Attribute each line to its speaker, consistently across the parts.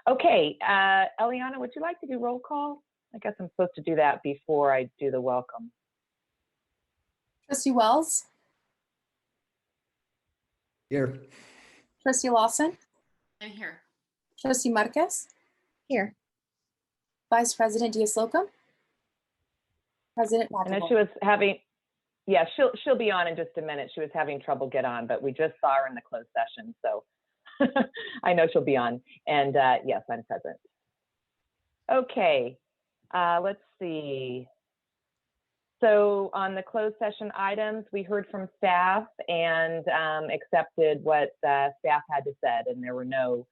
Speaker 1: Okay, Eliana, would you like to do roll call? I guess I'm supposed to do that before I do the welcome.
Speaker 2: Trustee Wells?
Speaker 3: Here.
Speaker 2: Trustee Lawson?
Speaker 4: I'm here.
Speaker 2: Trustee Marquez?
Speaker 5: Here.
Speaker 2: Vice President Diaz-Slocum? President
Speaker 1: I know
Speaker 2: McAvoy.
Speaker 1: she was having, yeah, she'll be on in just a minute. She was having trouble get on, but we just saw her in the closed session, so I know she'll be on. And yes, I'm present. Okay, let's see. So on the closed session items, we heard from staff and accepted what staff had to say, and there were no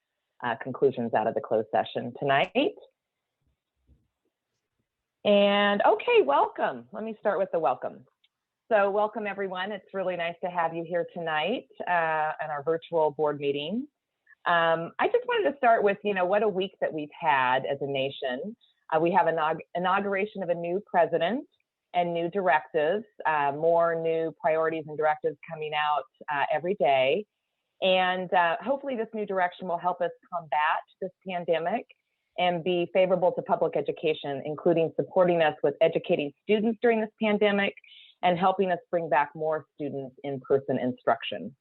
Speaker 1: conclusions out of the closed session tonight. And okay, welcome. Let me start with the welcome. So welcome everyone. It's really nice to have you here tonight at our virtual board meeting. I just wanted to start with, what a week that we've had as a nation. We have an inauguration of a new president and new directives, more new priorities and directives coming out every day. And hopefully this new direction will help us combat this pandemic and be favorable to public education, including supporting us with educating students during this pandemic and helping us bring back more students in-person instruction.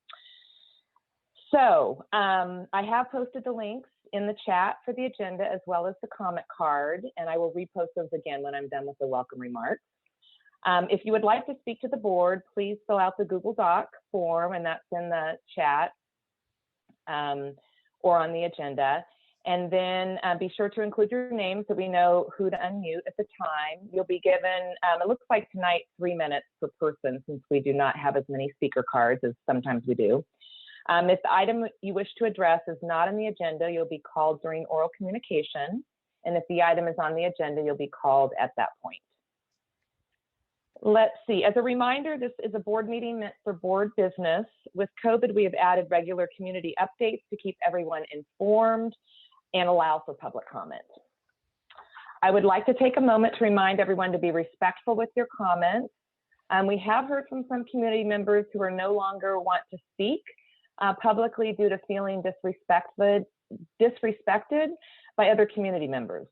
Speaker 1: So I have posted the links in the chat for the agenda as well as the comment card, and I will repost those again when I'm done with the welcome remarks. If you would like to speak to the board, please fill out the Google Doc form, and that's in the chat or on the agenda. And then be sure to include your name so we know who to unmute at the time. You'll be given, it looks like tonight, 3 minutes per person since we do not have as many speaker cards as sometimes we do. If the item you wish to address is not on the agenda, you'll be called during oral communication. And if the item is on the agenda, you'll be called at that point. Let's see, as a reminder, this is a board meeting meant for board business. With COVID, we have added regular community updates to keep everyone informed and allow for public comment. I would like to take a moment to remind everyone to be respectful with your comments. We have heard from some community members who are no longer want to speak publicly due to feeling disrespected by other community members.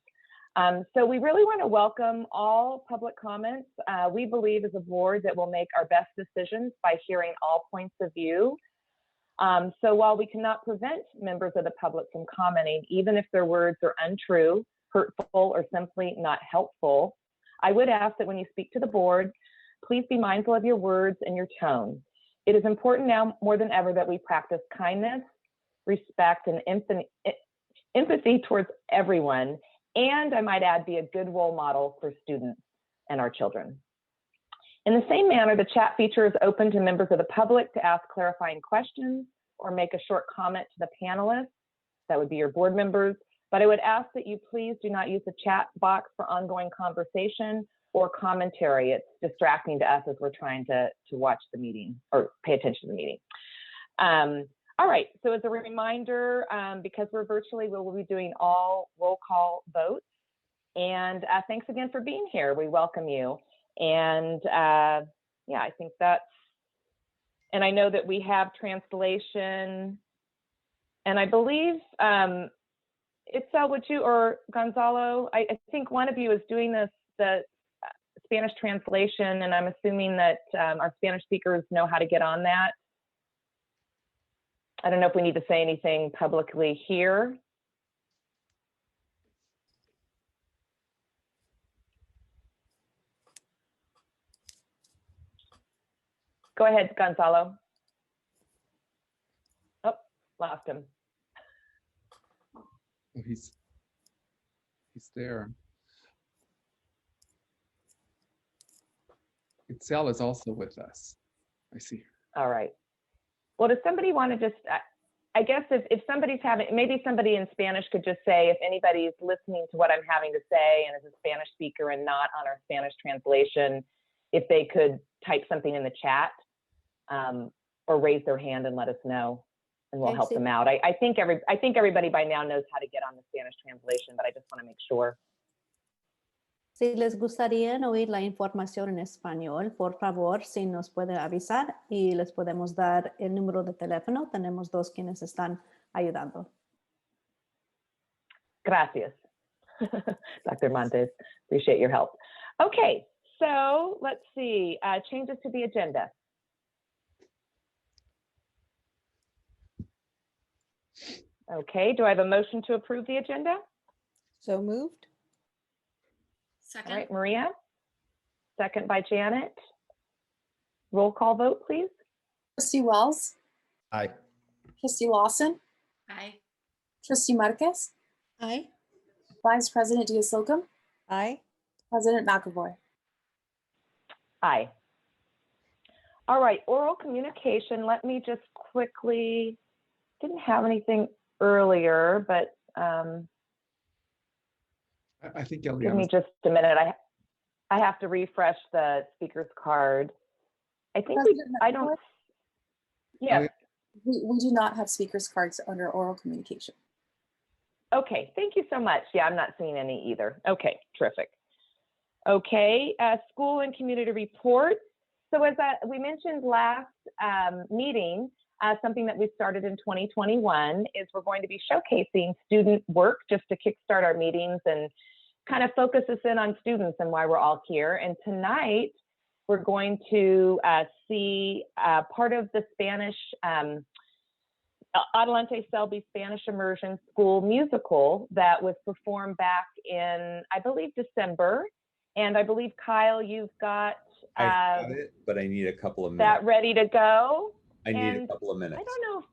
Speaker 1: So we really want to welcome all public comments. We believe as a board that we'll make our best decisions by hearing all points of view. So while we cannot prevent members of the public from commenting, even if their words are untrue, hurtful, or simply not helpful, I would ask that when you speak to the board, please be mindful of your words and your tone. It is important now more than ever that we practice kindness, respect, and empathy towards everyone, and I might add, be a good role model for students and our children. In the same manner, the chat feature is open to members of the public to ask clarifying questions or make a short comment to the panelists. That would be your board members. But I would ask that you please do not use the chat box for ongoing conversation or commentary. It's distracting to us as we're trying to watch the meeting or pay attention to the meeting. All right, so as a reminder, because we're virtually, we'll be doing all roll call votes. And thanks again for being here. We welcome you. And yeah, I think that's, and I know that we have translation, and I believe Itzel, would you, or Gonzalo, I think one of you is doing the Spanish translation, and I'm assuming that our Spanish speakers know how to get on that. I don't know if we need to say anything publicly here. Go ahead, Gonzalo. Oh, lost him.
Speaker 3: Oh, he's there. Itzel is also with us. I see.
Speaker 1: All right. Well, does somebody want to just, I guess if somebody's having, maybe somebody in Spanish could just say, if anybody's listening to what I'm having to say and is a Spanish speaker and not on our Spanish translation, if they could type something in the chat or raise their hand and let us know, and we'll help them out. I think everybody by now knows how to get on the Spanish translation, but I just want to make sure.
Speaker 5: Si les gustaría oír la información en español, por favor, si nos pueden avisar y les podemos dar el número de teléfono. Tenemos dos quienes están ayudando.
Speaker 1: Gracias. Dr. Montes, appreciate your help. Okay, so let's see, changes to the agenda. Okay, do I have a motion to approve the agenda?
Speaker 4: So moved.
Speaker 1: All
Speaker 6: Second.
Speaker 1: right, Maria. Second by Janet. Roll call vote, please.
Speaker 2: Trustee Wells,
Speaker 7: Aye.
Speaker 2: Trustee Lawson,
Speaker 6: Aye.
Speaker 2: Trustee Marquez,
Speaker 4: Aye.
Speaker 2: Vice President Diaz-Solcom,
Speaker 4: Aye.
Speaker 2: President McAvoy.
Speaker 1: Aye. All right, oral communication. Let me just quickly, didn't have anything earlier, but
Speaker 3: I think
Speaker 1: give me
Speaker 3: Eliana's,
Speaker 1: just a minute. I have to refresh the speaker's card. I think
Speaker 2: President
Speaker 1: I don't,
Speaker 2: McAvoy,
Speaker 1: yeah,
Speaker 2: we do not have speakers cards under oral communication.
Speaker 1: okay, thank you so much. Yeah, I'm not seeing any either. Okay, terrific. Okay, school and community report. So as we mentioned last meeting, something that we started in 2021 is we're going to be showcasing student work just to kickstart our meetings and kind of focus us in on students and why we're all here. And tonight, we're going to see part of the Spanish, Adelante Selby Spanish Immersion School musical that was performed back in, I believe, December. And I believe, Kyle, you've got
Speaker 7: I have it, but I need a couple of minutes.
Speaker 1: that ready to go.
Speaker 7: I need
Speaker 1: and
Speaker 7: a couple of minutes.
Speaker 1: I don't know if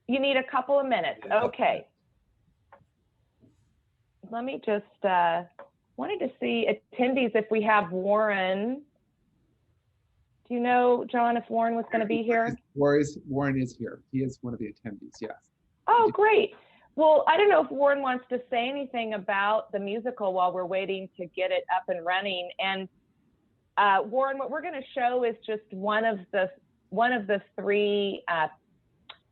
Speaker 1: you need a couple of minutes.
Speaker 7: Need a couple
Speaker 1: Okay. Let me just, wanted to see attendees if we have Warren. Do you know, John, if Warren was going to be here?
Speaker 3: Warren is here. He is one of the attendees, yes.
Speaker 1: Oh, great. Well, I don't know if Warren wants to say anything about the musical while we're waiting to get it up and running. And Warren, what we're going to show is just one of the three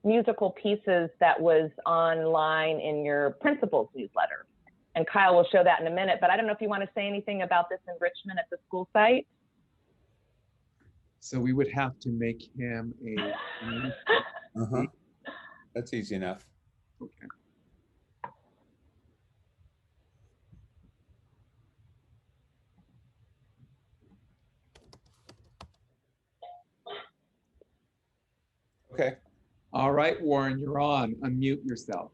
Speaker 1: musical pieces that was online in your principal's newsletter. And Kyle will show that in a minute, but I don't know if you want to say anything about this enrichment at the school site.
Speaker 3: So we would have to make him a,
Speaker 7: Uh-huh. That's easy enough.
Speaker 3: okay.
Speaker 7: Okay.
Speaker 3: All right, Warren, you're on. Unmute yourself.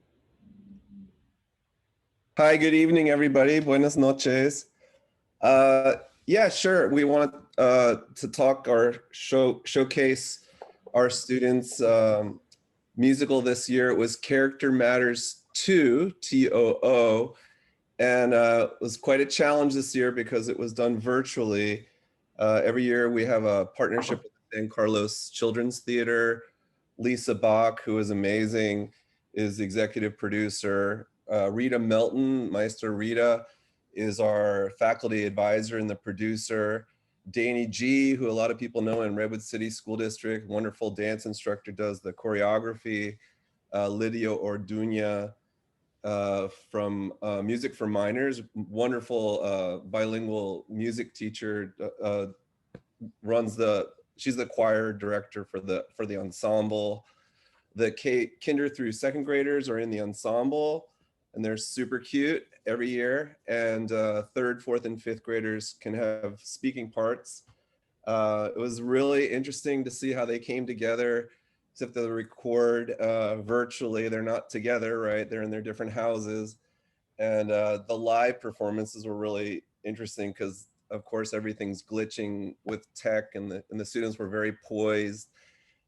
Speaker 8: Hi, good evening, everybody. Buenas noches. Yeah, sure. We want to talk or showcase our students' musical this year. It was Character Matters 2, TOO, and it was quite a challenge this year because it was done virtually. Every year we have a partnership with the San Carlos Children's Theater. Lisa Bach, who is amazing, is the executive producer. Rita Melton, Maestra Rita, is our faculty advisor and the producer. Danny G, who a lot of people know in Redwood City School District, wonderful dance instructor, does the choreography. Lydia Orduña from Music for Minors, wonderful bilingual music teacher, she's the choir director for the ensemble. The kinder through second graders are in the ensemble, and they're super cute every year. And third, fourth, and fifth graders can have speaking parts. It was really interesting to see how they came together, except they record virtually. They're not together, right? They're in their different houses. And the live performances were really interesting because, of course, everything's glitching with tech, and the students were very poised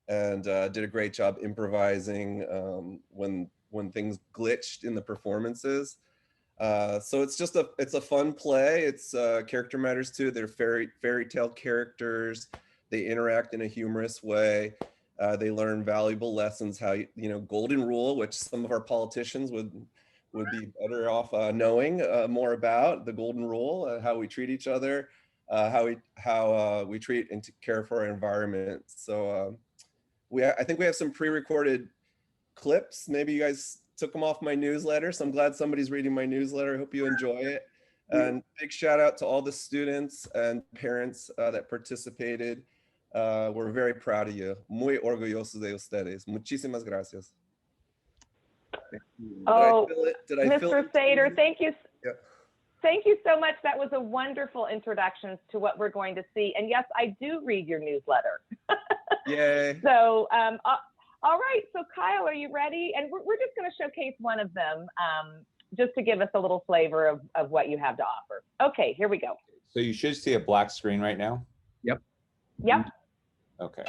Speaker 8: and did a great job improvising when things glitched in the performances. So it's a fun play. It's Character Matters 2. They're fairy tale characters. They interact in a humorous way. They learn valuable lessons, how golden rule, which some of our politicians would be better off knowing more about the golden rule, how we treat each other, how we treat and care for our environment. So I think we have some pre-recorded clips. Maybe you guys took them off my newsletter, so I'm glad somebody's reading my newsletter. I hope you enjoy it. And big shout out to all the students and parents that participated. We're very proud of you. Muy orgullosos de ustedes. Muchísimas gracias.
Speaker 1: Oh,
Speaker 8: Did I fill
Speaker 1: Mr.
Speaker 8: it?
Speaker 1: Sater, thank you.
Speaker 8: Yep.
Speaker 1: Thank you so much. That was a wonderful introduction to what we're going to see. And yes, I do read your newsletter.
Speaker 8: Yay.
Speaker 1: So, all right. So Kyle, are you ready? And we're just going to showcase one of them just to give us a little flavor of what you have to offer. Okay, here we go.
Speaker 7: So you should see a black screen right now.
Speaker 3: Yep.
Speaker 1: Yep.
Speaker 7: Okay.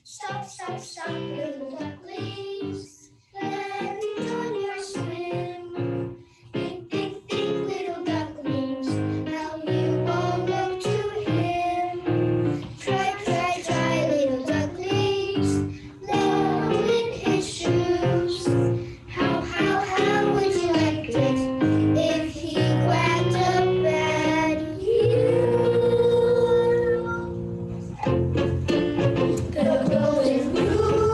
Speaker 6: Stop, stop, stop, little ducklings. Let me join your swim. Think, think, think, little ducklings. How you all look to him. Try, try, try, little ducklings. Low in his shoes. How would you like it if he quacked up at you? The golden rule,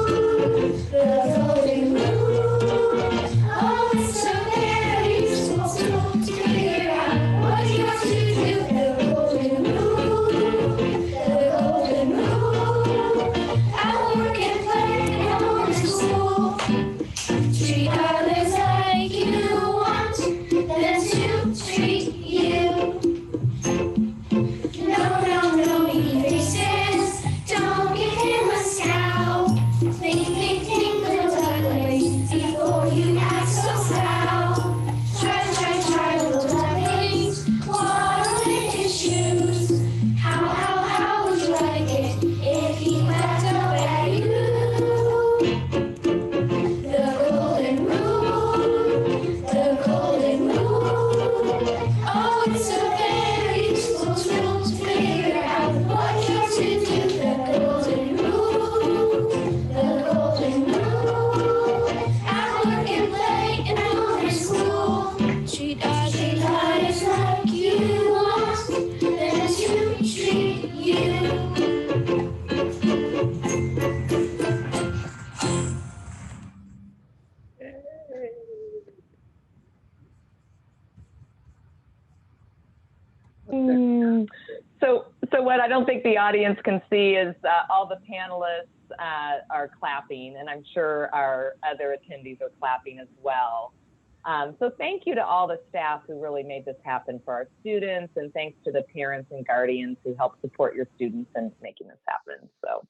Speaker 6: the golden rule. Oh, it's so very simple to figure out what you have to do. The golden rule, the golden rule. At work and play and home and school. Treat others like you want them to treat you. No, he faces. Don't give him a scowl. Think, little ducklings, before you act so foul. Try, little ducklings, waddle in his shoes. How would you like it if he quacked up at you? The golden rule, the golden rule. Oh, it's so very useful to figure out what you're to do. The golden rule, the golden rule. At work and play and home and school. Treat others like you want them to treat you.
Speaker 1: So what I don't think the audience can see is all the panelists are clapping, and I'm sure our other attendees are clapping as well. So thank you to all the staff who really made this happen for our students, and thanks to the parents and guardians who help support your students in making this happen. So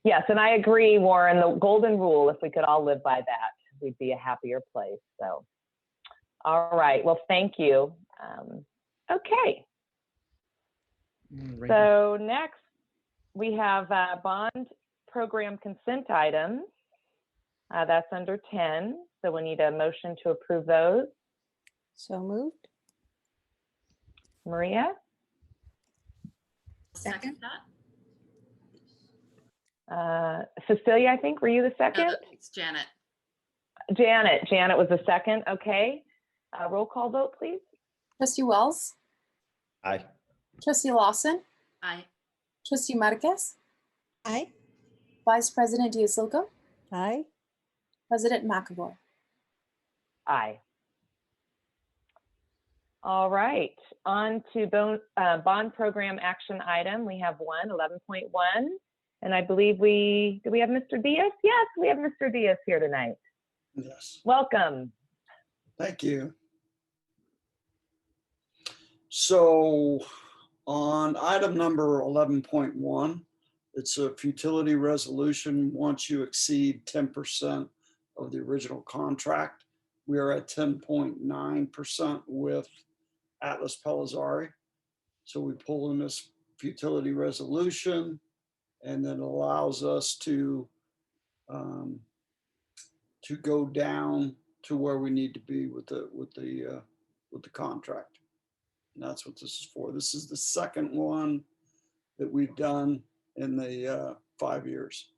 Speaker 1: yes, and I agree, Warren, the golden rule, if we could all live by that, we'd be a happier place. So, all right, well, thank you. Okay. So next, we have bond program consent items. That's under 10. So we need a motion to approve those.
Speaker 4: So moved.
Speaker 1: Maria?
Speaker 9: Second that?
Speaker 1: Cecilia, I think, were you the second?
Speaker 9: No, it's Janet.
Speaker 1: Janet was the second. Okay. Roll call vote, please.
Speaker 2: Trustee Wells,
Speaker 7: Aye.
Speaker 2: Trustee Lawson,
Speaker 9: Aye.
Speaker 2: Trustee Marquez,
Speaker 4: Aye.
Speaker 2: Vice President Diaz-Silva,
Speaker 4: Aye.
Speaker 2: President McAvoy.
Speaker 1: Aye. All right, on to bond program action item. We have 11.1, and I believe do we have Mr. Diaz? Yes, we have Mr. Diaz here tonight.
Speaker 10: Yes,
Speaker 1: Welcome.
Speaker 10: thank you. So on item number 11.1, it's a futility resolution once you exceed 10% of the original contract. We are at 10.9% with Atlas Pellizzari. So we pull in this futility resolution, and then allows us to go down to where we need to be with the contract. And that's what this is for. This is the second one that we've done in the 5 years.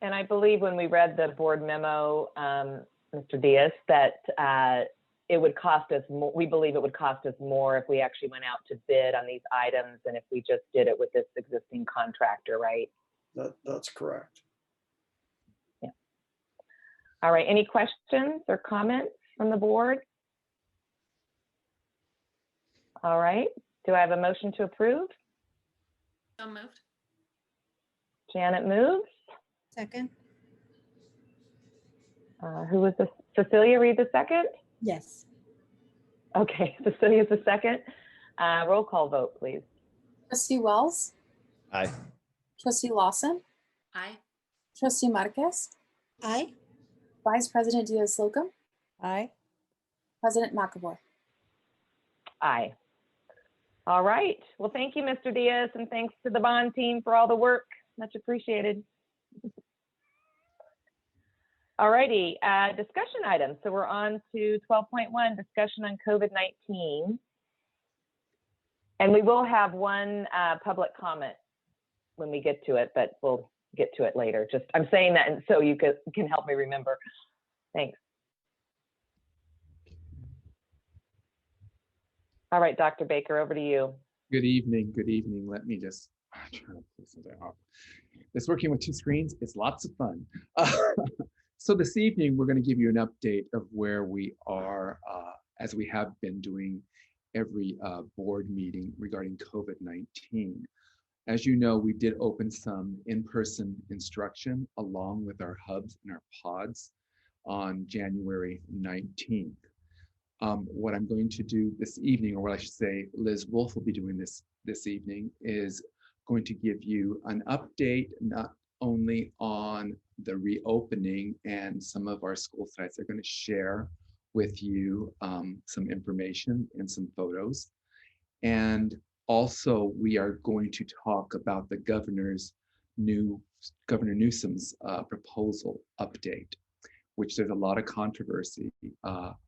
Speaker 1: And I believe when we read the board memo, Mr. Diaz, that it would cost us more. We believe it would cost us more if we actually went out to bid on these items than if we just did it with this existing contractor, right?
Speaker 10: That's correct.
Speaker 1: Yeah. All right. Any questions or comments from the board? All right. Do I have a motion to approve?
Speaker 9: So moved.
Speaker 1: Janet moves.
Speaker 4: Second.
Speaker 1: Who was this? Cecilia, read the second?
Speaker 4: Yes.
Speaker 1: Okay, Cecilia's the second. Roll call vote, please.
Speaker 2: Trustee Wells,
Speaker 7: Aye.
Speaker 2: Trustee Lawson,
Speaker 9: Aye.
Speaker 2: Trustee Marquez,
Speaker 4: Aye.
Speaker 2: Vice President Diaz-Slocum,
Speaker 4: Aye.
Speaker 2: President McAvoy.
Speaker 1: Aye. All right. Well, thank you, Mr. Diaz, and thanks to the bond team for all the work. Much appreciated. All righty, discussion items. So we're on to 12.1, discussion on COVID-19. And we will have one public comment when we get to it, but we'll get to it later. Just, I'm saying that and so you can help me remember. Thanks. All right, Dr. Baker, over to you.
Speaker 3: Good evening. Good evening. Let me just try to pull something off. This working with two screens is lots of fun. So this evening, we're going to give you an update of where we are as we have been doing every board meeting regarding COVID-19. As you know, we did open some in-person instruction along with our hubs and our pods on January 19th. What I'm going to do this evening, or what I should say, Liz Wolf will be doing this evening, is going to give you an update, not only on the reopening and some of our school sites. They're going to share with you some information and some photos. And also, we are going to talk about the Governor Newsom's proposal update, which there's a lot of controversy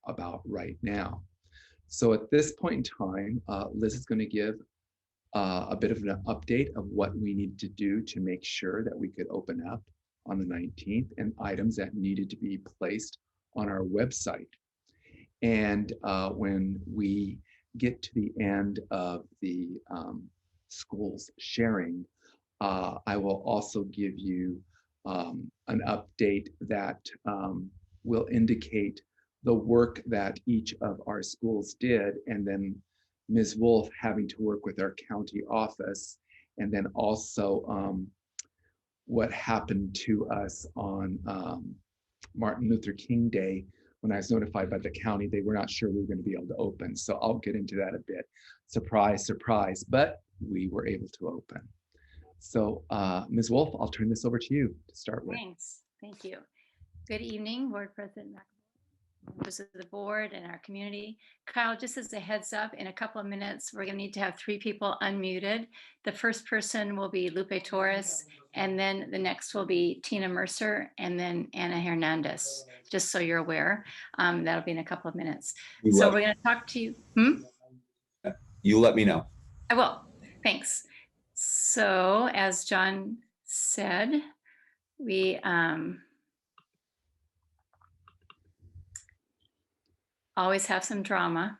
Speaker 3: about right now. So at this point in time, Liz is going to give a bit of an update of what we need to do to make sure that we could open up on the 19th and items that needed to be placed on our website. And when we get to the end of the schools sharing, I will also give you an update that will indicate the work that each of our schools did, and then Ms. Wolf having to work with our county office, and then also what happened to us on Martin Luther King Day. When I was notified by the county, they were not sure we were going to be able to open. So I'll get into that a bit. Surprise, surprise, but we were able to open. So Ms. Wolf, I'll turn this over to you to start with.
Speaker 9: Thanks. Thank you. Good evening, Board President McAvoy, members of the board and our community. Kyle, just as a heads up, in a couple of minutes, we're going to need to have 3 people unmuted. The first person will be Lupe Torres, and then the next will be Tina Mercer, and then Ana Hernandez, just so you're aware. That'll be in a couple of minutes. So we're going to talk to you.
Speaker 7: You let me know.
Speaker 9: I will. Thanks. So as John said, we always have some drama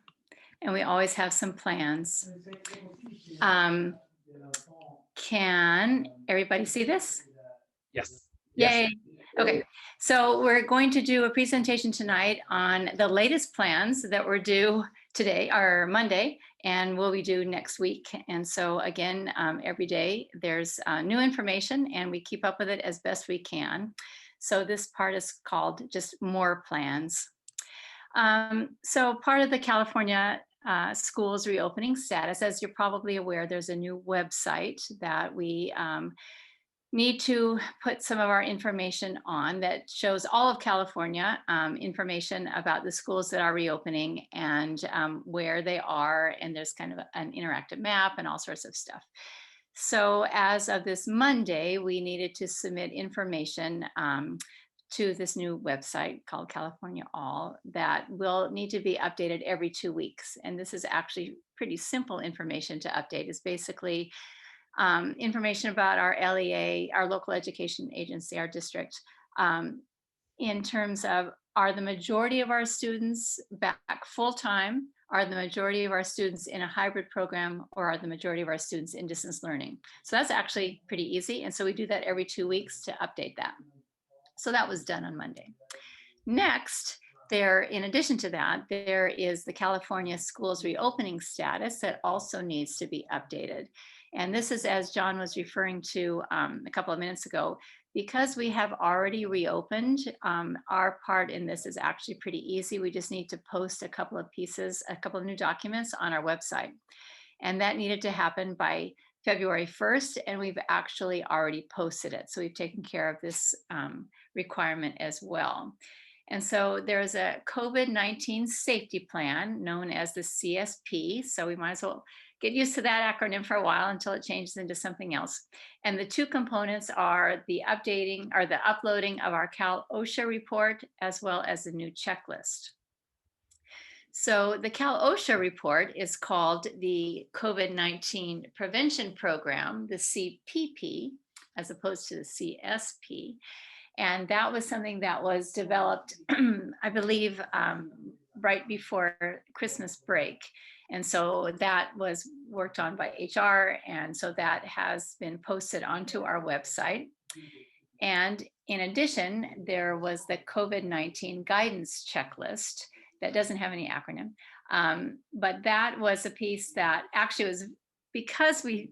Speaker 9: and we always have some plans. Can everybody see this?
Speaker 3: Yes.
Speaker 9: Yay. Okay, so we're going to do a presentation tonight on the latest plans that were due today or Monday, and will be due next week. And so again, every day there's new information and we keep up with it as best we can. So this part is called just more plans. So part of the California schools reopening status, as you're probably aware, there's a new website that we need to put some of our information on that shows all of California information about the schools that are reopening and where they are. And there's kind of an interactive map and all sorts of stuff. So as of this Monday, we needed to submit information to this new website called California All that will need to be updated every 2 weeks. And this is actually pretty simple information to update. It's basically information about our LEA, our local education agency, our district, in terms of, are the majority of our students back full-time? Are the majority of our students in a hybrid program, or are the majority of our students in distance learning? So that's actually pretty easy. And so we do that every 2 weeks to update that. So that was done on Monday. Next, in addition to that, there is the California schools reopening status that also needs to be updated. And this is, as John was referring to a couple of minutes ago, because we have already reopened, our part in this is actually pretty easy. We just need to post a couple of new documents on our website. And that needed to happen by February 1st, and we've actually already posted it. So we've taken care of this requirement as well. And so there's a COVID-19 safety plan known as the CSP. So we might as well get used to that acronym for a while until it changes into something else. And the two components are the uploading of our Cal OSHA report, as well as the new checklist. So the Cal OSHA report is called the COVID-19 Prevention Program, the CPP, as opposed to the CSP. And that was something that was developed, I believe, right before Christmas break. And so that was worked on by HR. And so that has been posted onto our website. And in addition, there was the COVID-19 guidance checklist that doesn't have any acronym. But that was a piece that actually was, because we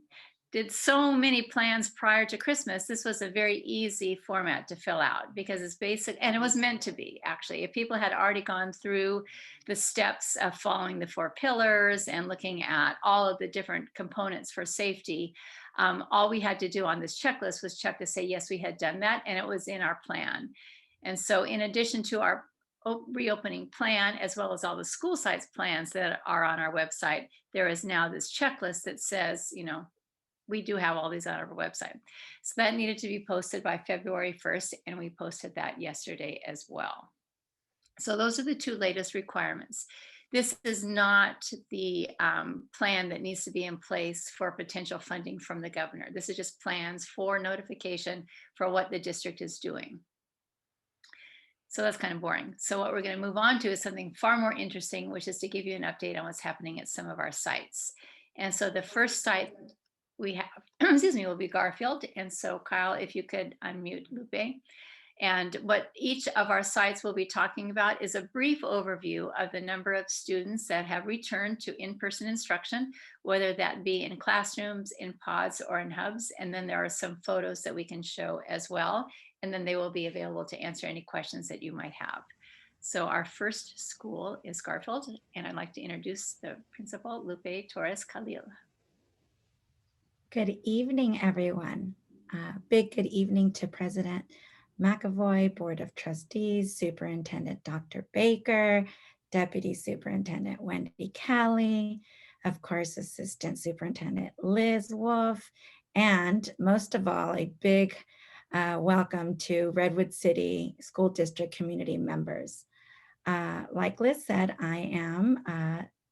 Speaker 9: did so many plans prior to Christmas, this was a very easy format to fill out because it's basic, and it was meant to be, actually. If people had already gone through the steps of following the 4 pillars and looking at all of the different components for safety, all we had to do on this checklist was check to say, yes, we had done that, and it was in our plan. And so in addition to our reopening plan, as well as all the school sites plans that are on our website, there is now this checklist that says, we do have all these on our website. So that needed to be posted by February 1st, and we posted that yesterday as well. So those are the 2 latest requirements. This is not the plan that needs to be in place for potential funding from the governor. This is just plans for notification for what the district is doing. So that's kind of boring. So what we're going to move on to is something far more interesting, which is to give you an update on what's happening at some of our sites. And so the first site we have, excuse me, will be Garfield. And so Kyle, if you could unmute Lupe. And what each of our sites will be talking about is a brief overview of the number of students that have returned to in-person instruction, whether that be in classrooms, in pods, or in hubs. And then there are some photos that we can show as well. And then they will be available to answer any questions that you might have. So our first school is Garfield, and I'd like to introduce the principal, Lupe Torres Khalil.
Speaker 11: Good evening, everyone. Big good evening to President McAvoy, Board of Trustees, Superintendent Dr. Baker, Deputy Superintendent Wendy Kelly, of course, Assistant Superintendent Liz Wolf, and most of all, a big welcome to Redwood City School District community members. Like Liz said, I am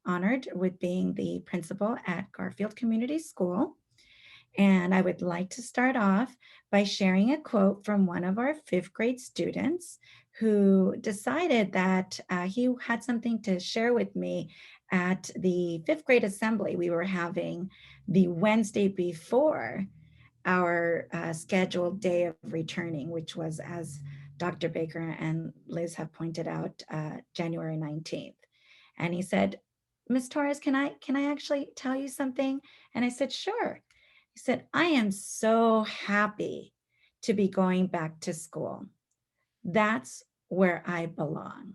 Speaker 11: honored with being the principal at Garfield Community School. And I would like to start off by sharing a quote from one of our 5th grade students who decided that he had something to share with me at the 5th grade assembly we were having the Wednesday before our scheduled day of returning, which was, as Dr. Baker and Liz have pointed out, January 19th. And he said, Ms. Torres, can I actually tell you something? And I said, sure. He said, I am so happy to be going back to school. That's where I belong.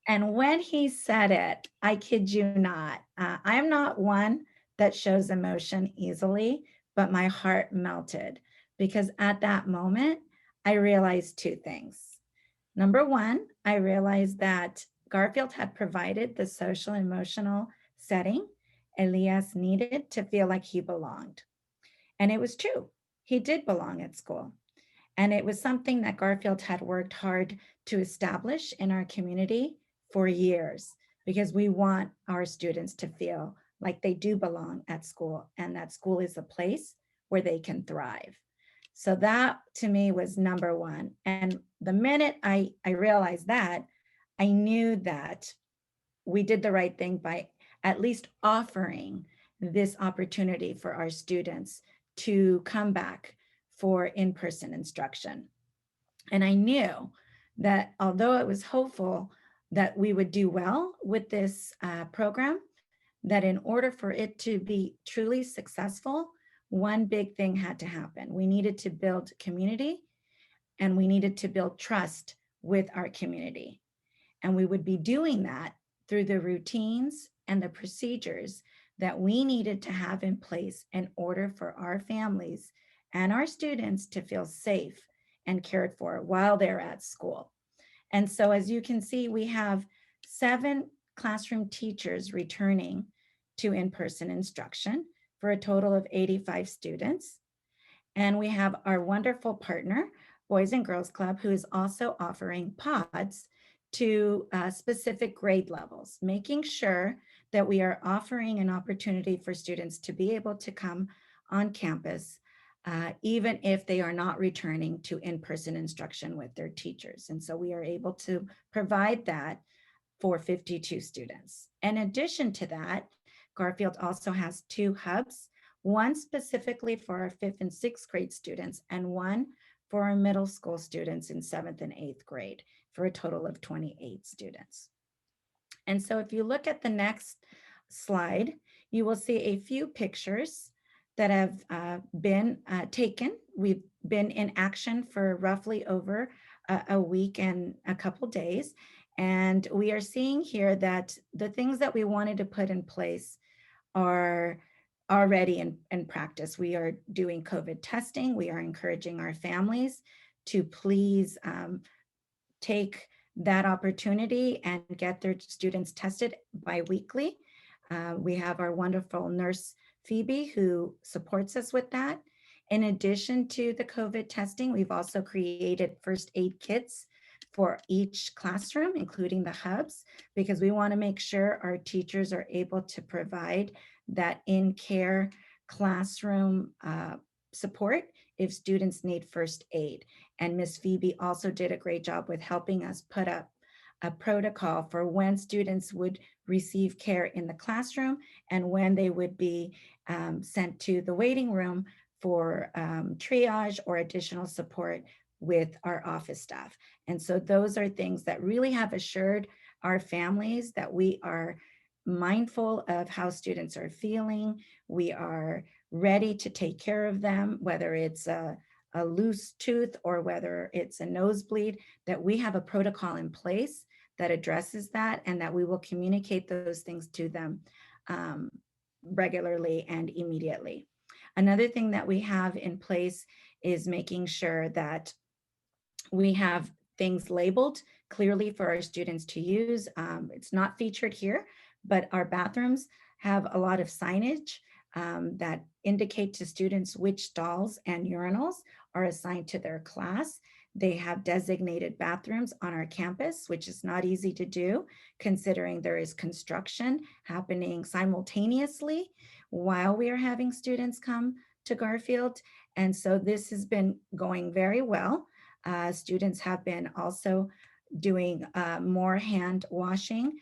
Speaker 11: And when he said it, I kid you not, I am not one that shows emotion easily, but my heart melted because at that moment, I realized 2 things. Number one, I realized that Garfield had provided the social emotional setting Elias needed to feel like he belonged. And it was true. He did belong at school. And it was something that Garfield had worked hard to establish in our community for years, because we want our students to feel like they do belong at school and that school is a place where they can thrive. So that to me was number one. And the minute I realized that, I knew that we did the right thing by at least offering this opportunity for our students to come back for in-person instruction. And I knew that although it was hopeful, that we would do well with this program, that in order for it to be truly successful, one big thing had to happen. We needed to build community, and we needed to build trust with our community. And we would be doing that through the routines and the procedures that we needed to have in place in order for our families and our students to feel safe and cared for while they're at school. And so as you can see, we have 7 classroom teachers returning to in-person instruction for a total of 85 students. And we have our wonderful partner, Boys and Girls Club, who is also offering pods to specific grade levels, making sure that we are offering an opportunity for students to be able to come on campus, even if they are not returning to in-person instruction with their teachers. And so we are able to provide that for 52 students. In addition to that, Garfield also has 2 hubs, one specifically for our 5th and 6th grade students, and one for our middle school students in 7th and 8th grade, for a total of 28 students. And so if you look at the next slide, you will see a few pictures that have been taken. We've been in action for roughly over a week and a couple days. And we are seeing here that the things that we wanted to put in place are already in practice. We are doing COVID testing. We are encouraging our families to please take that opportunity and get their students tested bi-weekly. We have our wonderful nurse, Phoebe, who supports us with that. In addition to the COVID testing, we've also created first aid kits for each classroom, including the hubs, because we want to make sure our teachers are able to provide that in-care classroom support if students need first aid. And Miss Phoebe also did a great job with helping us put up a protocol for when students would receive care in the classroom and when they would be sent to the waiting room for triage or additional support with our office staff. And so those are things that really have assured our families that we are mindful of how students are feeling. We are ready to take care of them, whether it's a loose tooth or whether it's a nosebleed, that we have a protocol in place that addresses that, and that we will communicate those things to them regularly and immediately. Another thing that we have in place is making sure that we have things labeled clearly for our students to use. It's not featured here, but our bathrooms have a lot of signage that indicate to students which stalls and urinals are assigned to their class. They have designated bathrooms on our campus, which is not easy to do, considering there is construction happening simultaneously while we are having students come to Garfield. And so this has been going very well. Students have been also doing more hand washing.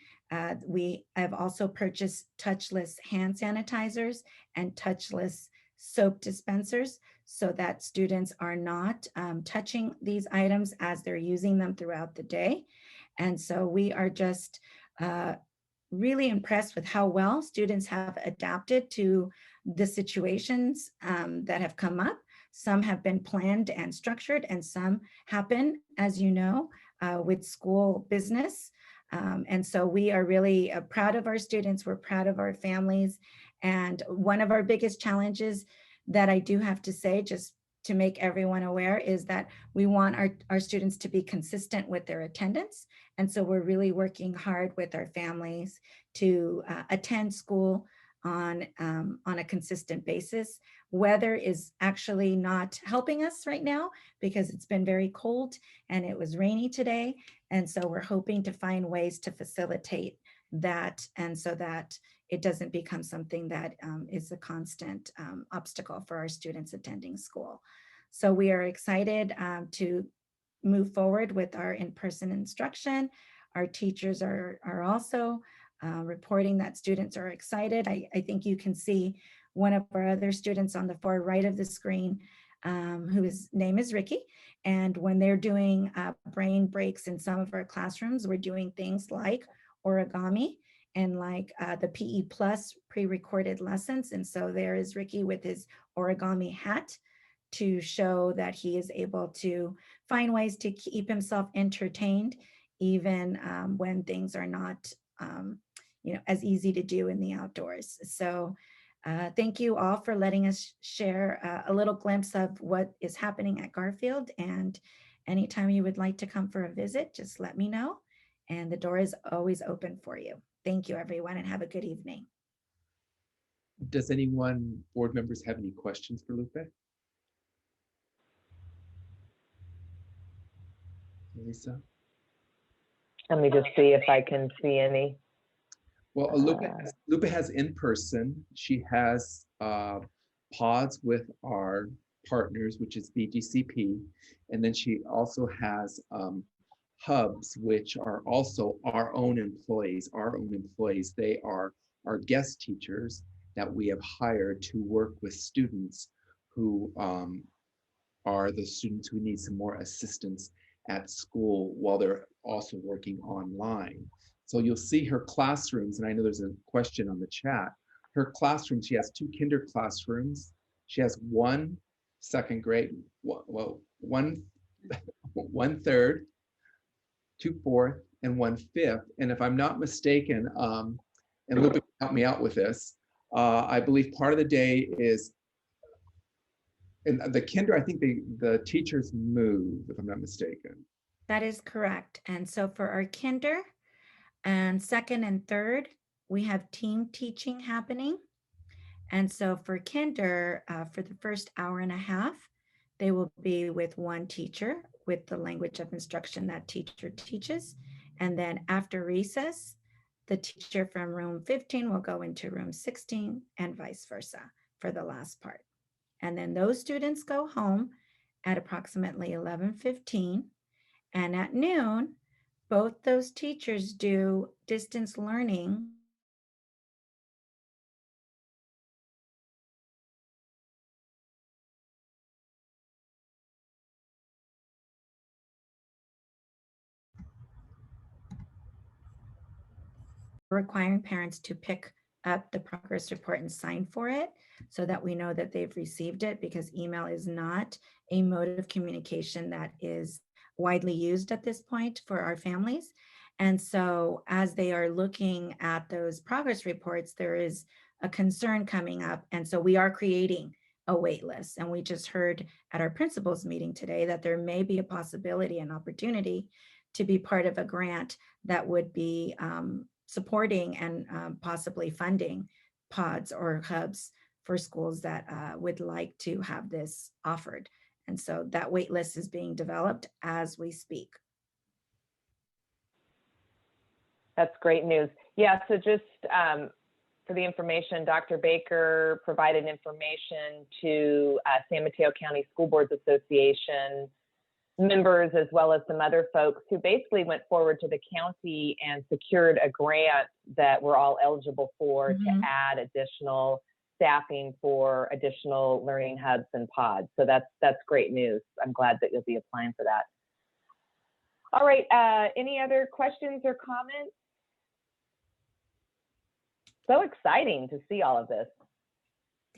Speaker 11: We have also purchased touchless hand sanitizers and touchless soap dispensers so that students are not touching these items as they're using them throughout the day. And so we are just really impressed with how well students have adapted to the situations that have come up. Some have been planned and structured, and some happen, as you know, with school business. And so we are really proud of our students. We're proud of our families. And one of our biggest challenges that I do have to say, just to make everyone aware, is that we want our students to be consistent with their attendance. And so we're really working hard with our families to attend school on a consistent basis. Weather is actually not helping us right now because it's been very cold and it was rainy today. And so we're hoping to find ways to facilitate that, and so that it doesn't become something that is a constant obstacle for our students attending school. So we are excited to move forward with our in-person instruction. Our teachers are also reporting that students are excited. I think you can see one of our other students on the far right of the screen whose name is Ricky. And when they're doing brain breaks in some of our classrooms, we're doing things like origami and like the PE Plus pre-recorded lessons. And so there is Ricky with his origami hat to show that he is able to find ways to keep himself entertained, even when things are not as easy to do in the outdoors. So thank you all for letting us share a little glimpse of what is happening at Garfield. And anytime you would like to come for a visit, just let me know. And the door is always open for you. Thank you, everyone, and have a good evening.
Speaker 3: Does anyone, board members, have any questions for Lupe? Lisa?
Speaker 1: Let me just see if I can see any.
Speaker 3: Well, Lupe has in person. She has pods with our partners, which is BGCP. And then she also has hubs, which are also our own employees. They are our guest teachers that we have hired to work with students who are the students who need some more assistance at school while they're also working online. So you'll see her classrooms, and I know there's a question on the chat. Her classroom, she has 2 kinder classrooms. She has 1 second grade, one third, 2 fourth, and 1 fifth. And if I'm not mistaken, and Lupe can help me out with this, I believe part of the day is, in the kinder, I think the teachers move, if I'm not mistaken.
Speaker 11: That is correct. And so for our kinder and second and third, we have team teaching happening. And so for kinder, for the first hour and a half, they will be with 1 teacher with the language of instruction that teacher teaches. And then after recess, the teacher from room 15 will go into room 16 and vice versa for the last part. And then those students go home at approximately 11:15. And at noon, both those teachers do distance learning requiring parents to pick up the progress report and sign for it so that we know that they've received it, because email is not a mode of communication that is widely used at this point for our families. And so as they are looking at those progress reports, there is a concern coming up. And so we are creating a wait list. And we just heard at our principals meeting today that there may be a possibility and opportunity to be part of a grant that would be supporting and possibly funding pods or hubs for schools that would like to have this offered. And so that wait list is being developed as we speak.
Speaker 1: That's great news. Yeah, so just for the information, Dr. Baker provided information to San Mateo County School Boards Association members, as well as some other folks who basically went forward to the county and secured a grant that we're all eligible for to add additional staffing for additional learning hubs and pods. So that's great news. I'm glad that you'll be applying for that. All right, any other questions or comments? So exciting to see all of this.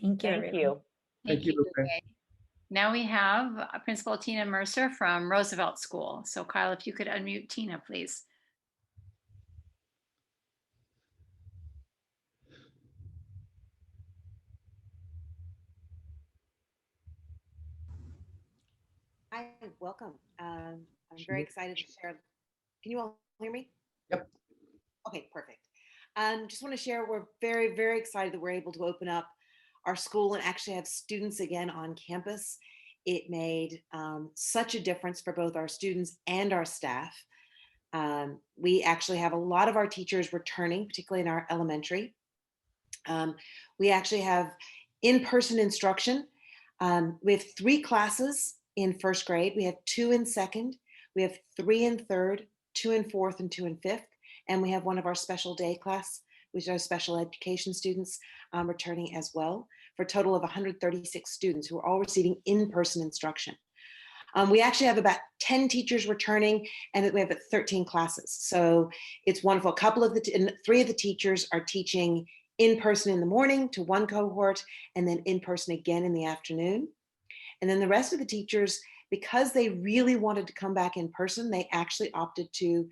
Speaker 11: Thank you.
Speaker 1: Thank you.
Speaker 3: Thank you, Lupe.
Speaker 9: Now we have Principal Tina Mercer from Roosevelt School. So Kyle, if you could unmute Tina, please.
Speaker 12: Hi, welcome. I'm very excited to share. Can you all hear me?
Speaker 3: Yep.
Speaker 12: Okay, perfect. Just want to share, we're very, very excited that we're able to open up our school and actually have students again on campus. It made such a difference for both our students and our staff. We actually have a lot of our teachers returning, particularly in our elementary. We actually have in-person instruction. We have 3 classes in first grade. We have 2 in second. We have 3 in third, 2 in fourth, and 2 in fifth. And we have one of our special day class, which are special education students returning as well. for a total of 136 students who are all receiving in-person instruction. We actually have about 10 teachers returning, and we have 13 classes. So it's wonderful. A couple of the, 3 of the teachers are teaching in person in the morning to one cohort, and then in person again in the afternoon. And then the rest of the teachers, because they really wanted to come back in person, they actually opted to,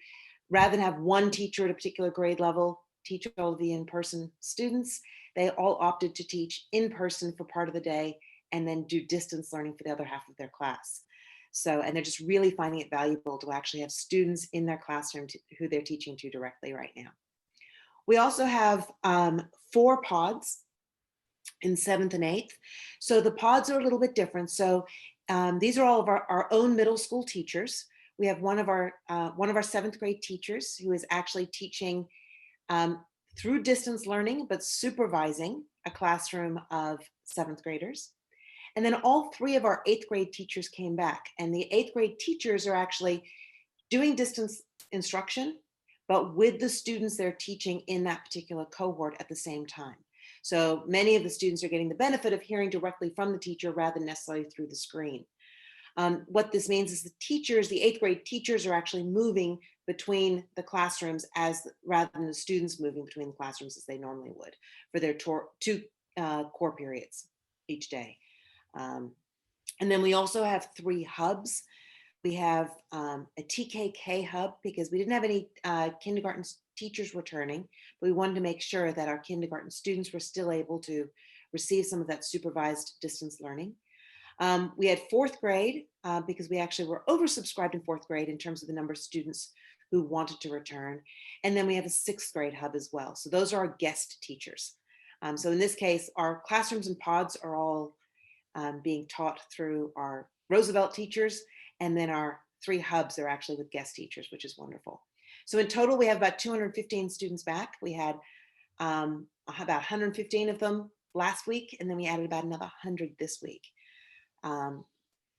Speaker 12: rather than have one teacher at a particular grade level teach all of the in-person students, they all opted to teach in person for part of the day and then do distance learning for the other half of their class. So, and they're just really finding it valuable to actually have students in their classroom who they're teaching to directly right now. We also have 4 pods in 7th and 8th. So the pods are a little bit different. So these are all of our own middle school teachers. We have one of our 7th grade teachers who is actually teaching through distance learning, but supervising a classroom of 7th graders. And then all 3 of our 8th grade teachers came back, and the 8th grade teachers are actually doing distance instruction, but with the students they're teaching in that particular cohort at the same time. So many of the students are getting the benefit of hearing directly from the teacher rather than necessarily through the screen. What this means is the teachers, the 8th grade teachers, are actually moving between the classrooms rather than the students moving between the classrooms as they normally would for their 2 core periods each day. And then we also have 3 hubs. We have a TKK hub because we didn't have any kindergarten teachers returning, but we wanted to make sure that our kindergarten students were still able to receive some of that supervised distance learning. We had 4th grade because we actually were oversubscribed in 4th grade in terms of the number of students who wanted to return. And then we have a 6th grade hub as well. So those are our guest teachers. So in this case, our classrooms and pods are all being taught through our Roosevelt teachers, and then our 3 hubs are actually with guest teachers, which is wonderful. So in total, we have about 215 students back. We had about 115 of them last week, and then we added about another 100 this week.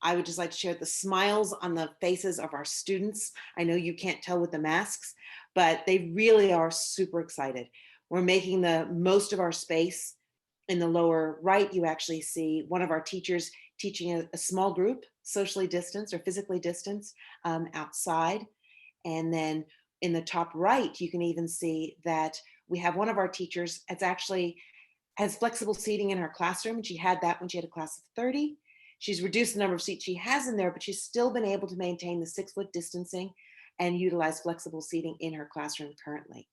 Speaker 12: I would just like to share the smiles on the faces of our students. I know you can't tell with the masks, but they really are super excited. We're making the most of our space. In the lower right, you actually see one of our teachers teaching a small group, socially distanced or physically distanced outside. And then in the top right, you can even see that we have one of our teachers that's actually has flexible seating in her classroom. And she had that when she had a class of 30. She's reduced the number of seats she has in there, but she's still been able to maintain the 6-foot distancing and utilize flexible seating in her classroom currently.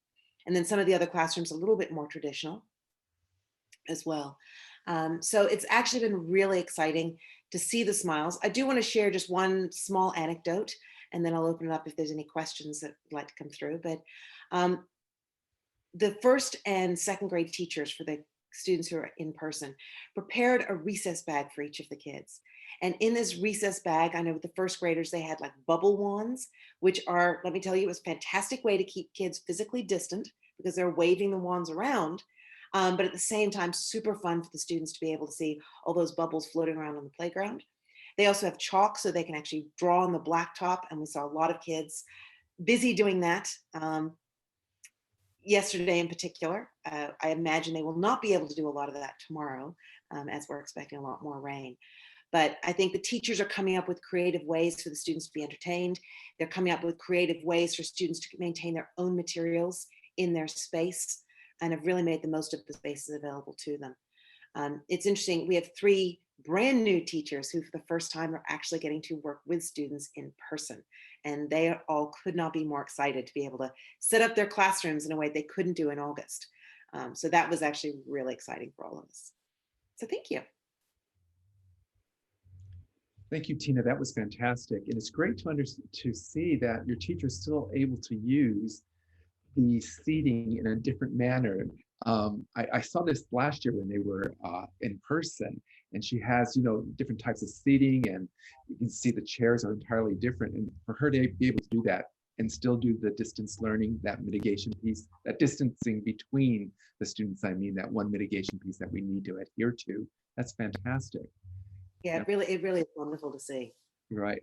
Speaker 12: And then some of the other classrooms a little bit more traditional as well. So it's actually been really exciting to see the smiles. I do want to share just one small anecdote, and then I'll open it up if there's any questions that would like to come through. But the 1st and 2nd grade teachers for the students who are in person prepared a recess bag for each of the kids. And in this recess bag, I know with the 1st graders, they had like bubble wands, which are, let me tell you, it was a fantastic way to keep kids physically distant because they're waving the wands around. But at the same time, super fun for the students to be able to see all those bubbles floating around on the playground. They also have chalk so they can actually draw on the blacktop. And we saw a lot of kids busy doing that. Yesterday in particular, I imagine they will not be able to do a lot of that tomorrow as we're expecting a lot more rain. But I think the teachers are coming up with creative ways for the students to be entertained. They're coming up with creative ways for students to maintain their own materials in their space, and have really made the most of the spaces available to them. It's interesting, we have 3 brand new teachers who for the first time are actually getting to work with students in person. And they all could not be more excited to be able to set up their classrooms in a way they couldn't do in August. So that was actually really exciting for all of us. So thank you.
Speaker 3: Thank you, Tina. That was fantastic. And it's great to see that your teacher's still able to use the seating in a different manner. I saw this last year when they were in person, and she has, different types of seating, and you can see the chairs are entirely different. And for her to be able to do that and still do the distance learning, that mitigation piece, that distancing between the students, that one mitigation piece that we need to adhere to, that's fantastic.
Speaker 12: Yeah, it really is wonderful to see.
Speaker 3: Right,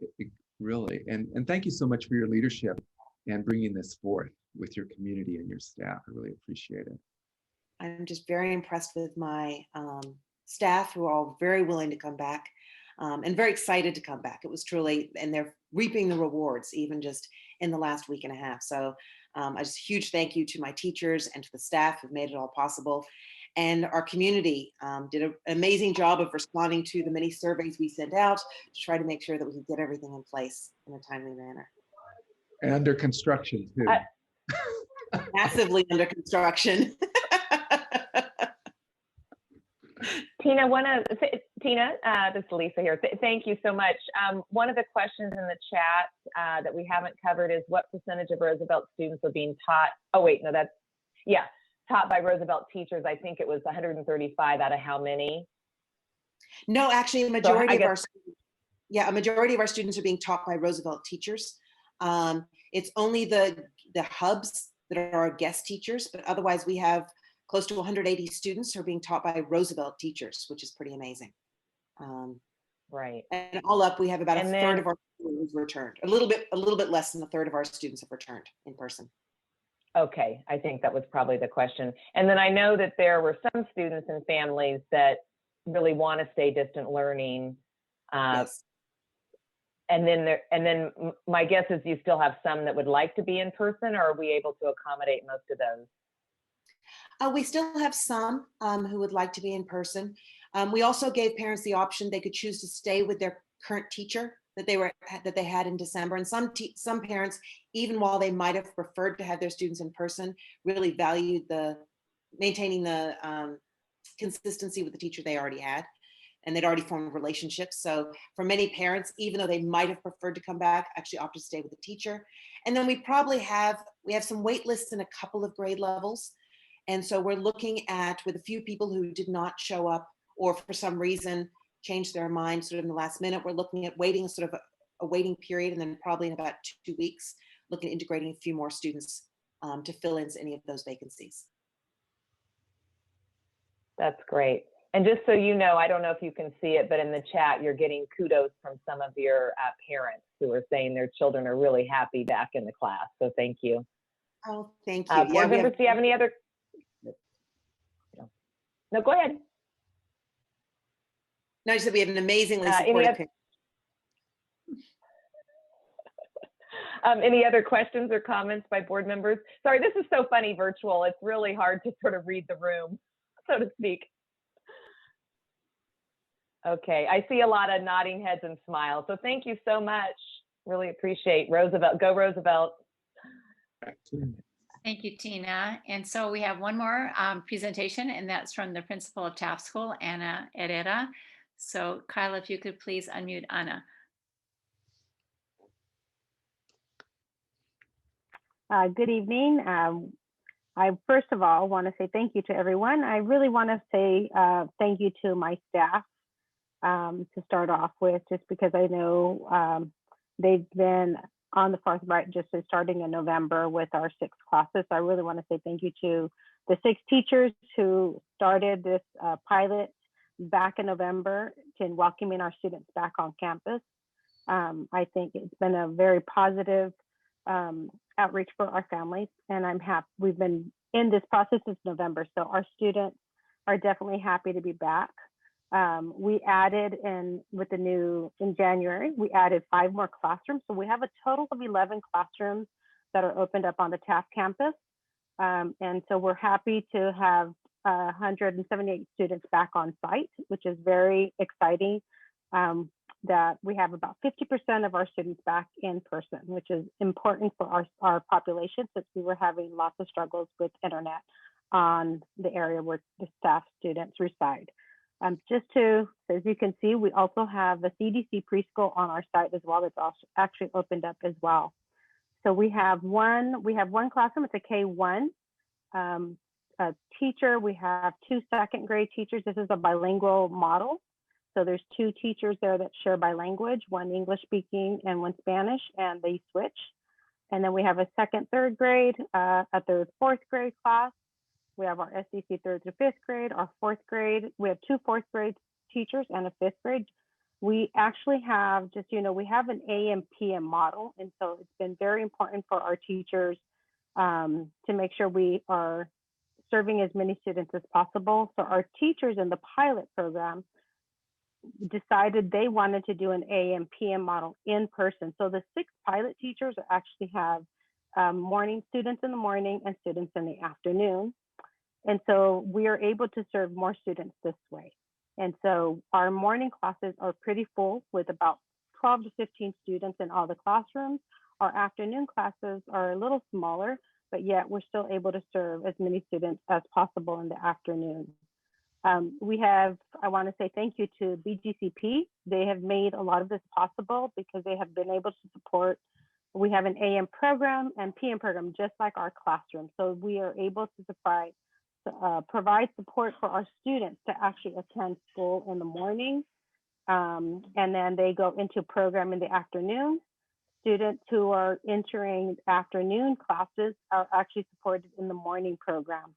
Speaker 3: really. And thank you so much for your leadership and bringing this forth with your community and your staff. I really appreciate it.
Speaker 12: I'm just very impressed with my staff who are all very willing to come back and very excited to come back. It was truly, and they're reaping the rewards even just in the last week and a half. So I just huge thank you to my teachers and to the staff who've made it all possible. And our community did an amazing job of responding to the many surveys we sent out to try to make sure that we could get everything in place in a timely manner.
Speaker 3: And under construction too.
Speaker 12: Massively under construction.
Speaker 1: Tina, this is Lisa here. Thank you so much. One of the questions in the chat that we haven't covered is what percentage of Roosevelt students are being taught? Oh wait, no, taught by Roosevelt teachers. I think it was 135 out of how many?
Speaker 12: No, actually, a majority a majority of our students are being taught by Roosevelt teachers. It's only the hubs that are our guest teachers, but otherwise we have close to 180 students who are being taught by Roosevelt teachers, which is pretty amazing.
Speaker 1: Right.
Speaker 12: And all up, we have about a third of our students returned. A little bit less than a third of our students have returned in person.
Speaker 1: Okay, I think that was probably the question. And then I know that there were some students and families that really want to stay distant learning.
Speaker 12: Yes.
Speaker 1: And then my guess is you still have some that would like to be in person, or are we able to accommodate most of those?
Speaker 12: We still have some who would like to be in person. We also gave parents the option; they could choose to stay with their current teacher that they had in December. And some parents, even while they might have preferred to have their students in person, really valued maintaining the consistency with the teacher they already had, and they'd already formed relationships. So for many parents, even though they might have preferred to come back, actually opted to stay with the teacher. And then we have some wait lists in a couple of grade levels. And so we're looking at, with a few people who did not show up or for some reason changed their mind sort of in the last minute, we're looking at waiting sort of a waiting period, and then probably in about 2 weeks, looking at integrating a few more students to fill in any of those vacancies.
Speaker 1: That's great. And just so you know, I don't know if you can see it, but in the chat, you're getting kudos from some of your parents who are saying their children are really happy back in the class. So thank you.
Speaker 12: Oh, thank you.
Speaker 1: Board members, do you have any other? No, go ahead.
Speaker 12: No, I said we have an amazingly supportive parent.
Speaker 1: Any other questions or comments by board members? Sorry, this is so funny virtual. It's really hard to sort of read the room, so to speak. Okay, I see a lot of nodding heads and smiles. So thank you so much. Really appreciate Roosevelt. Go Roosevelt.
Speaker 9: Thank you, Tina. And so we have one more presentation, and that's from the principal of Taft School, Ana Herrera. So Kyla, if you could please unmute Ana.
Speaker 13: Good evening. I first of all want to say thank you to everyone. I really want to say thank you to my staff to start off with, just because I know they've been on the forthright just starting in November with our 6 classes. So I really want to say thank you to the 6 teachers who started this pilot back in November to welcoming our students back on campus. I think it's been a very positive outreach for our families, and I'm happy. We've been in this process since November, so our students are definitely happy to be back. We added in January, we added 5 more classrooms. So we have a total of 11 classrooms that are opened up on the Taft campus. And so we're happy to have 178 students back on site, which is very exciting, that we have about 50% of our students back in person, which is important for our population, since we were having lots of struggles with internet on the area where the staff students reside. Just to, as you can see, we also have a CDC preschool on our site as well. It's also actually opened up as well. So we have one classroom. It's a K1 teacher. We have 2 second grade teachers. This is a bilingual model. So there's 2 teachers there that share by language, one English speaking and one Spanish, and they switch. And then we have a 2nd, 3rd grade, a 3rd, 4th grade class. We have our SDC 3rd through 5th grade, our 4th grade. We have 2 4th grade teachers and a 5th grade. We actually have, just, you know, we have an AM PM model. And so it's been very important for our teachers to make sure we are serving as many students as possible. So our teachers in the pilot program decided they wanted to do an AM PM model in person. So the 6 pilot teachers actually have morning students in the morning and students in the afternoon. And so we are able to serve more students this way. And so our morning classes are pretty full with about 12 to 15 students in all the classrooms. Our afternoon classes are a little smaller, but yet we're still able to serve as many students as possible in the afternoon. I want to say thank you to BGCP. They have made a lot of this possible because they have been able to support. We have an AM program and PM program, just like our classroom. So we are able to provide support for our students to actually attend school in the morning. And then they go into program in the afternoon. Students who are entering afternoon classes are actually supported in the morning program.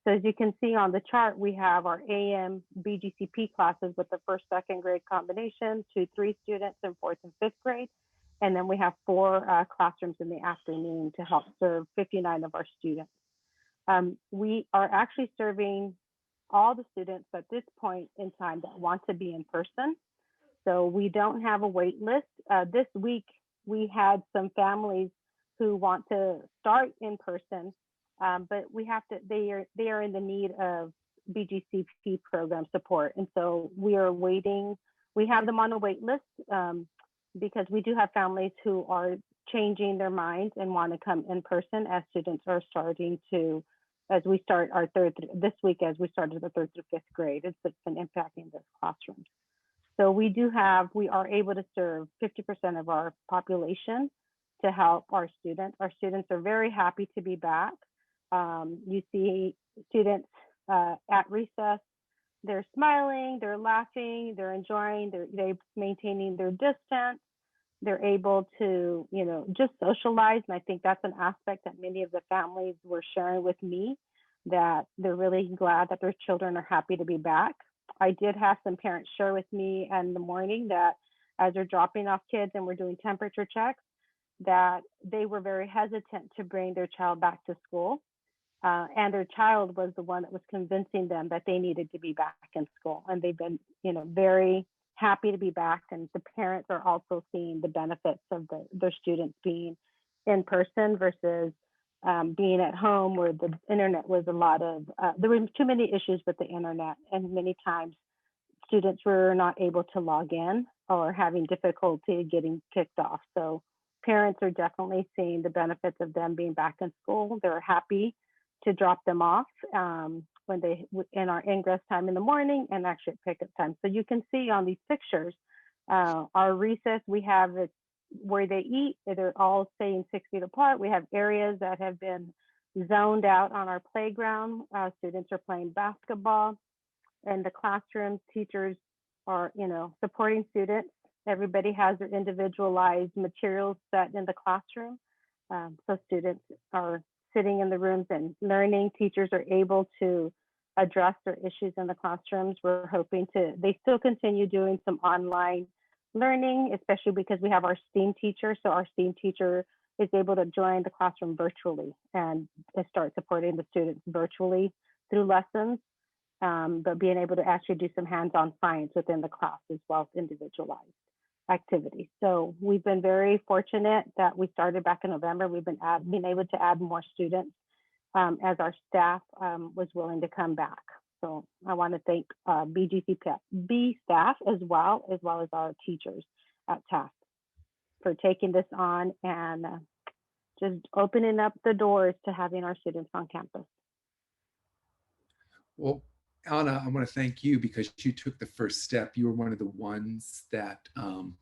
Speaker 13: So as you can see on the chart, we have our AM BGCP classes with the 1st, 2nd grade combination, 2, 3 students in 4th and 5th grade. And then we have 4 classrooms in the afternoon to help serve 59 of our students. We are actually serving all the students at this point in time that want to be in person. So we don't have a wait list. This week, we had some families who want to start in person, but we have to, they are in the need of BGCP program support. And so we are waiting, we have them on a wait list because we do have families who are changing their minds and want to come in person as students are starting to, as we start our this week, as we started the 3rd through 5th grade, it's been impacting this classrooms. So we are able to serve 50% of our population to help our students. Our students are very happy to be back. You see students at recess, they're smiling, they're laughing, they're enjoying, they're maintaining their distance. They're able to, just socialize. And I think that's an aspect that many of the families were sharing with me, that they're really glad that their children are happy to be back. I did have some parents share with me in the morning that as they're dropping off kids and we're doing temperature checks, that they were very hesitant to bring their child back to school. And their child was the one that was convincing them that they needed to be back in school. And they've been, very happy to be back. And the parents are also seeing the benefits of their students being in person versus being at home, where the internet was there were too many issues with the internet, and many times students were not able to log in or having difficulty getting kicked off. So parents are definitely seeing the benefits of them being back in school. They're happy to drop them off when they in our ingress time in the morning and actually at pickup time. So you can see on these pictures, our recess, we have it where they eat, they're all staying 6 feet apart. We have areas that have been zoned out on our playground. Students are playing basketball. In the classrooms, teachers are, supporting students. Everybody has their individualized materials set in the classroom. So students are sitting in the rooms and learning. Teachers are able to address their issues in the classrooms. We're hoping they still continue doing some online learning, especially because we have our STEAM teacher. So our STEAM teacher is able to join the classroom virtually and start supporting the students virtually through lessons, but being able to actually do some hands-on science within the class as well as individualized activities. So we've been very fortunate that we started back in November. We've been able to add more students as our staff was willing to come back. So I want to thank BGCP staff as well as our teachers at Taft for taking this on and just opening up the doors to having our students on campus.
Speaker 3: Well, Anna, I want to thank you because you took the first step. You were one of the ones that, one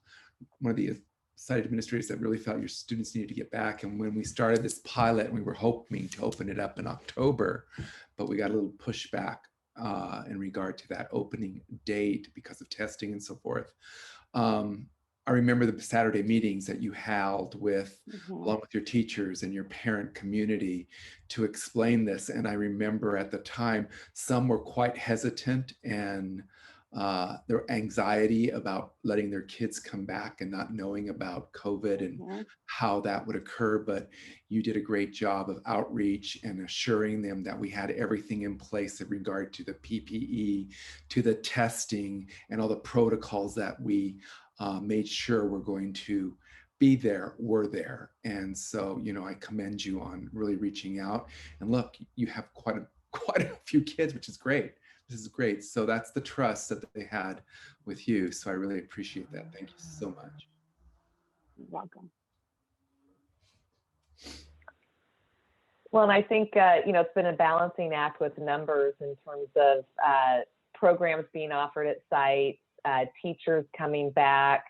Speaker 3: of the site administrators that really felt your students needed to get back. And when we started this pilot, we were hoping to open it up in October, but we got a little pushback in regard to that opening date because of testing and so forth. I remember the Saturday meetings that you held along with your teachers and your parent community to explain this. And I remember at the time, some were quite hesitant and their anxiety about letting their kids come back and not knowing about COVID and how that would occur. But you did a great job of outreach and assuring them that we had everything in place in regard to the PPE, to the testing, and all the protocols that we made sure were going to be there, were there. And so, you know, I commend you on really reaching out. And look, you have quite a few kids, which is great. This is great. So that's the trust that they had with you. So I really appreciate that. Thank you so much.
Speaker 13: You're welcome.
Speaker 1: Well, and I think, you know, it's been a balancing act with numbers in terms of programs being offered at sites, teachers coming back,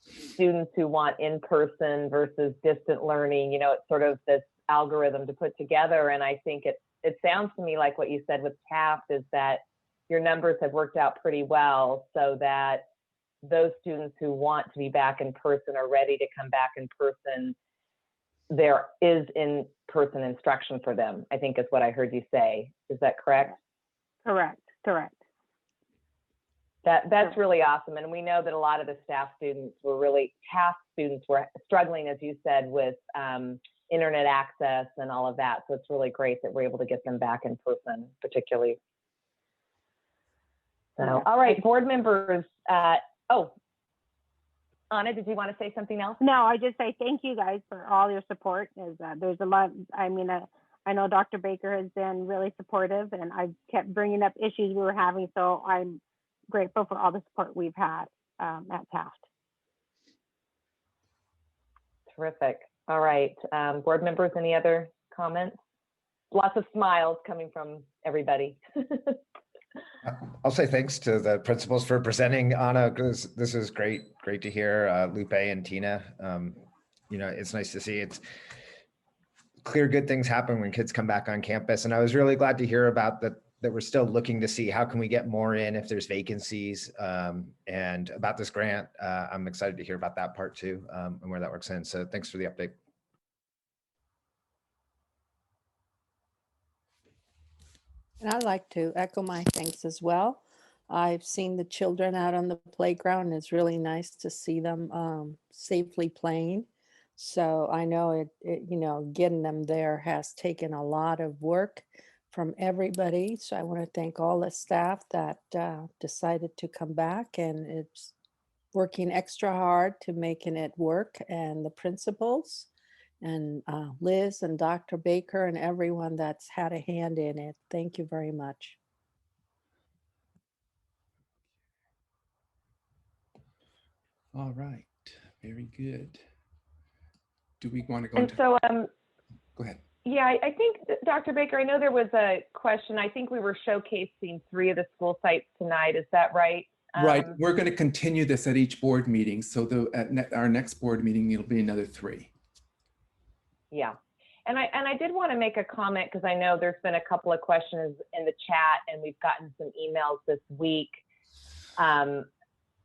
Speaker 1: students who want in-person versus distant learning. You know, it's sort of this algorithm to put together. And I think it sounds to me like what you said with Taft is that your numbers have worked out pretty well so that those students who want to be back in person are ready to come back in person. There is in-person instruction for them, I think is what I heard you say. Is that correct?
Speaker 13: Correct.
Speaker 1: That's really awesome. And we know that a lot of the Taft students were struggling, as you said, with internet access and all of that. So it's really great that we're able to get them back in person, particularly. So, all right, board members. Anna, did you want to say something else?
Speaker 13: No, I just say thank you guys for all your support. There's a lot. I mean, I know Dr. Baker has been really supportive, and I've kept bringing up issues we were having. So I'm grateful for all the support we've had at Taft.
Speaker 1: Terrific. All right, board members, any other comments? Lots of smiles coming from everybody.
Speaker 14: I'll say thanks to the principals for presenting, Anna, because this is great to hear. Lupe and Tina, you know, it's nice to see. It's clear good things happen when kids come back on campus. And I was really glad to hear about that we're still looking to see how can we get more in if there's vacancies, and about this grant. I'm excited to hear about that part too, and where that works in. So thanks for the update.
Speaker 4: And I'd like to echo my thanks as well. I've seen the children out on the playground. It's really nice to see them safely playing. So I know it, you know, getting them there has taken a lot of work from everybody. So I want to thank all the staff that decided to come back, and it's working extra hard to making it work, and the principals and Liz and Dr. Baker and everyone that's had a hand in it. Thank you very much.
Speaker 3: All right, very good. Do we want to go
Speaker 1: And
Speaker 3: into?
Speaker 1: so,
Speaker 3: go ahead.
Speaker 1: Yeah, I think, Dr. Baker, I know there was a question. I think we were showcasing 3 of the school sites tonight. Is that right?
Speaker 3: Right. We're going to continue this at each board meeting. So at our next board meeting, it'll be another 3.
Speaker 1: Yeah. And I did want to make a comment because I know there's been a couple of questions in the chat and we've gotten some emails this week.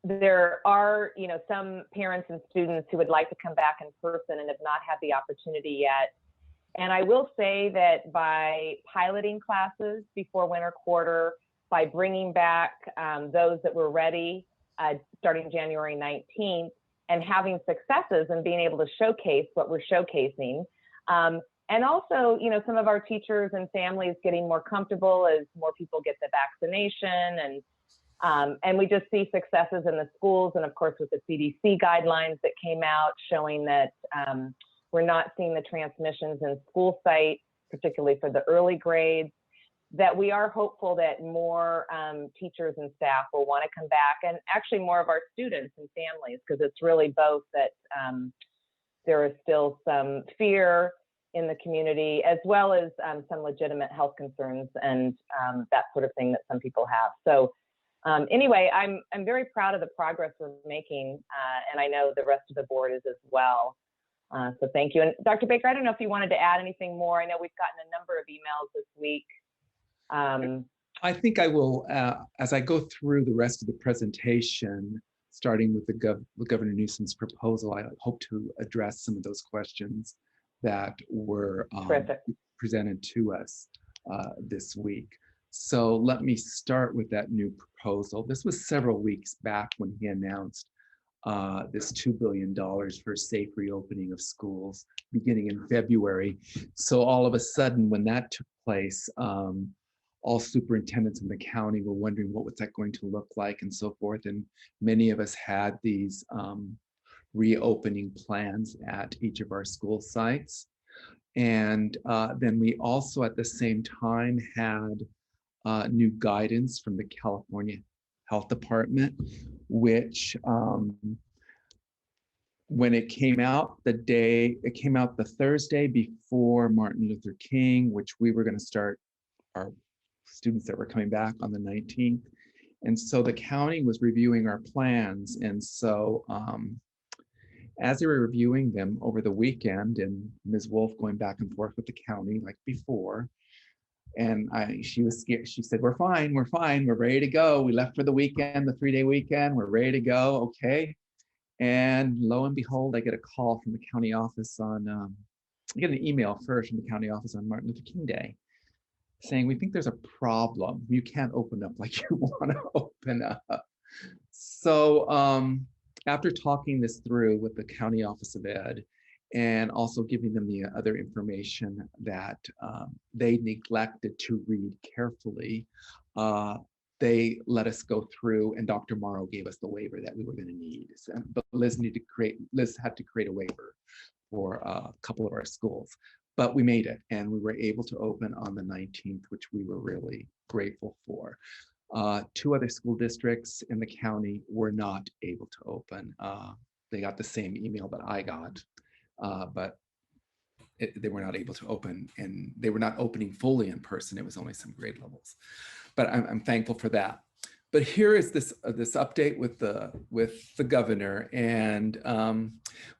Speaker 1: There are, you know, some parents and students who would like to come back in person and have not had the opportunity yet. And I will say that by piloting classes before winter quarter, by bringing back those that were ready starting January 19th and having successes and being able to showcase what we're showcasing. And also, you know, some of our teachers and families getting more comfortable as more people get the vaccination, and we just see successes in the schools, and of course with the CDC guidelines that came out showing that we're not seeing the transmissions in school sites, particularly for the early grades, that we are hopeful that more teachers and staff will want to come back, and actually more of our students and families, because it's really both that there is still some fear in the community, as well as some legitimate health concerns and that sort of thing that some people have. So anyway, I'm very proud of the progress we're making, and I know the rest of the board is as well. So thank you. And Dr. Baker, I don't know if you wanted to add anything more. I know we've gotten a number of emails this week.
Speaker 3: I think I will, as I go through the rest of the presentation, starting with Governor Newsom's proposal, I hope to address some of those questions that were presented to us this week. So let me start with that new proposal. This was several weeks back when he announced this $2 billion for safe reopening of schools beginning in February. So all of a sudden, when that took place, all superintendents in the county were wondering what was that going to look like and so forth. And many of us had these reopening plans at each of our school sites. And then we also at the same time had new guidance from the California Health Department, which when it came out the Thursday before Martin Luther King, which we were going to start our students that were coming back on the 19th. And so the county was reviewing our plans. And so as they were reviewing them over the weekend, and Ms. Wolf going back and forth with the county like before, and she was scared. She said, we're fine, we're ready to go. We left for the weekend, the 3-day weekend, we're ready to go, okay. And lo and behold, I get a call from the county office on, I get an email first from the county office on Martin Luther King Day saying, we think there's a problem. You can't open up like you want to open up. So after talking this through with the County Office of Ed and also giving them the other information that they neglected to read carefully, they let us go through, and Dr. Morrow gave us the waiver that we were going to need. But Liz had to create a waiver for a couple of our schools. But we made it, and we were able to open on the 19th, which we were really grateful for. 2 other school districts in the county were not able to open. They got the same email that I got, but they were not able to open, and they were not opening fully in person. It was only some grade levels, but I'm thankful for that. But here is this update with the governor, and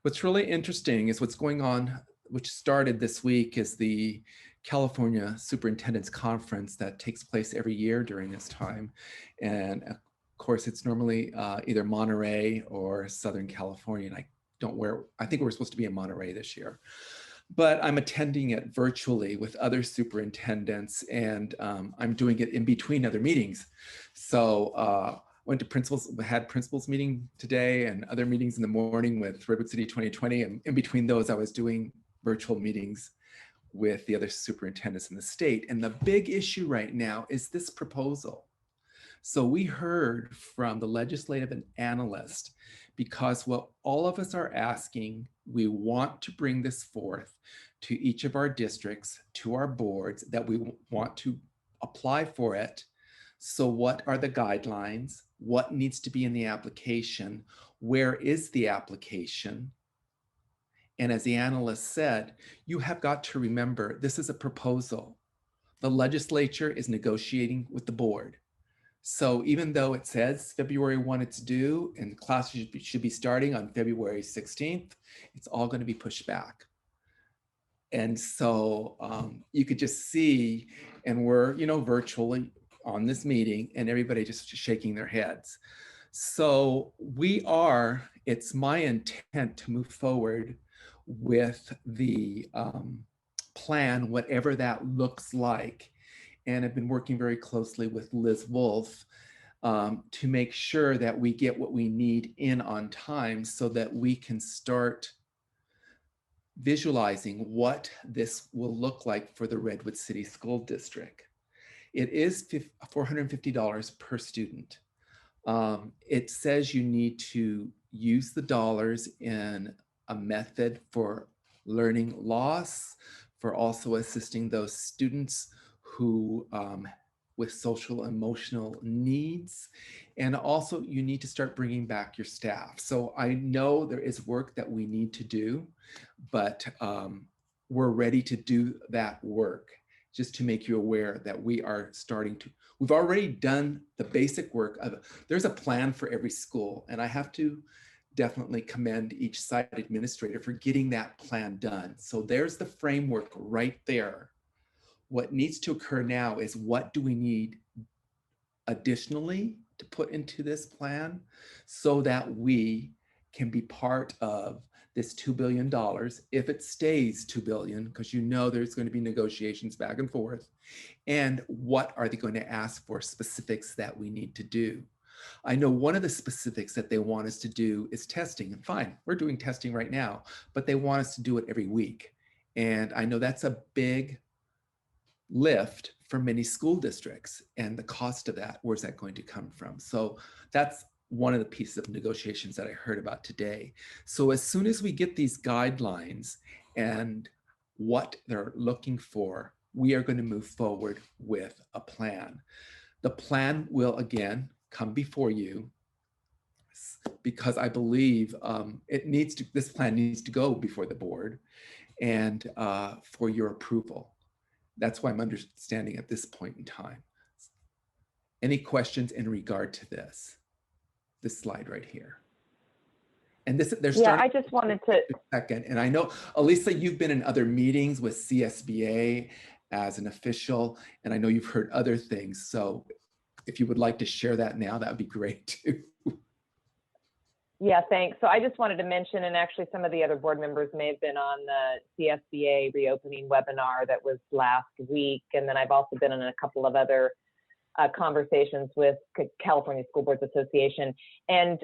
Speaker 3: what's really interesting is what's going on, which started this week, is the California Superintendent's Conference that takes place every year during this time. And of course, it's normally either Monterey or Southern California. And I think we're supposed to be in Monterey this year. But I'm attending it virtually with other superintendents, and I'm doing it in between other meetings. So went to had principals meeting today and other meetings in the morning with Redwood City 2020. And in between those, I was doing virtual meetings with the other superintendents in the state. And the big issue right now is this proposal. So we heard from the legislative and analyst, because what all of us are asking, we want to bring this forth to each of our districts, to our boards, that we want to apply for it. So what are the guidelines? What needs to be in the application? Where is the application? And as the analyst said, you have got to remember, this is a proposal. The legislature is negotiating with the board. So even though it says February 1 it's due and classes should be starting on February 16th, it's all going to be pushed back. And so you could just see, and we're, virtually on this meeting, and everybody just shaking their heads. So it's my intent to move forward with the plan, whatever that looks like. And I've been working very closely with Liz Wolf to make sure that we get what we need in on time so that we can start visualizing what this will look like for the Redwood City School District. It is $450 per student. It says you need to use the dollars in a method for learning loss, for also assisting those students who with social emotional needs. And also you need to start bringing back your staff. So I know there is work that we need to do, but we're ready to do that work. Just to make you aware that we've already done the basic work of, there's a plan for every school. And I have to definitely commend each site administrator for getting that plan done. So there's the framework right there. What needs to occur now is, what do we need additionally to put into this plan so that we can be part of this $2 billion, if it stays $2 billion, because you know there's going to be negotiations back and forth, and what are they going to ask for specifics that we need to do. I know one of the specifics that they want us to do is testing, and fine, we're doing testing right now, but they want us to do it every week. And I know that's a big lift for many school districts, and the cost of that, where's that going to come from? So that's one of the pieces of negotiations that I heard about today. So as soon as we get these guidelines and what they're looking for, we are going to move forward with a plan. The plan will again come before you, because I believe this plan needs to go before the board and for your approval. That's why I'm understanding at this point in time. Any questions in regard to this slide right here? And this, they're starting.
Speaker 1: I just wanted to.
Speaker 3: Second, and I know, Elisa, you've been in other meetings with CSBA as an official, and I know you've heard other things. So if you would like to share that now, that would be great too.
Speaker 1: Yeah, thanks. So I just wanted to mention, and actually some of the other board members may have been on the CSBA reopening webinar that was last week. And then I've also been in a couple of other conversations with California School Boards Association. And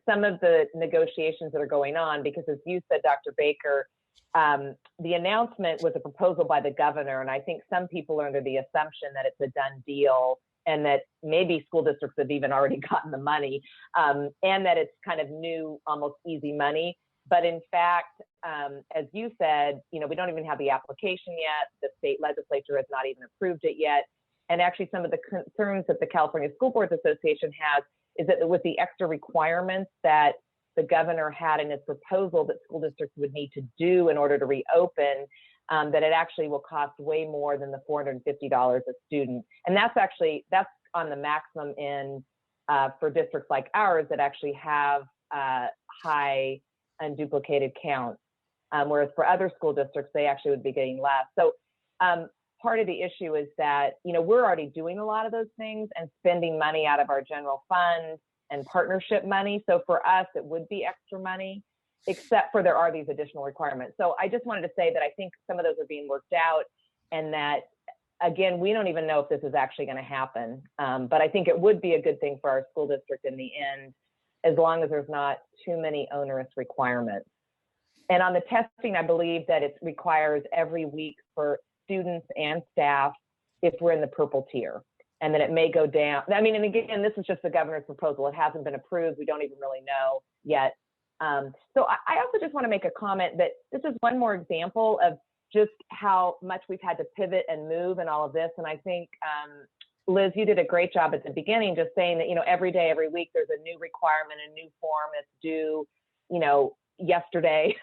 Speaker 1: some of the negotiations that are going on, because as you said, Dr. Baker, the announcement was a proposal by the governor. And I think some people are under the assumption that it's a done deal, and that maybe school districts have even already gotten the money, and that it's kind of new, almost easy money. But in fact, as you said, we don't even have the application yet. The state legislature has not even approved it yet. And actually some of the concerns that the California School Boards Association has is that with the extra requirements that the governor had in his proposal that school districts would need to do in order to reopen, that it actually will cost way more than the $450 a student. And that's on the maximum end for districts like ours that actually have high unduplicated counts. Whereas for other school districts, they actually would be getting less. So part of the issue is that, we're already doing a lot of those things and spending money out of our general fund and partnership money. So for us, it would be extra money, except for there are these additional requirements. So I just wanted to say that I think some of those are being worked out, and that, again, we don't even know if this is actually going to happen. But I think it would be a good thing for our school district in the end, as long as there's not too many onerous requirements. And on the testing, I believe that it requires every week for students and staff if we're in the purple tier, and then it may go down. I mean, and again, this is just the governor's proposal. It hasn't been approved. We don't even really know yet. So I also just want to make a comment that this is one more example of just how much we've had to pivot and move and all of this. And I think, Liz, you did a great job at the beginning, just saying that, every day, every week, there's a new requirement, a new form that's due, yesterday.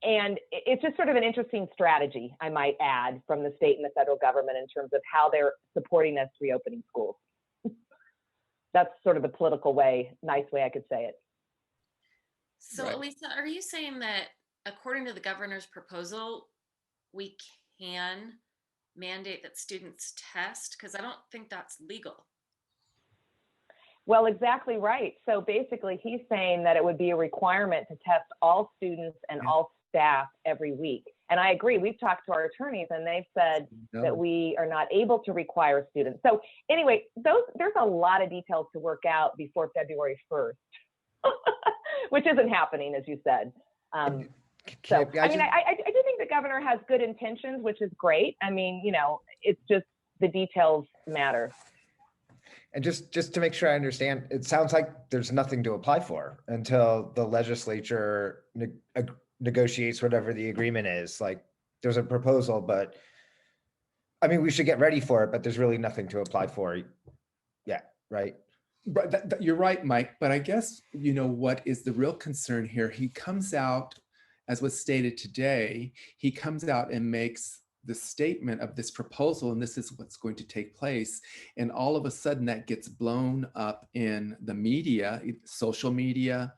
Speaker 1: And it's just sort of an interesting strategy, I might add, from the state and the federal government in terms of how they're supporting us reopening schools. That's sort of the political nice way I could say it.
Speaker 9: So,
Speaker 3: Right.
Speaker 9: Elisa, are you saying that according to the governor's proposal, we can mandate that students test? Because I don't think that's legal.
Speaker 1: Well, exactly right. So basically, he's saying that it would be a requirement to test all students and all staff every week. And I agree. We've talked to our attorneys, and they've said that we are not able to require students. So anyway, there's a lot of details to work out before February 1st, which isn't happening, as you said. I do think the governor has good intentions, which is great. I mean, it's just the details matter.
Speaker 14: And just to make sure I understand, it sounds like there's nothing to apply for until the legislature negotiates whatever the agreement is. Like, there's a proposal, but I mean, we should get ready for it, but there's really nothing to apply for yet, right?
Speaker 3: But you're right, Mike. But I guess, what is the real concern here? He comes out, as was stated today, he comes out and makes the statement of this proposal, and this is what's going to take place. And all of a sudden that gets blown up in the media, social media,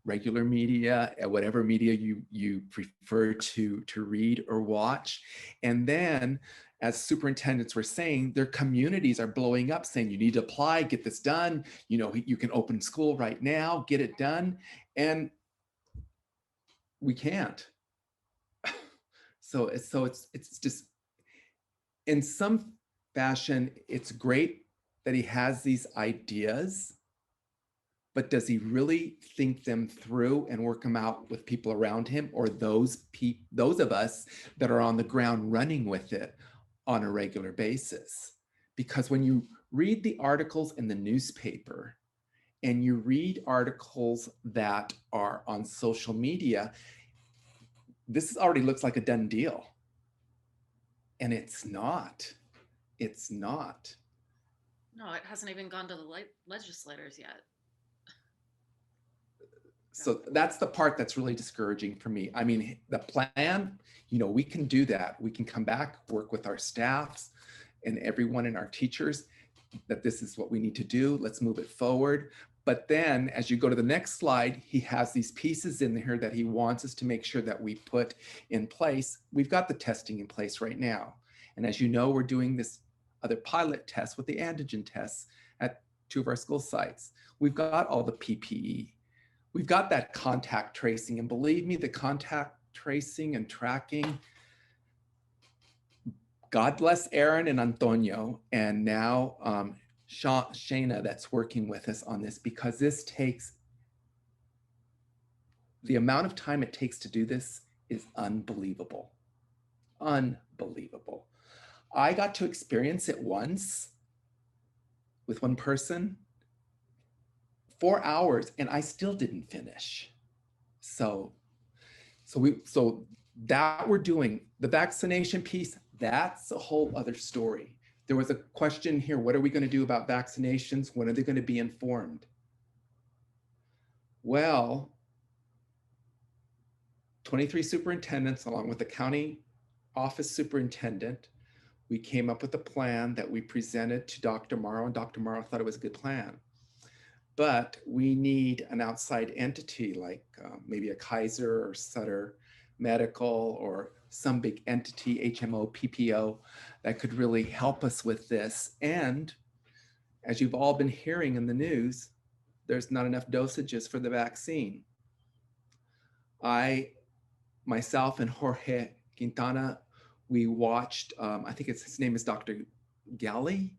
Speaker 3: regular media, whatever media you prefer to read or watch. And then, as superintendents were saying, their communities are blowing up saying, you need to apply, get this done. You can open school right now, get it done. And we can't. So it's just, in some fashion, it's great that he has these ideas, but does he really think them through and work them out with people around him, or those of us that are on the ground running with it on a regular basis? Because when you read the articles in the newspaper and you read articles that are on social media, this already looks like a done deal. And it's not. It's not.
Speaker 15: No, it hasn't even gone to the legislators yet.
Speaker 3: So that's the part that's really discouraging for me. I mean, the plan, we can do that. We can come back, work with our staffs and everyone and our teachers, that this is what we need to do. Let's move it forward. But then as you go to the next slide, he has these pieces in here that he wants us to make sure that we put in place. We've got the testing in place right now. And as you know, we're doing this other pilot test with the antigen tests at 2 of our school sites. We've got all the PPE. We've got that contact tracing. And believe me, the contact tracing and tracking, God bless Aaron and Antonio, and now Shana that's working with us on this, because this takes, the amount of time it takes to do this is unbelievable. Unbelievable. I got to experience it once with one person, 4 hours, and I still didn't finish. So that we're doing the vaccination piece, that's a whole other story. There was a question here, what are we going to do about vaccinations? When are they going to be informed? Well, 23 superintendents, along with the county office superintendent, we came up with a plan that we presented to Dr. Morrow, and Dr. Morrow thought it was a good plan. But we need an outside entity like maybe a Kaiser or Sutter Medical or some big entity, HMO, PPO, that could really help us with this. And as you've all been hearing in the news, there's not enough dosages for the vaccine. Myself and Jorge Quintana, we watched, I think his name is Dr. Galley,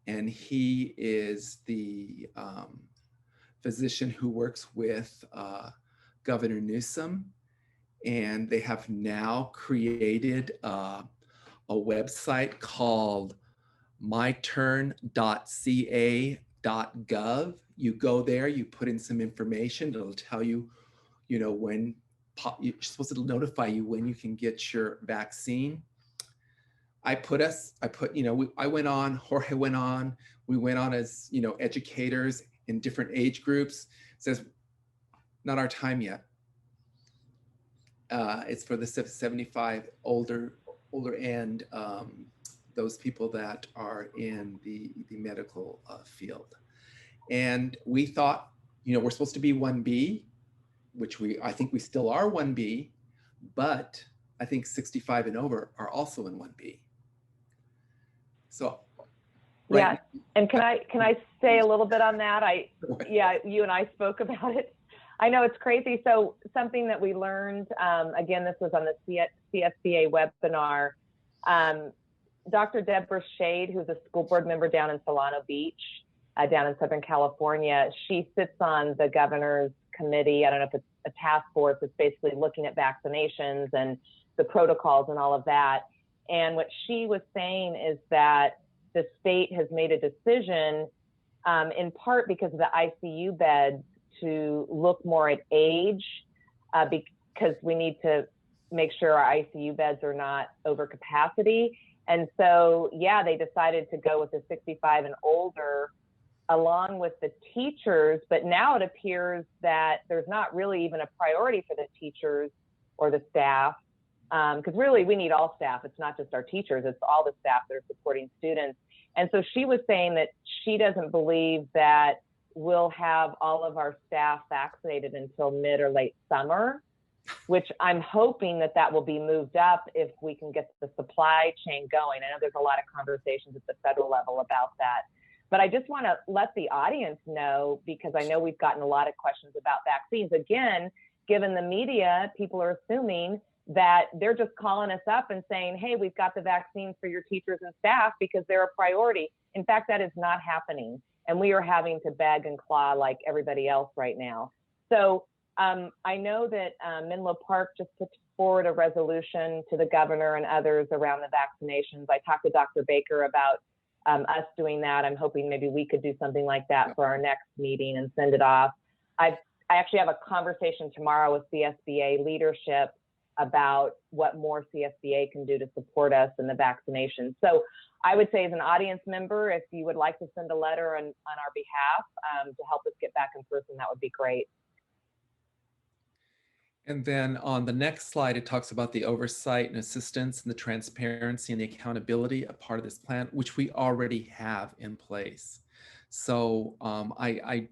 Speaker 3: and he is the physician who works with Governor Newsom. And they have now created a website called myturn.ca.gov. You go there, you put in some information, it'll tell you, when you're supposed to notify you when you can get your vaccine. I went on, Jorge went on, we went on as, educators in different age groups. It says, not our time yet. It's for the 75 older and those people that are in the medical field. And we thought, we're supposed to be 1B, which I think we still are 1B, but I think 65 and over are also in 1B. So, right.
Speaker 1: Yeah, and can I say a little bit on that? You and I spoke about it. I know it's crazy. So something that we learned, again, this was on the CSBA webinar, Dr. Deborah Shade, who's a school board member down in Solano Beach, down in Southern California, she sits on the governor's committee. I don't know if it's a task force. It's basically looking at vaccinations and the protocols and all of that. And what she was saying is that the state has made a decision, in part because of the ICU beds, to look more at age, because we need to make sure our ICU beds are not over capacity. And so, yeah, they decided to go with the 65 and older along with the teachers, but now it appears that there's not really even a priority for the teachers or the staff, because really we need all staff. It's not just our teachers, it's all the staff that are supporting students. And so she was saying that she doesn't believe that we'll have all of our staff vaccinated until mid or late summer, which I'm hoping that will be moved up if we can get the supply chain going. I know there's a lot of conversations at the federal level about that. But I just want to let the audience know, because I know we've gotten a lot of questions about vaccines. Again, given the media, people are assuming that they're just calling us up and saying, hey, we've got the vaccines for your teachers and staff because they're a priority. In fact, that is not happening. And we are having to beg and claw like everybody else right now. So I know that Menlo Park just put forward a resolution to the governor and others around the vaccinations. I talked to Dr. Baker about us doing that. I'm hoping maybe we could do something like that for our next meeting and send it off. I actually have a conversation tomorrow with CSBA leadership about what more CSBA can do to support us in the vaccination. So I would say as an audience member, if you would like to send a letter on our behalf to help us get back in person, that would be great.
Speaker 3: And then on the next slide, it talks about the oversight and assistance and the transparency and the accountability, a part of this plan, which we already have in place. So I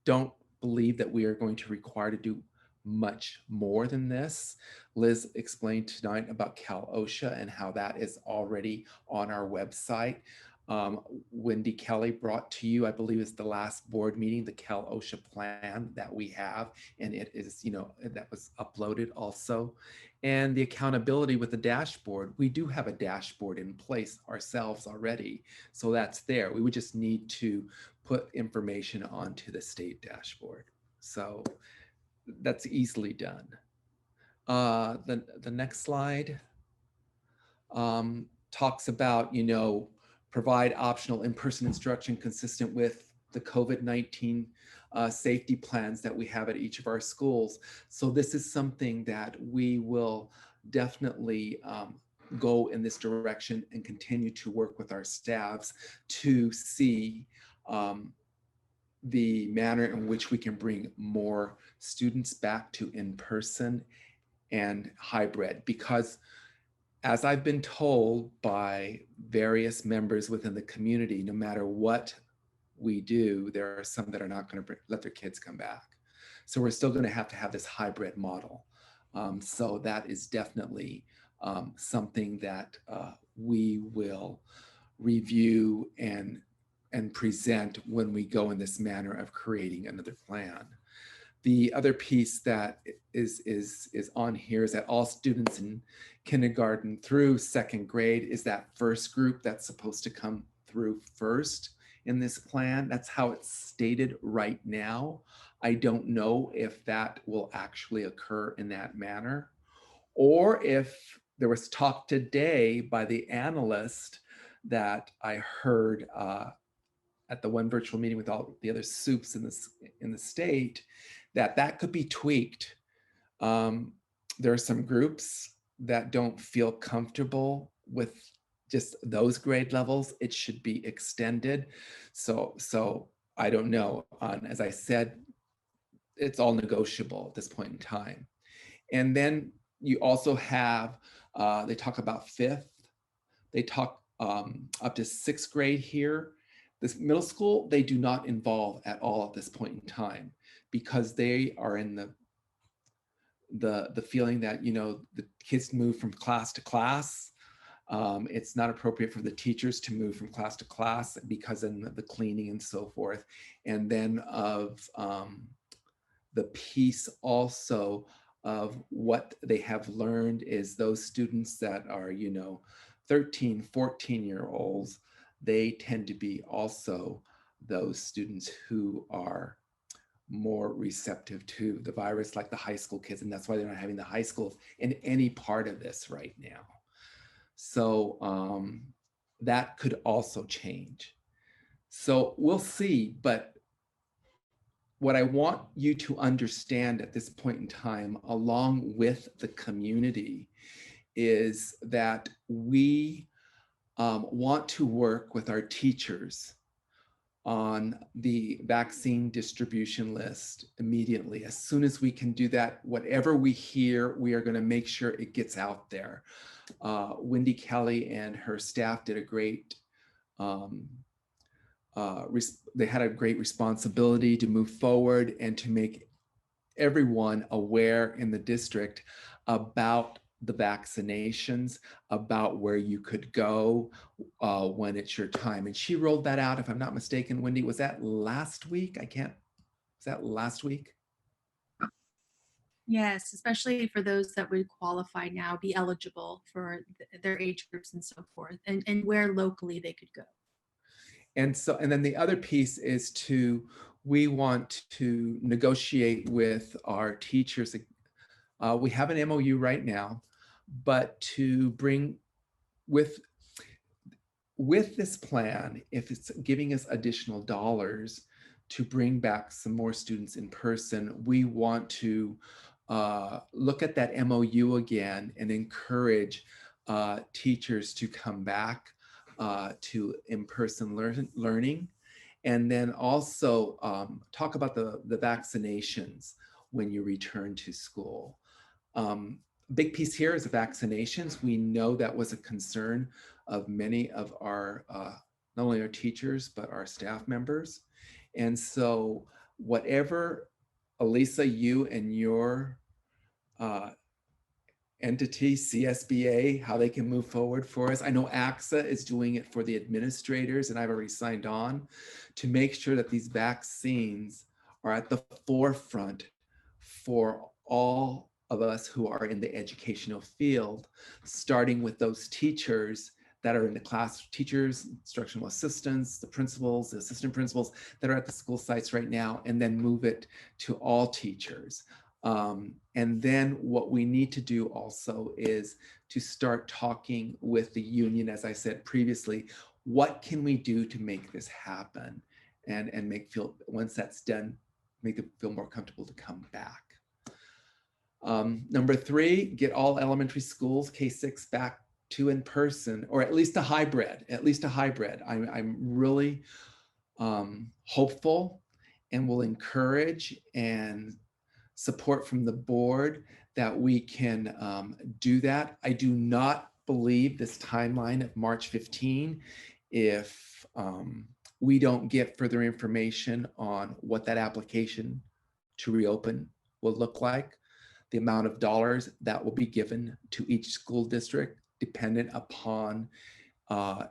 Speaker 3: don't believe that we are going to require to do much more than this. Liz explained tonight about Cal OSHA and how that is already on our website. Wendy Kelly brought to you, I believe it's the last board meeting, the Cal OSHA plan that we have, and it is, that was uploaded also. And the accountability with the dashboard, we do have a dashboard in place ourselves already, so that's there. We would just need to put information onto the state dashboard. So that's easily done. The next slide talks about, provide optional in-person instruction consistent with the COVID-19 safety plans that we have at each of our schools. So this is something that we will definitely go in this direction and continue to work with our staffs to see the manner in which we can bring more students back to in-person and hybrid, because as I've been told by various members within the community, no matter what we do, there are some that are not going to let their kids come back. So we're still going to have this hybrid model. So that is definitely something that we will review and present when we go in this manner of creating another plan. The other piece that is on here is that all students in kindergarten through second grade is that first group that's supposed to come through first in this plan. That's how it's stated right now. I don't know if that will actually occur in that manner, or if there was talk today by the analyst that I heard at the one virtual meeting with all the other soups in the state, that could be tweaked. There are some groups that don't feel comfortable with just those grade levels. It should be extended. So I don't know. As I said, it's all negotiable at this point in time. And then you also have, they talk about fifth. They talk up to sixth grade here. This middle school, they do not involve at all at this point in time, because they are in the feeling that, the kids move from class to class. It's not appropriate for the teachers to move from class to class because of the cleaning and so forth. And then of the piece also of what they have learned is those students that are, 13, 14-year-olds, they tend to be also those students who are more receptive to the virus, like the high school kids. And that's why they're not having the high schools in any part of this right now. So that could also change. So we'll see. But what I want you to understand at this point in time, along with the community, is that we want to work with our teachers on the vaccine distribution list immediately. As soon as we can do that, whatever we hear, we are going to make sure it gets out there. Wendy Kelly and her staff did a great, they had a great responsibility to move forward and to make everyone aware in the district about the vaccinations, about where you could go when it's your time. And she rolled that out, if I'm not mistaken, Wendy, was that last week? Was that last week?
Speaker 16: Yes, especially for those that would qualify now, be eligible for their age groups and so forth, and where locally they could go.
Speaker 3: And so, and then the other piece is we want to negotiate with our teachers. We have an MOU right now, but to bring with this plan, if it's giving us additional dollars to bring back some more students in person, we want to look at that MOU again and encourage teachers to come back to in-person learning. And then also talk about the vaccinations when you return to school. Big piece here is the vaccinations. We know that was a concern of many of our, not only our teachers, but our staff members. And so whatever, Elisa, you and your entity, CSBA, how they can move forward for us. I know AXA is doing it for the administrators, and I've already signed on to make sure that these vaccines are at the forefront for all of us who are in the educational field, starting with those teachers that are in the class, teachers, instructional assistants, the principals, the assistant principals that are at the school sites right now, and then move it to all teachers. And then what we need to do also is to start talking with the union, as I said previously, what can we do to make this happen and once that's done, make them feel more comfortable to come back. Number 3, get all elementary schools, K-6 back to in person, or at least a hybrid, I'm really hopeful and will encourage and support from the board that we can do that. I do not believe this timeline of March 15 if we don't get further information on what that application to reopen will look like, the amount of dollars that will be given to each school district dependent upon the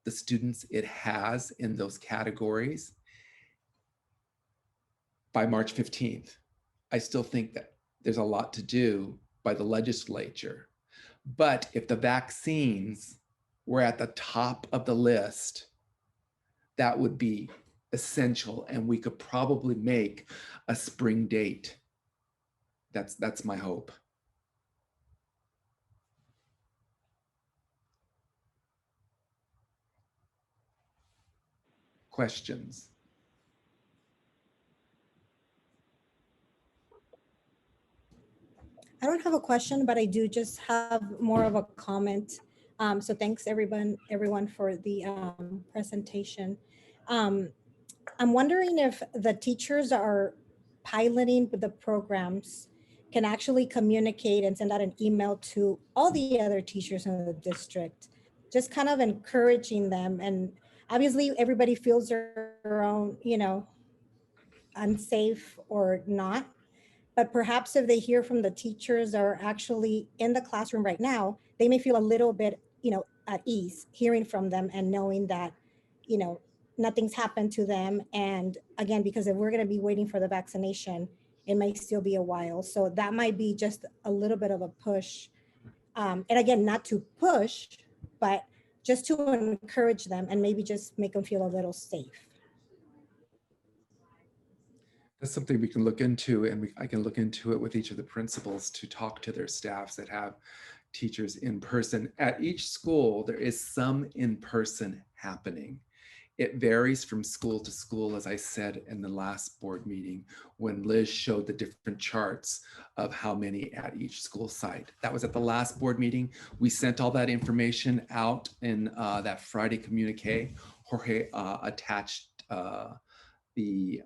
Speaker 3: students it has in those categories by March 15th. I still think that there's a lot to do by the legislature. But if the vaccines were at the top of the list, that would be essential, and we could probably make a spring date. That's my hope. Questions?
Speaker 17: I don't have a question, but I do just have more of a comment. So thanks everyone for the presentation. I'm wondering if the teachers are piloting the programs can actually communicate and send out an email to all the other teachers in the district, just kind of encouraging them. And obviously everybody feels their own, unsafe or not. But perhaps if they hear from the teachers that are actually in the classroom right now, they may feel a little bit, at ease hearing from them and knowing that, nothing's happened to them. And again, because if we're going to be waiting for the vaccination, it may still be a while. So that might be just a little bit of a push. And again, not to push, but just to encourage them and maybe just make them feel a little safe.
Speaker 3: That's something we can look into, and I can look into it with each of the principals to talk to their staffs that have teachers in person. At each school, there is some in person happening. It varies from school to school, as I said in the last board meeting, when Liz showed the different charts of how many at each school site. That was at the last board meeting. We sent all that information out in that Friday communique. Jorge attached the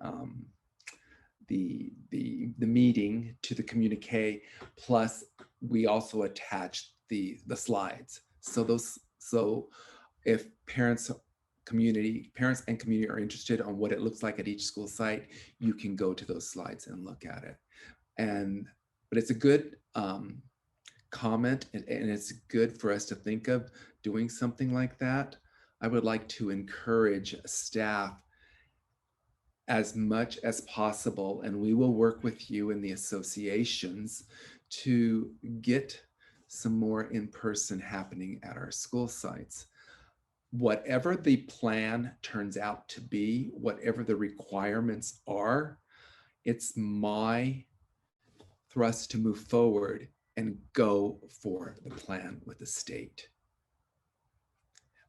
Speaker 3: meeting to the communique, plus we also attached the slides. So if parents and community are interested on what it looks like at each school site, you can go to those slides and look at it. But it's a good comment, and it's good for us to think of doing something like that. I would like to encourage staff as much as possible, and we will work with you in the associations to get some more in-person happening at our school sites. Whatever the plan turns out to be, whatever the requirements are, it's my thrust to move forward and go for the plan with the state.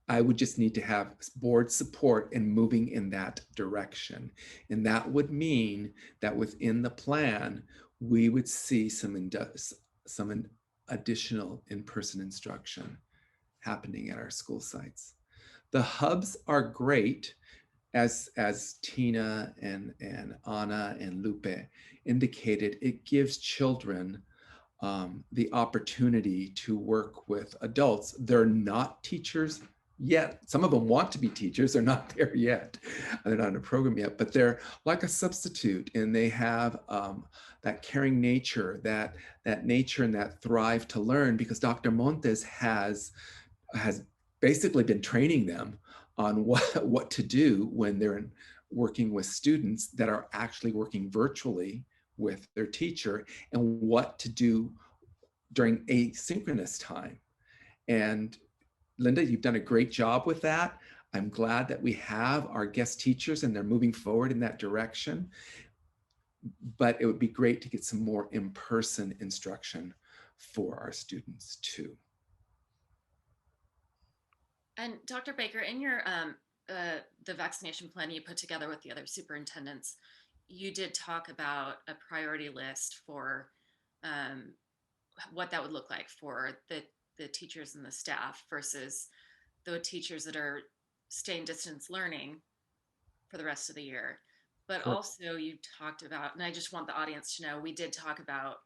Speaker 3: I would just need to have board support in moving in that direction. And that would mean that within the plan, we would see some additional in-person instruction happening at our school sites. The hubs are great, as Tina and Anna and Lupe indicated. It gives children the opportunity to work with adults. They're not teachers yet. Some of them want to be teachers. They're not there yet. They're not in a program yet, but they're like a substitute, and they have that caring nature, that nature and that thrive to learn, because Dr. Montes has basically been training them on what to do when they're working with students that are actually working virtually with their teacher, and what to do during asynchronous time. And Linda, you've done a great job with that. I'm glad that we have our guest teachers and they're moving forward in that direction. But it would be great to get some more in-person instruction for our students too.
Speaker 15: And Dr. Baker, in your the vaccination plan you put together with the other superintendents, you did talk about a priority list for what that would look like for the teachers and the staff versus the teachers that are staying distance learning for the rest of the year. But
Speaker 3: Sure.
Speaker 15: also you talked about, and I just want the audience to know, we did talk about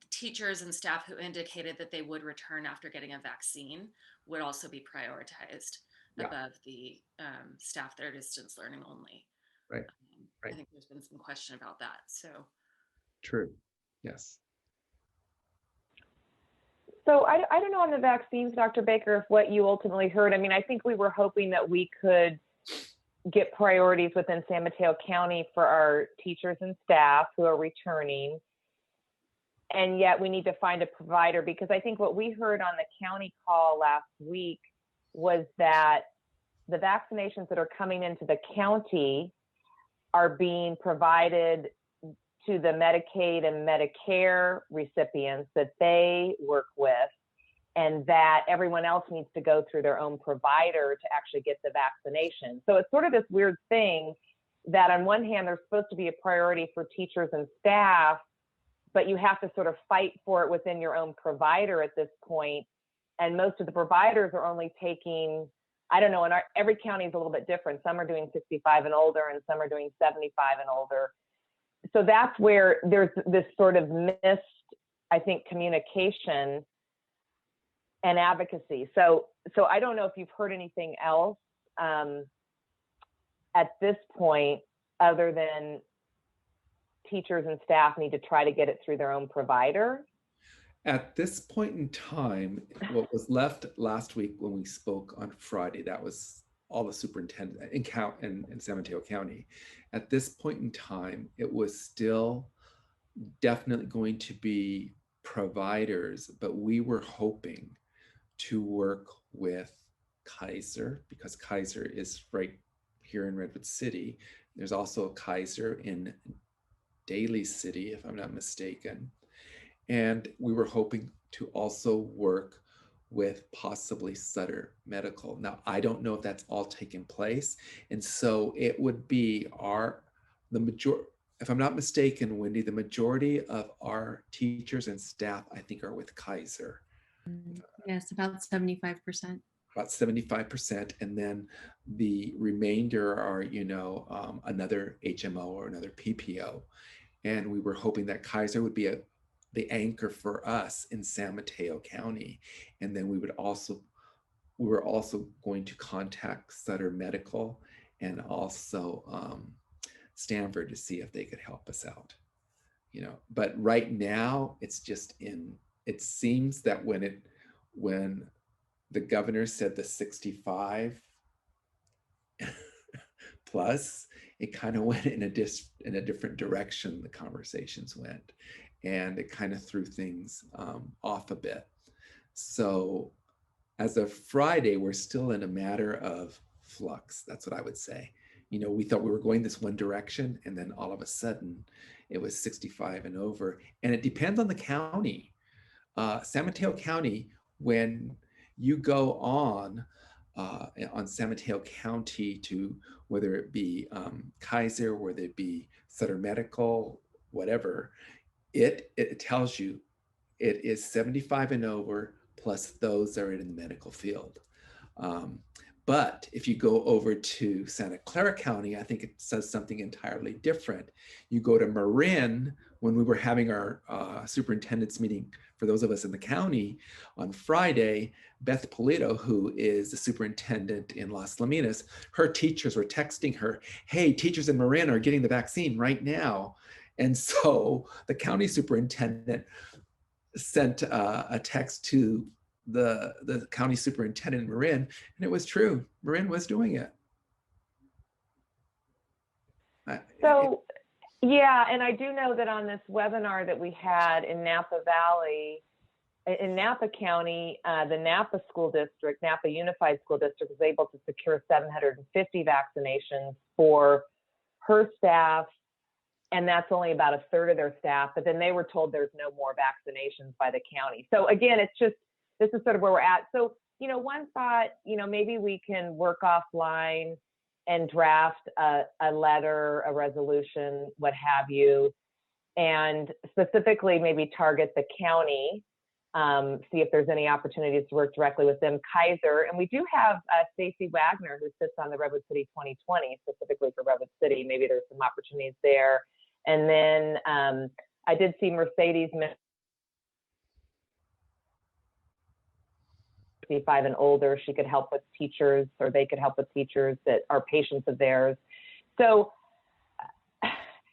Speaker 15: teachers and staff who indicated that they would return after getting a vaccine would also be prioritized above the staff that are distance learning only.
Speaker 3: Right.
Speaker 15: I think there's been some question about that. So
Speaker 3: True. Yes.
Speaker 1: So I don't know on the vaccines, Dr. Baker, if what you ultimately heard. I mean, I think we were hoping that we could get priorities within San Mateo County for our teachers and staff who are returning. And yet we need to find a provider, because I think what we heard on the county call last week was that the vaccinations that are coming into the county are being provided to the Medicaid and Medicare recipients that they work with, and that everyone else needs to go through their own provider to actually get the vaccination. So it's sort of this weird thing that on one hand, there's supposed to be a priority for teachers and staff, but you have to sort of fight for it within your own provider at this point. And most of the providers are only taking, I don't know, and every county is a little bit different. Some are doing 65 and older, and some are doing 75 and older. So that's where there's this sort of missed, I think, communication and advocacy. So I don't know if you've heard anything else at this point other than teachers and staff need to try to get it through their own provider.
Speaker 3: At this point in time, what was left last week when we spoke on Friday, that was all the superintendents in San Mateo County. At this point in time, it was still definitely going to be providers, but we were hoping to work with Kaiser, because Kaiser is right here in Redwood City. There's also a Kaiser in Daly City, if I'm not mistaken. And we were hoping to also work with possibly Sutter Medical. Now, I don't know if that's all taken place. And so it would be the majority, if I'm not mistaken, Wendy, the majority of our teachers and staff, I think, are with Kaiser.
Speaker 16: Yes, about 75%.
Speaker 3: About 75%. And then the remainder are, another HMO or another PPO. And we were hoping that Kaiser would be the anchor for us in San Mateo County. And then we were also going to contact Sutter Medical and also Stanford to see if they could help us out. But right now it seems that when the governor said the 65 plus, it kind of went in a different direction. The conversations went, and it kind of threw things off a bit. So as of Friday, we're still in a matter of flux. That's what I would say. You know, we thought we were going this one direction, and then all of a sudden it was 65 and over. And it depends on the county. San Mateo County, when you go on San Mateo County to whether it be Kaiser, whether it be Sutter Medical, whatever, it tells you it is 75 and over plus those that are in the medical field. But if you go over to Santa Clara County, I think it says something entirely different. You go to Marin, when we were having our superintendent's meeting for those of us in the county on Friday, Beth Polito, who is the superintendent in Las Laminas, her teachers were texting her, hey, teachers in Marin are getting the vaccine right now. And so the county superintendent sent a text to the county superintendent in Marin, and it was true. Marin was doing it.
Speaker 1: So, yeah, and I do know that on this webinar that we had in Napa Valley, in Napa County, the Napa School District, Napa Unified School District, was able to secure 750 vaccinations for her staff, and that's only about a third of their staff. But then they were told there's no more vaccinations by the county. So again, it's just, this is sort of where we're at. So, you know, one thought, you know, maybe we can work offline and draft a letter, a resolution, what have you, and specifically maybe target the county, see if there's any opportunities to work directly with them. Kaiser, and we do have Stacy Wagner, who sits on the Redwood City 2020, specifically for Redwood City. Maybe there's some opportunities there. And then I did see Mercedes 65 and older. She could help with teachers, or they could help with teachers that are patients of theirs. So,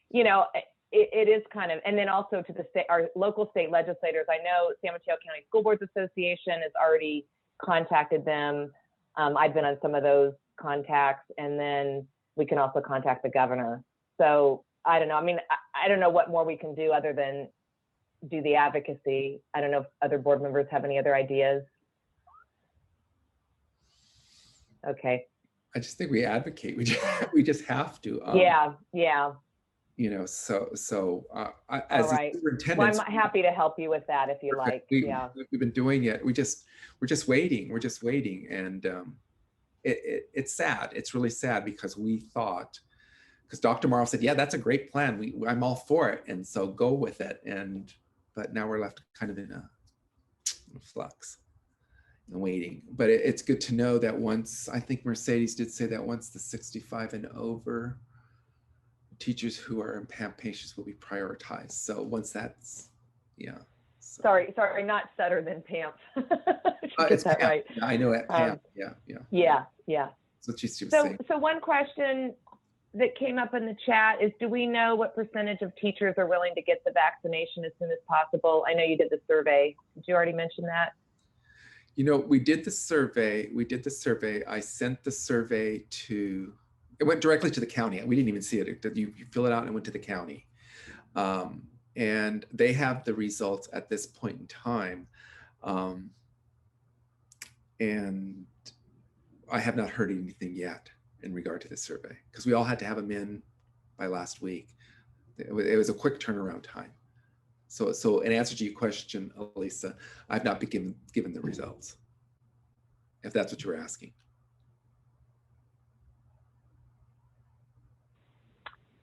Speaker 1: you know, it is kind of, and then also to the state, our local state legislators. I know San Mateo County School Boards Association has already contacted them. I've been on some of those contacts, and then we can also contact the governor. So I don't know. I mean, I don't know what more we can do other than do the advocacy. I don't know if other board members have any other ideas. Okay.
Speaker 3: I just think we advocate. We just have to.
Speaker 1: Yeah.
Speaker 3: You know, as
Speaker 1: All
Speaker 3: a
Speaker 1: right.
Speaker 3: superintendent,
Speaker 1: Well, I'm happy to help you with that if you like. Yeah.
Speaker 3: We've been doing it. We're just waiting. We're just waiting, and it's sad. It's really sad because we thought, because Dr. Morrow said, yeah, that's a great plan. I'm all for it, and so go with it. But now we're left kind of in a flux and waiting. But it's good to know that once, I think Mercedes did say that once the 65 and over teachers who are PAMP patients will be prioritized. So once that's, yeah. So.
Speaker 1: Sorry, not Sutter, then PAMP.
Speaker 3: It's
Speaker 1: that
Speaker 3: PAMP.
Speaker 1: right.
Speaker 3: Yeah, I know it. PAMP. Yeah. That's what she was saying.
Speaker 1: So one question that came up in the chat is, do we know what percentage of teachers are willing to get the vaccination as soon as possible? I know you did the survey. Did you already mention that?
Speaker 3: You know, we did the survey. I sent the survey to, it went directly to the county. We didn't even see it. You fill it out and it went to the county. And they have the results at this point in time. And I have not heard anything yet in regard to this survey, because we all had to have them in by last week. It was a quick turnaround time. So in answer to your question, Elisa, I've not been given the results, if that's what you were asking.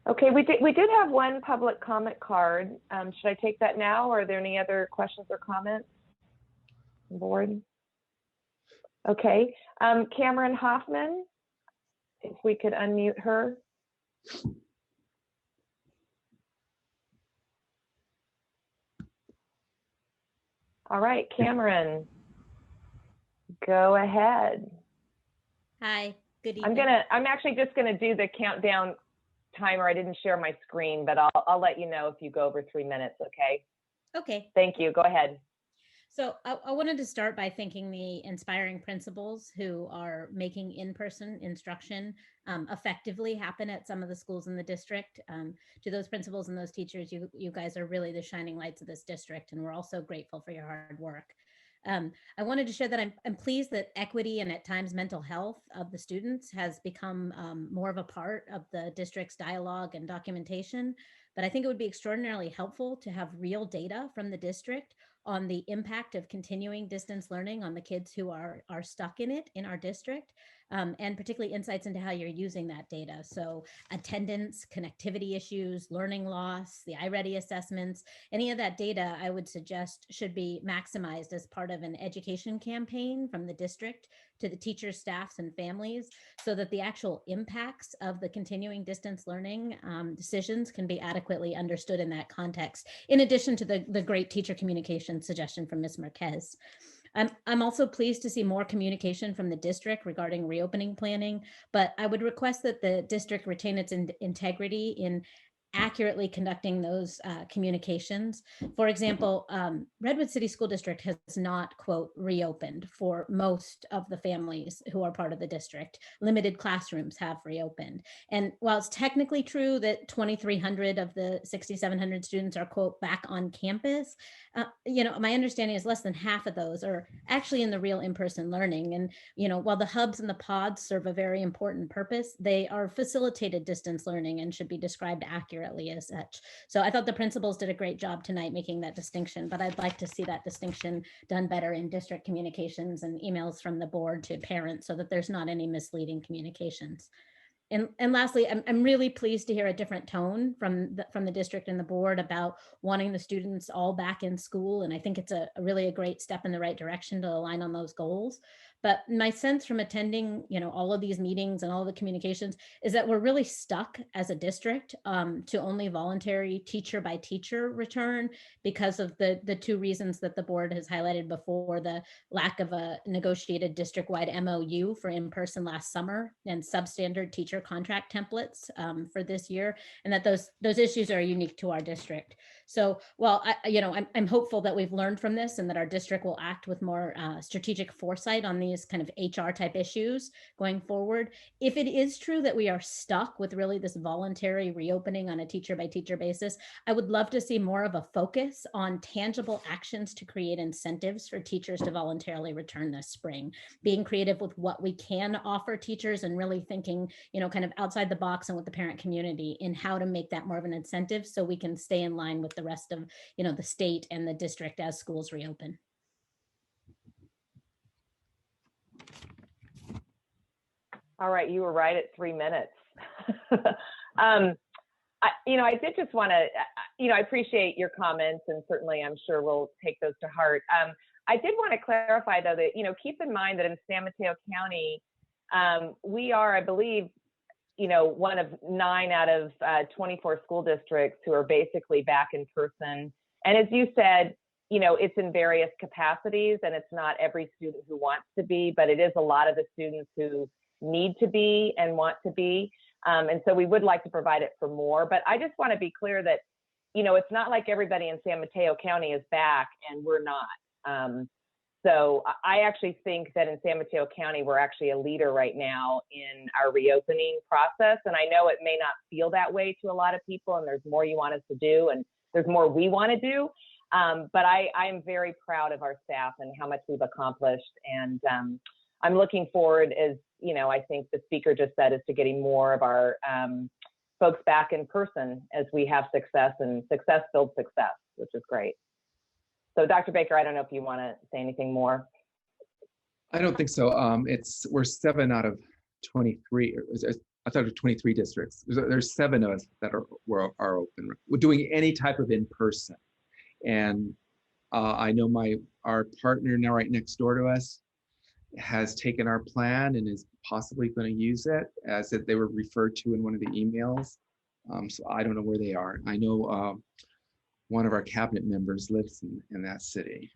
Speaker 1: Okay, we did have one public comment card. Should I take that now, or are there any other questions or comments? Board? Okay, Cameron Hoffman, if we could unmute her. All right, Cameron, go ahead.
Speaker 18: Hi, good evening.
Speaker 1: I'm actually just gonna do the countdown timer. I didn't share my screen, but I'll let you know if you go over 3 minutes, okay?
Speaker 18: Okay.
Speaker 1: Thank you, go ahead.
Speaker 18: So I wanted to start by thanking the inspiring principals who are making in-person instruction effectively happen at some of the schools in the district. To those principals and those teachers, you guys are really the shining lights of this district, and we're also grateful for your hard work. I wanted to share that I'm pleased that equity and at times mental health of the students has become more of a part of the district's dialogue and documentation. But I think it would be extraordinarily helpful to have real data from the district on the impact of continuing distance learning on the kids who are stuck in it in our district, and particularly insights into how you're using that data. So attendance, connectivity issues, learning loss, the iReady assessments, any of that data I would suggest should be maximized as part of an education campaign from the district to the teachers, staffs, and families, so that the actual impacts of the continuing distance learning decisions can be adequately understood in that context, in addition to the great teacher communication suggestion from Ms. Marquez. I'm also pleased to see more communication from the district regarding reopening planning, but I would request that the district retain its integrity in accurately conducting those communications. For example, Redwood City School District has not, quote, reopened for most of the families who are part of the district. Limited classrooms have reopened. And while it's technically true that 2,300 of the 6,700 students are, quote, back on campus, my understanding is less than half of those are actually in the real in-person learning. And, while the hubs and the pods serve a very important purpose, they are facilitated distance learning and should be described accurately as such. So I thought the principals did a great job tonight making that distinction, but I'd like to see that distinction done better in district communications and emails from the board to parents so that there's not any misleading communications. And lastly, I'm really pleased to hear a different tone from the district and the board about wanting the students all back in school. And I think it's really a great step in the right direction to align on those goals. But my sense from attending, all of these meetings and all the communications is that we're really stuck as a district to only voluntary teacher by teacher return because of the two reasons that the board has highlighted before: the lack of a negotiated district-wide MOU for in-person last summer and substandard teacher contract templates for this year, and that those issues are unique to our district. So while I'm hopeful that we've learned from this and that our district will act with more strategic foresight on these kind of HR type issues going forward, if it is true that we are stuck with really this voluntary reopening on a teacher by teacher basis, I would love to see more of a focus on tangible actions to create incentives for teachers to voluntarily return this spring, being creative with what we can offer teachers and really thinking, kind of outside the box and with the parent community in how to make that more of an incentive so we can stay in line with the rest of, the state and the district as schools reopen.
Speaker 1: All right, you were right at 3 minutes. I did just want to, I appreciate your comments, and certainly I'm sure we'll take those to heart. I did want to clarify, though, that, keep in mind that in San Mateo County, we are, I believe, one of 9 out of 24 school districts who are basically back in person. And as you said, it's in various capacities, and it's not every student who wants to be, but it is a lot of the students who need to be and want to be. And so we would like to provide it for more. But I just want to be clear that, it's not like everybody in San Mateo County is back and we're not. So I actually think that in San Mateo County, we're actually a leader right now in our reopening process. And I know it may not feel that way to a lot of people, and there's more you want us to do, and there's more we want to do. But I'm very proud of our staff and how much we've accomplished. And I'm looking forward, as I think the speaker just said, is to getting more of our folks back in person as we have success, and success builds success, which is great. So Dr. Baker, I don't know if you want to say anything more.
Speaker 3: I don't think so. We're 7 out of 23. I thought it was 23 districts. There's 7 of us that are open. We're doing any type of in-person. And I know our partner now right next door to us has taken our plan and is possibly going to use it, as if they were referred to in one of the emails. So I don't know where they are. I know one of our cabinet members lives in that city.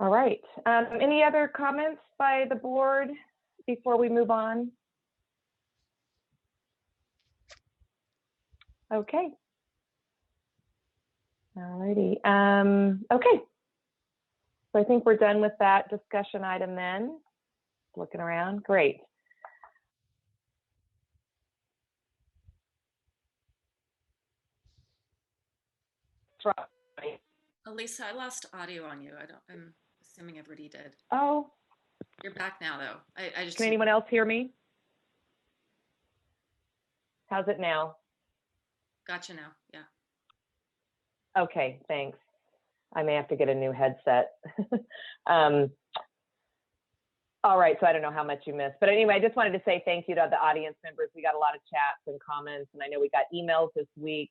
Speaker 1: All right. Any other comments by the board before we move on? Okay. All righty. Okay. So I think we're done with that discussion item then. Looking around. Great.
Speaker 15: Elisa, I lost audio on you. I'm assuming everybody did.
Speaker 1: Oh,
Speaker 15: You're back now though. I just
Speaker 1: can anyone else hear me? How's it now?
Speaker 15: gotcha now. Yeah.
Speaker 1: Okay, thanks. I may have to get a new headset. All right, so I don't know how much you missed. But anyway, I just wanted to say thank you to the audience members. We got a lot of chats and comments, and I know we got emails this week,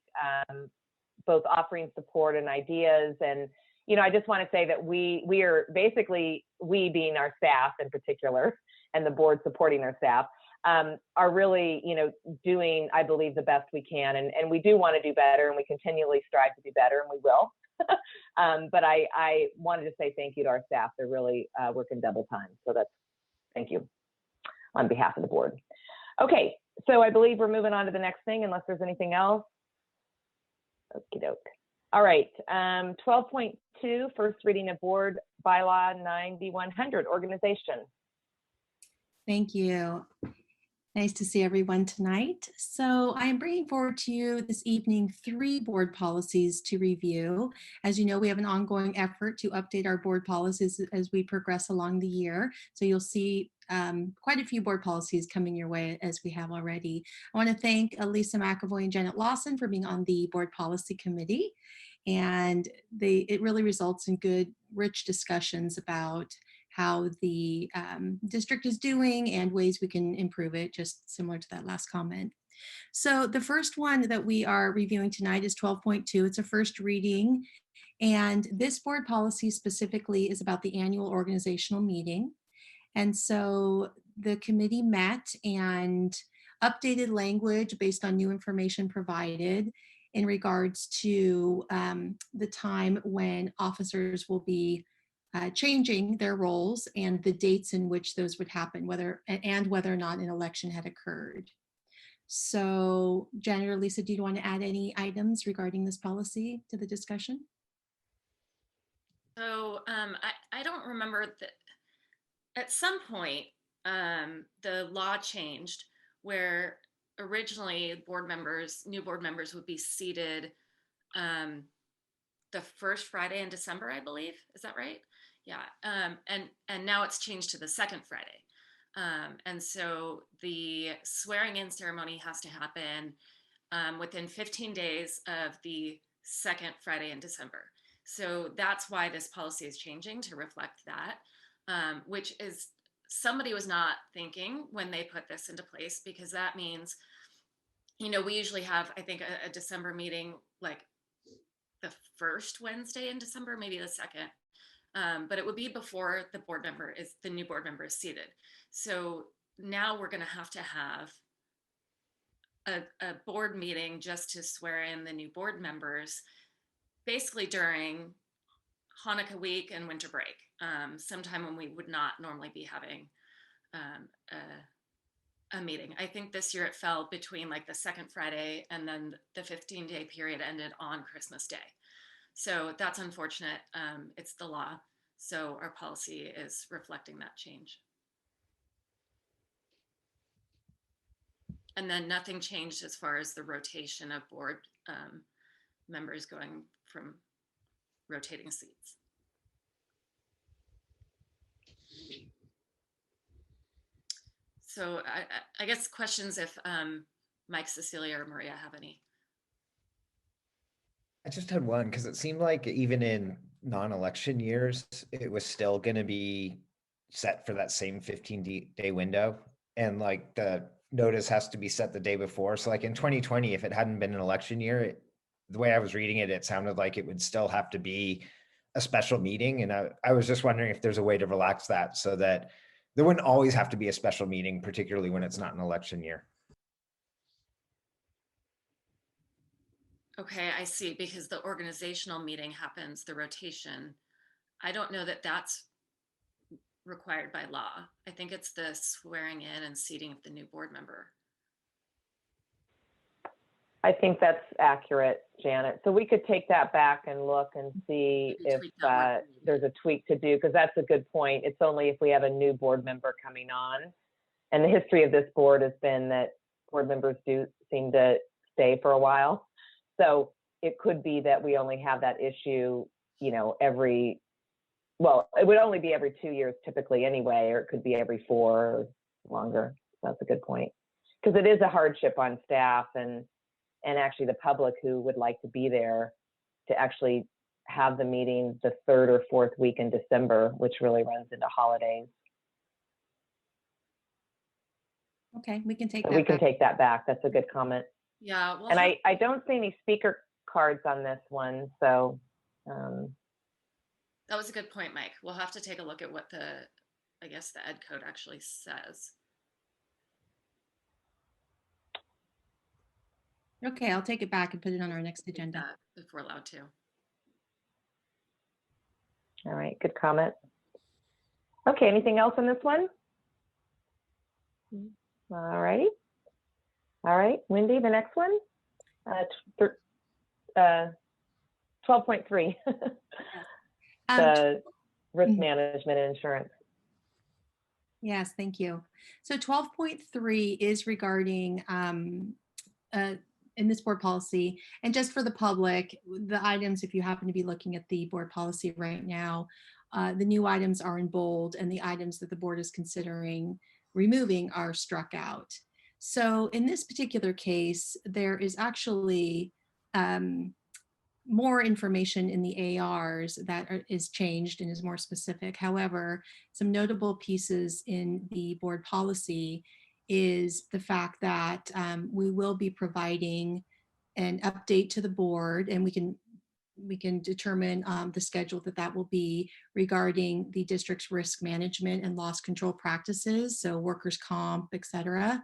Speaker 1: both offering support and ideas. And, you know, I just want to say that we are basically, we being our staff in particular, and the board supporting our staff, are really, you know, doing, I believe, the best we can. And we do want to do better, and we continually strive to do better, and we will. But I wanted to say thank you to our staff. They're really working double time. So that's, thank you on behalf of the board. Okay, so I believe we're moving on to the next thing, unless there's anything else. Okie doke. All right, 12.2, first reading of board bylaw 9100, organization.
Speaker 16: Thank you. Nice to see everyone tonight. So I am bringing forward to you this evening 3 board policies to review. As you know, we have an ongoing effort to update our board policies as we progress along the year. So you'll see quite a few board policies coming your way as we have already. I want to thank Lisa McAvoy and Janet Lawson for being on the board policy committee. And it really results in good, rich discussions about how the district is doing and ways we can improve it, just similar to that last comment. So the first one that we are reviewing tonight is 12.2. It's a first reading. And this board policy specifically is about the annual organizational meeting. And so the committee met and updated language based on new information provided in regards to the time when officers will be changing their roles and the dates in which those would happen, whether or not an election had occurred. So Janet or Lisa, do you want to add any items regarding this policy to the discussion?
Speaker 15: So I don't remember that at some point the law changed where originally new board members would be seated the first Friday in December, I believe. Is that right? Yeah. And now it's changed to the second Friday. And so the swearing in ceremony has to happen within 15 days of the second Friday in December. So that's why this policy is changing to reflect that, which is somebody was not thinking when they put this into place, because that means, you know, we usually have, I think, a December meeting like the first Wednesday in December, maybe the second. But it would be before the new board member is seated. So now we're going to have a board meeting just to swear in the new board members, basically during Hanukkah week and winter break, sometime when we would not normally be having a meeting. I think this year it fell between like the second Friday, and then the 15-day period ended on Christmas Day. So that's unfortunate. It's the law. So our policy is reflecting that change. And then nothing changed as far as the rotation of board members going from rotating seats. So I guess questions if Mike, Cecilia, or Maria have any.
Speaker 14: I just had one, because it seemed like even in non-election years, it was still going to be set for that same 15-day window. And like the notice has to be set the day before. So like in 2020, if it hadn't been an election year, the way I was reading it, it sounded like it would still have to be a special meeting. And I was just wondering if there's a way to relax that so that there wouldn't always have to be a special meeting, particularly when it's not an election year.
Speaker 15: Okay, I see, because the organizational meeting happens, the rotation. I don't know that that's required by law. I think it's the swearing in and seating of the new board member.
Speaker 1: I think that's accurate, Janet. So we could take that back and look and see if there's a tweak to do, because that's a good point. It's only if we have a new board member coming on. And the history of this board has been that board members do seem to stay for a while. So it could be that we only have that issue, you know, well, it would only be every 2 years typically anyway, or it could be every 4 or longer. That's a good point. Because it is a hardship on staff and actually the public who would like to be there to actually have the meeting the 3rd or 4th week in December, which really runs into holidays.
Speaker 16: Okay, we can take
Speaker 1: So
Speaker 16: that
Speaker 1: we can
Speaker 16: back.
Speaker 1: take that back. That's a good comment.
Speaker 15: Yeah. Well,
Speaker 1: And I don't see any speaker cards on this one. So
Speaker 15: that was a good point, Mike. We'll have to take a look at what I guess the ed code actually says.
Speaker 16: Okay, I'll take it back and put it on our next agenda.
Speaker 15: If we're allowed to.
Speaker 1: all right, good comment. Okay, anything else on this one? All righty. All right, Wendy, the next one. 12.3. The risk management and insurance.
Speaker 16: Yes, thank you. So 12.3 is regarding in this board policy, and just for the public, the items, if you happen to be looking at the board policy right now, the new items are in bold, and the items that the board is considering removing are struck out. So in this particular case, there is actually more information in the ARs that is changed and is more specific. However, some notable pieces in the board policy is the fact that we will be providing an update to the board, and we can determine the schedule that will be regarding the district's risk management and loss control practices, so workers' comp, et cetera.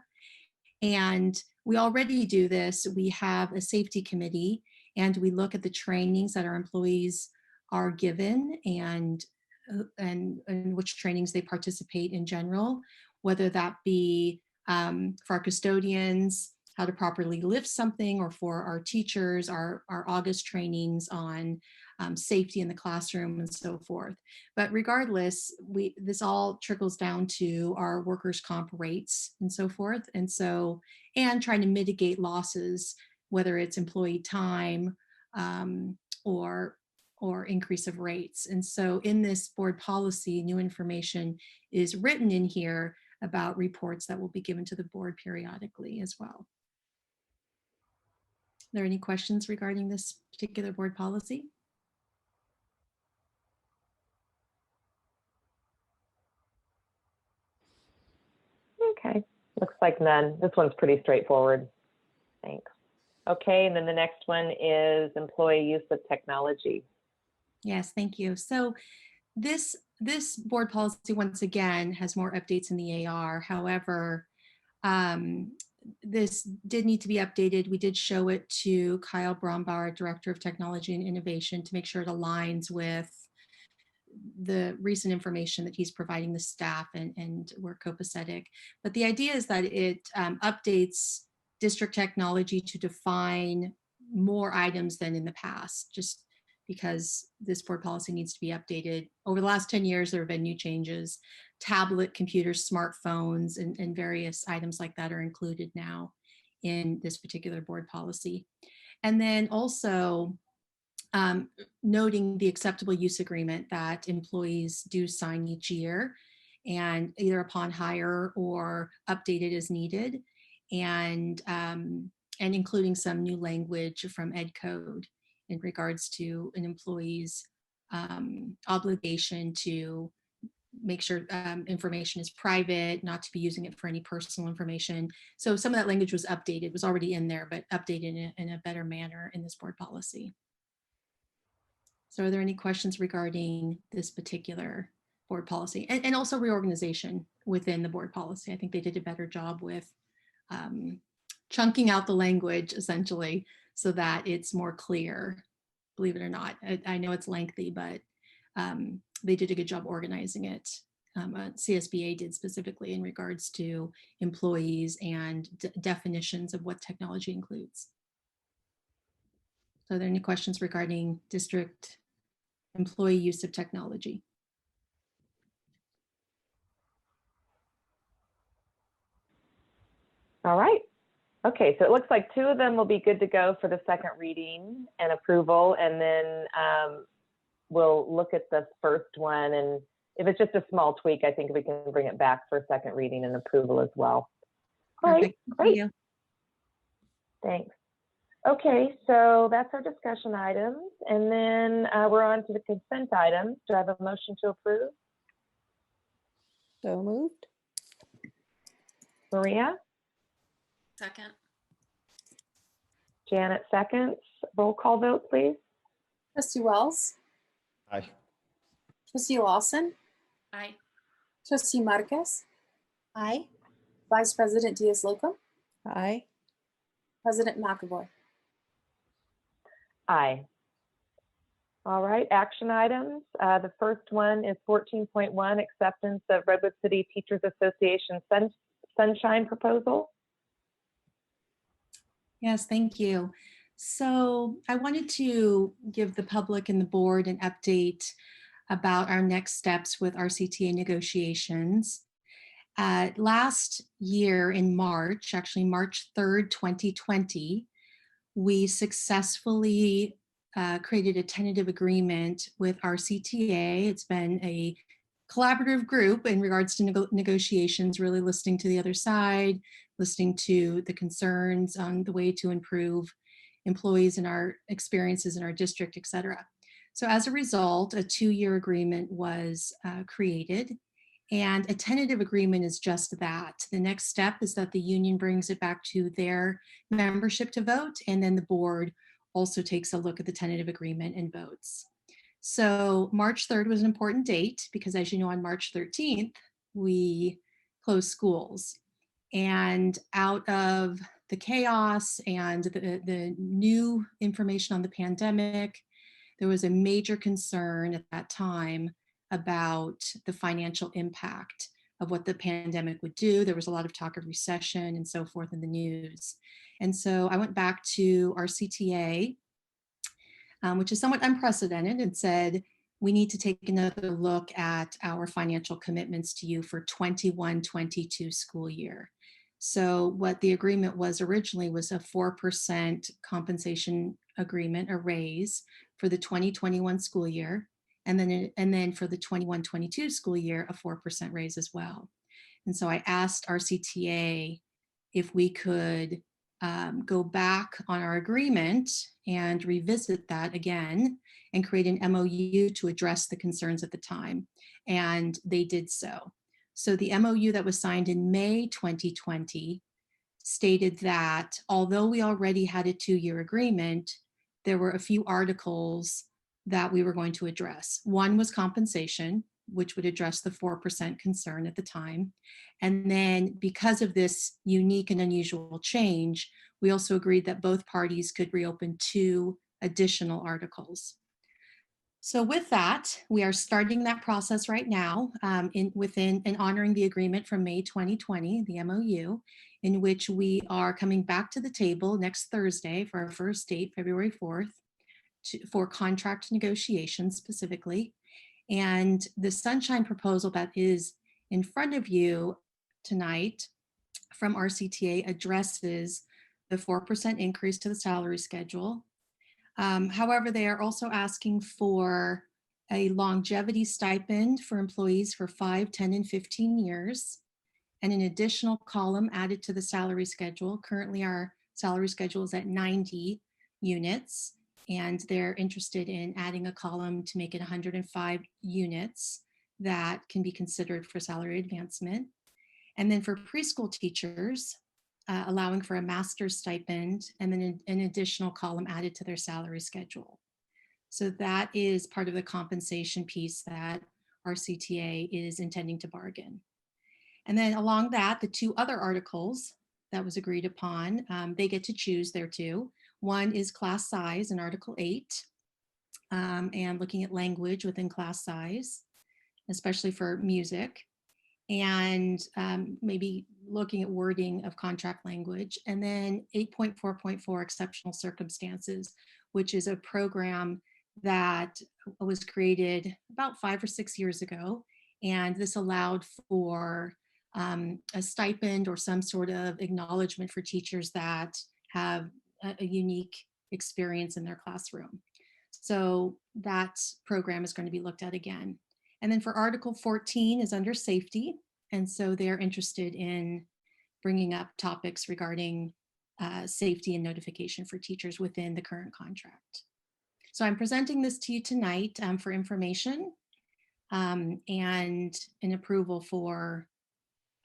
Speaker 16: And we already do this. We have a safety committee, and we look at the trainings that our employees are given and which trainings they participate in general, whether that be for our custodians, how to properly lift something, or for our teachers, our August trainings on safety in the classroom and so forth. But regardless, this all trickles down to our workers' comp rates and so forth. And trying to mitigate losses, whether it's employee time or increase of rates. And so in this board policy, new information is written in here about reports that will be given to the board periodically as well. Are there any questions regarding this particular board policy?
Speaker 1: Okay, looks like none. This one's pretty straightforward. Thanks. Okay, and then the next one is employee use of technology.
Speaker 16: Yes, thank you. So this board policy, once again, has more updates in the AR. However, this did need to be updated. We did show it to Kyle Brombauer, Director of Technology and Innovation, to make sure it aligns with the recent information that he's providing the staff, and we're copacetic. But the idea is that it updates district technology to define more items than in the past, just because this board policy needs to be updated. Over the last 10 years, there have been new changes. Tablet computers, smartphones, and various items like that are included now in this particular board policy. And then also noting the acceptable use agreement that employees do sign each year, and either upon hire or updated as needed, and including some new language from Ed Code in regards to an employee's obligation to make sure information is private, not to be using it for any personal information. So some of that language was updated, was already in there, but updated in a better manner in this board policy. So are there any questions regarding this particular board policy? And also reorganization within the board policy. I think they did a better job with chunking out the language, essentially, so that it's more clear, believe it or not. I know it's lengthy, but they did a good job organizing it. CSBA did, specifically in regards to employees and definitions of what technology includes. So are there any questions regarding district employee use of technology?
Speaker 1: All right. Okay, so it looks like 2 of them will be good to go for the second reading and approval, and then we'll look at the first one, and if it's just a small tweak, I think we can bring it back for second reading and approval as well. All right,
Speaker 16: Perfect.
Speaker 1: great.
Speaker 16: Thank you.
Speaker 1: Thanks. Okay, so that's our discussion items, and then we're on to the consent items. Do I have a motion to approve?
Speaker 4: So moved.
Speaker 1: Maria?
Speaker 15: Second.
Speaker 1: Janet seconds. Roll call vote, please.
Speaker 2: Trustee Wells,
Speaker 14: Aye.
Speaker 2: Trustee Lawson,
Speaker 15: Aye.
Speaker 2: Trustee Marquez,
Speaker 17: Aye.
Speaker 2: Vice President Diaz-Locum,
Speaker 4: Aye.
Speaker 2: President McAvoy.
Speaker 1: Aye. All right, action items. The first one is 14.1, acceptance of Redwood City Teachers Association Sunshine Proposal.
Speaker 16: Yes, thank you. So I wanted to give the public and the board an update about our next steps with our CTA negotiations. Last year in March, actually March 3rd, 2020, we successfully created a tentative agreement with our CTA. It's been a collaborative group in regards to negotiations, really listening to the other side, listening to the concerns on the way to improve employees and our experiences in our district, et cetera. So as a result, a 2-year agreement was created, and a tentative agreement is just that. The next step is that the union brings it back to their membership to vote, and then the board also takes a look at the tentative agreement and votes. So March 3rd was an important date because, as you know, on March 13th, we closed schools. And out of the chaos and the new information on the pandemic, there was a major concern at that time about the financial impact of what the pandemic would do. There was a lot of talk of recession and so forth in the news. And so I went back to our CTA, which is somewhat unprecedented, and said, we need to take another look at our financial commitments to you for 21-22 school year. So what the agreement was originally was a 4% compensation agreement, a raise for the 2021 school year. And then for the 21-22 school year, a 4% raise as well. And so I asked our CTA if we could go back on our agreement and revisit that again and create an MOU to address the concerns at the time. And they did so. So the MOU that was signed in May 2020 stated that although we already had a 2-year agreement, there were a few articles that we were going to address. One was compensation, which would address the 4% concern at the time. And then because of this unique and unusual change, we also agreed that both parties could reopen 2 additional articles. So with that, we are starting that process right now within and honoring the agreement from May 2020, the MOU, in which we are coming back to the table next Thursday for our first date, February 4th, for contract negotiations specifically. And the Sunshine proposal that is in front of you tonight from RCTA addresses the 4% increase to the salary schedule. However, they are also asking for a longevity stipend for employees for 5, 10, and 15 years, and an additional column added to the salary schedule. Currently, our salary schedule is at 90 units, and they're interested in adding a column to make it 105 units that can be considered for salary advancement. And then for preschool teachers, allowing for a master's stipend and then an additional column added to their salary schedule. So that is part of the compensation piece that our CTA is intending to bargain. And then along that, the 2 other articles that was agreed upon, they get to choose their 2. One is class size in Article 8, and looking at language within class size, especially for music, and maybe looking at wording of contract language. And then 8.4.4 exceptional circumstances, which is a program that was created about 5 or 6 years ago. And this allowed for a stipend or some sort of acknowledgement for teachers that have a unique experience in their classroom. So that program is going to be looked at again. And then for Article 14 is under safety. And so they're interested in bringing up topics regarding safety and notification for teachers within the current contract. So I'm presenting this to you tonight for information and an approval for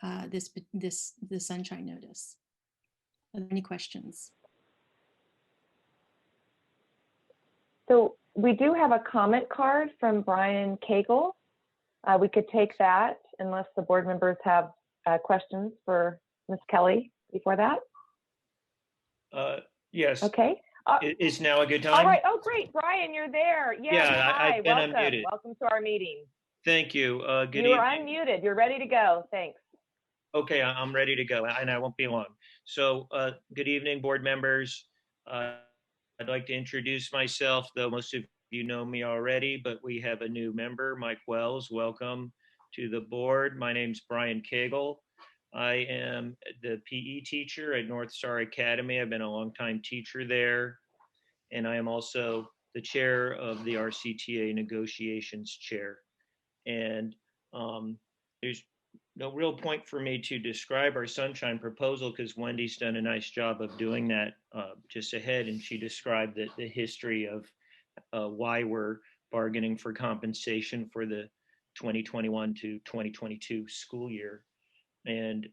Speaker 16: the sunshine notice. Are there any questions?
Speaker 1: So we do have a comment card from Brian Cagle. We could take that unless the board members have questions for Ms. Kelly before that.
Speaker 19: Yes.
Speaker 1: Okay.
Speaker 19: Is now a good time?
Speaker 1: All right. Oh, great. Brian, you're there. Yes.
Speaker 19: Yeah,
Speaker 1: Hi.
Speaker 19: I've been
Speaker 1: Welcome.
Speaker 19: unmuted.
Speaker 1: Welcome to our meeting.
Speaker 19: Thank you. Good
Speaker 1: You are
Speaker 19: evening.
Speaker 1: unmuted. You're ready to go. Thanks.
Speaker 19: Okay, I'm ready to go, and I won't be long. So, good evening, board members. I'd like to introduce myself, though most of you know me already, but we have a new member, Mike Wells. Welcome to the board. My name's Brian Cagle. I am the PE teacher at North Star Academy. I've been a longtime teacher there, and I am also the chair of the RCTA negotiations chair. And there's no real point for me to describe our sunshine proposal because Wendy's done a nice job of doing that just ahead, and she described the history of why we're bargaining for compensation for the 2021 to 2022 school year. And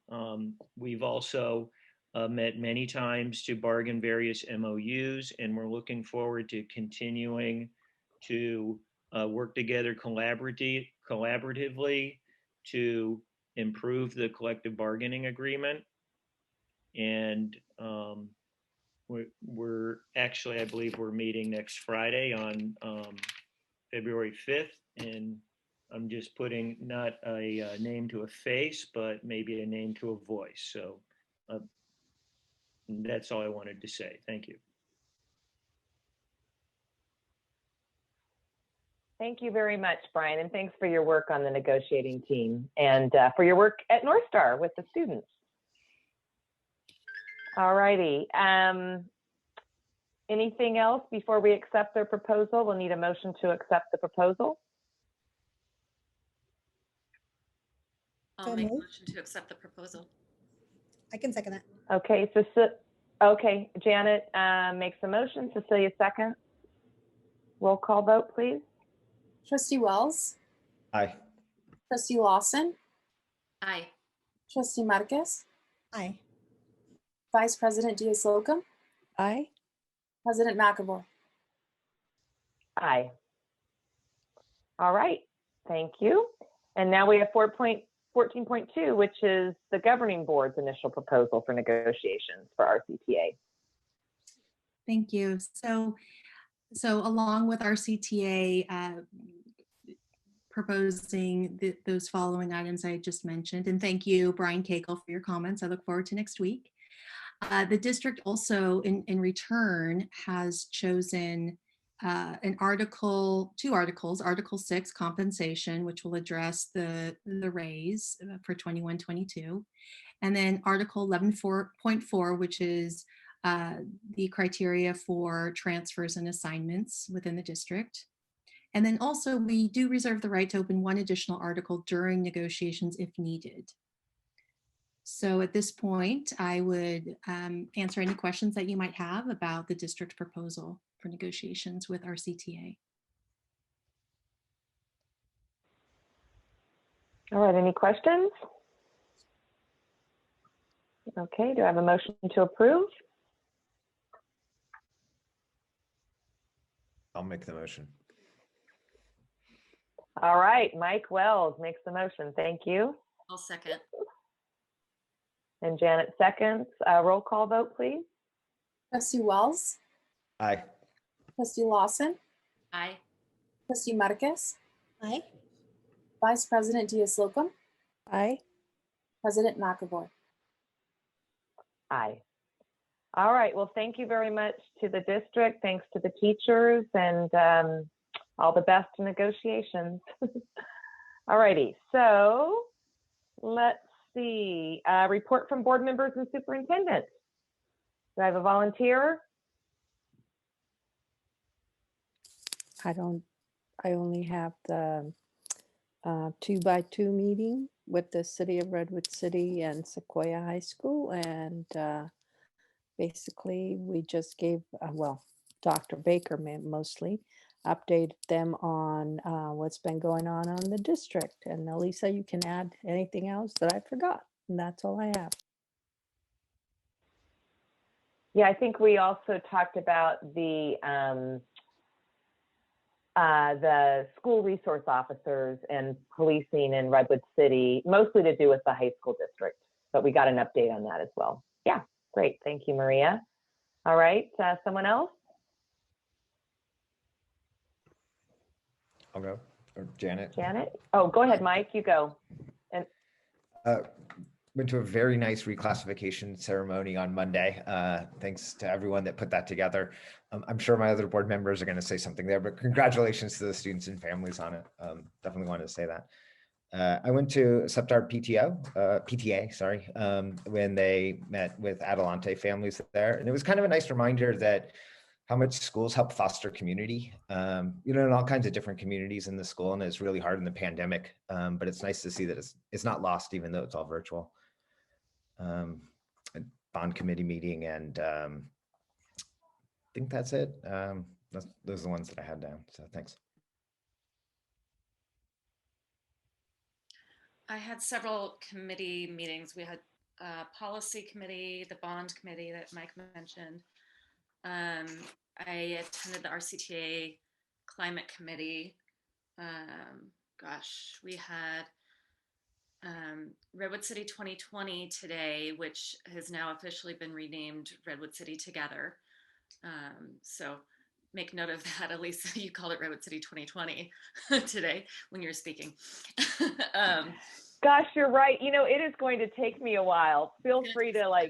Speaker 19: we've also met many times to bargain various MOUs, and we're looking forward to continuing to work together collaboratively to improve the collective bargaining agreement. And we're actually, I believe we're meeting next Friday on February 5th, and I'm just putting not a name to a face, but maybe a name to a voice. So that's all I wanted to say. Thank you.
Speaker 1: Thank you very much, Brian, and thanks for your work on the negotiating team and for your work at North Star with the students. All righty. Anything else before we accept their proposal? We'll need a motion to accept the proposal.
Speaker 15: I'll make a motion to accept the proposal.
Speaker 17: I can second that.
Speaker 1: Okay, so okay, Janet makes a motion. Cecilia seconds. Roll call vote, please.
Speaker 2: Trustee Wells,
Speaker 14: Aye.
Speaker 2: Trustee Lawson,
Speaker 15: Aye.
Speaker 2: Trustee Marquez,
Speaker 17: Aye.
Speaker 2: Vice President Diaz-Slocum,
Speaker 4: Aye.
Speaker 2: President McAvoy.
Speaker 1: Aye. All right, thank you. And now we have 14.2, which is the governing board's initial proposal for negotiations for RCTA.
Speaker 16: Thank you. So along with our CTA proposing those following items I just mentioned, and thank you, Brian Cagle, for your comments. I look forward to next week. The district also, in return, has chosen two articles, Article 6, compensation, which will address the raise for 21-22, and then Article 11.4, which is the criteria for transfers and assignments within the district. And then also we do reserve the right to open one additional article during negotiations if needed. So at this point, I would answer any questions that you might have about the district proposal for negotiations with our CTA.
Speaker 1: All right, any questions? Okay, do I have a motion to approve?
Speaker 14: I'll make the motion.
Speaker 1: All right, Mike Wells makes the motion. Thank you.
Speaker 15: I'll second.
Speaker 1: And Janet seconds. Roll call vote, please.
Speaker 2: Trustee Wells,
Speaker 14: Aye.
Speaker 2: Trustee Lawson,
Speaker 15: Aye.
Speaker 2: Trustee Marquez,
Speaker 17: Aye.
Speaker 2: Vice President Diaz-Slocum,
Speaker 4: Aye.
Speaker 2: President McAvoy.
Speaker 1: Aye. All right. Well, thank you very much to the district. Thanks to the teachers, and all the best in negotiations. All righty. So let's see. Report from board members and superintendents. Do I have a volunteer?
Speaker 4: I only have the 2x2 meeting with the city of Redwood City and Sequoia High School. And basically we just gave, well, Dr. Baker mostly updated them on what's been going on the district. And Elisa, you can add anything else that I forgot. And that's all I have.
Speaker 1: Yeah, I think we also talked about the school resource officers and policing in Redwood City, mostly to do with the high school district, but we got an update on that as well. Yeah, great. Thank you, Maria. All right, someone else?
Speaker 14: I'll go, or Janet.
Speaker 1: Janet? Oh, go ahead, Mike, you go. And
Speaker 14: Went to a very nice reclassification ceremony on Monday. Thanks to everyone that put that together. I'm sure my other board members are going to say something there, but congratulations to the students and families on it. Definitely wanted to say that. I went to SEPTAR PTA, sorry, when they met with Adelante families there. And it was kind of a nice reminder that how much schools help foster community, in all kinds of different communities in the school. And it's really hard in the pandemic, but it's nice to see that it's not lost, even though it's all virtual. A bond committee meeting, and I think that's it. Those are the ones that I had down. So thanks.
Speaker 15: I had several committee meetings. We had policy committee, the bond committee that Mike mentioned. I attended the RCTA climate committee. We had Redwood City 2020 today, which has now officially been renamed Redwood City Together. So make note of that. At least you called it Redwood City 2020 today when you're speaking.
Speaker 1: Gosh, you're right. It is going to take me a while. Feel free to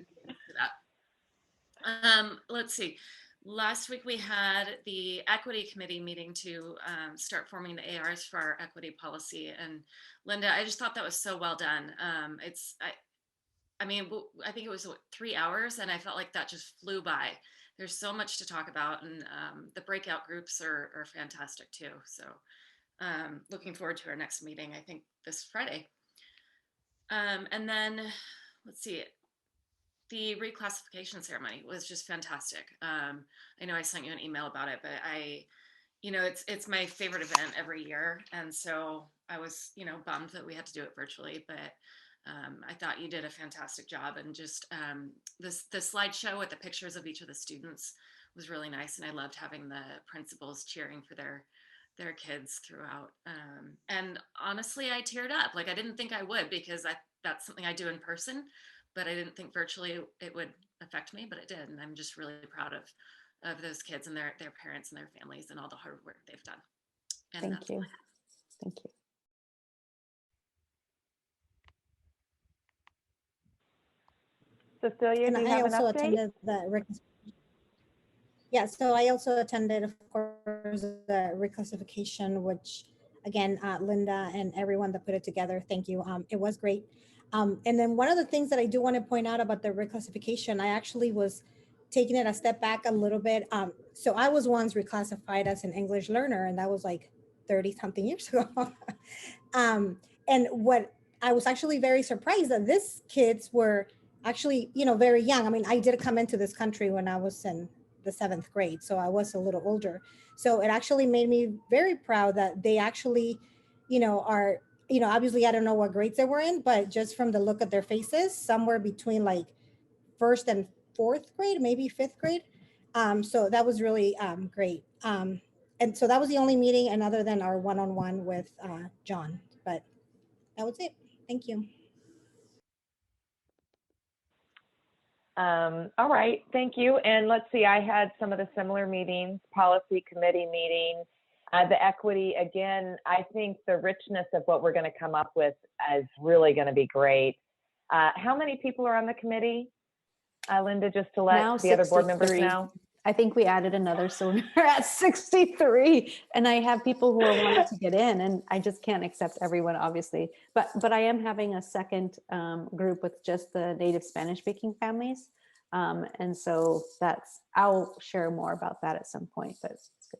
Speaker 15: let's see. Last week we had the equity committee meeting to start forming the ARs for our equity policy. And Linda, I just thought that was so well done. I think it was 3 hours, and I felt like that just flew by. There's so much to talk about, and the breakout groups are fantastic too. So looking forward to our next meeting, I think this Friday. And then let's see. The reclassification ceremony was just fantastic. I know I sent you an email about it, but it's my favorite event every year. And so I was, bummed that we had to do it virtually, but I thought you did a fantastic job. And just the slideshow with the pictures of each of the students was really nice. And I loved having the principals cheering for their kids throughout. And honestly, I teared up. Like, I didn't think I would, because that's something I do in person. But I didn't think virtually it would affect me, but it did. And I'm just really proud of those kids and their parents and their families and all the hard work they've done. And
Speaker 4: Thank you. Thank you.
Speaker 1: Cecilia,
Speaker 17: And
Speaker 1: do you
Speaker 17: I
Speaker 1: have an
Speaker 17: also
Speaker 1: update?
Speaker 17: attended the yeah, so I also attended, of course, the reclassification, which again, Linda and everyone that put it together, thank you. It was great. And then one of the things that I do want to point out about the reclassification, I actually was taking it a step back a little bit. So I was once reclassified as an English learner, and that was like 30 something years ago. And what I was actually very surprised that these kids were actually, very young. I mean, I did come into this country when I was in the 7th grade, so I was a little older. So it actually made me very proud that they actually, are, obviously I don't know what grades they were in, but just from the look of their faces, somewhere between like 1st and 4th grade, maybe 5th grade. So that was really great. And so that was the only meeting, and other than our one-on-one with John, but that was it. Thank you.
Speaker 1: All right, thank you. And let's see, I had some of the similar meetings, policy committee meeting, the equity. Again, I think the richness of what we're going to come up with is really going to be great. How many people are on the committee? Linda, just to let
Speaker 5: Now
Speaker 1: the other board members
Speaker 5: 63.
Speaker 1: know?
Speaker 5: I think we added another, so we're at 63. And I have people who are wanting to get in, and I just can't accept everyone, obviously. But I am having a second group with just the native Spanish speaking families. And so I'll share more about that at some point, but it's good.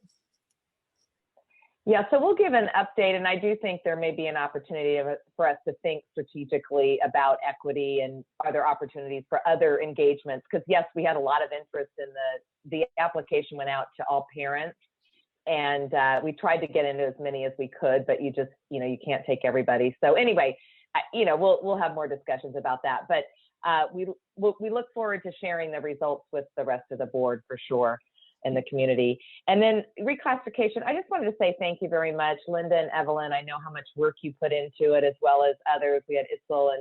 Speaker 1: Yeah, so we'll give an update, and I do think there may be an opportunity for us to think strategically about equity and are there opportunities for other engagements? Because yes, we had a lot of interest in the application went out to all parents, and we tried to get into as many as we could, but you just, you can't take everybody. So anyway, we'll have more discussions about that, but we look forward to sharing the results with the rest of the board for sure. In the community. And then reclassification, I just wanted to say thank you very much, Linda and Evelyn. I know how much work you put into it, as well as others. We had Itzel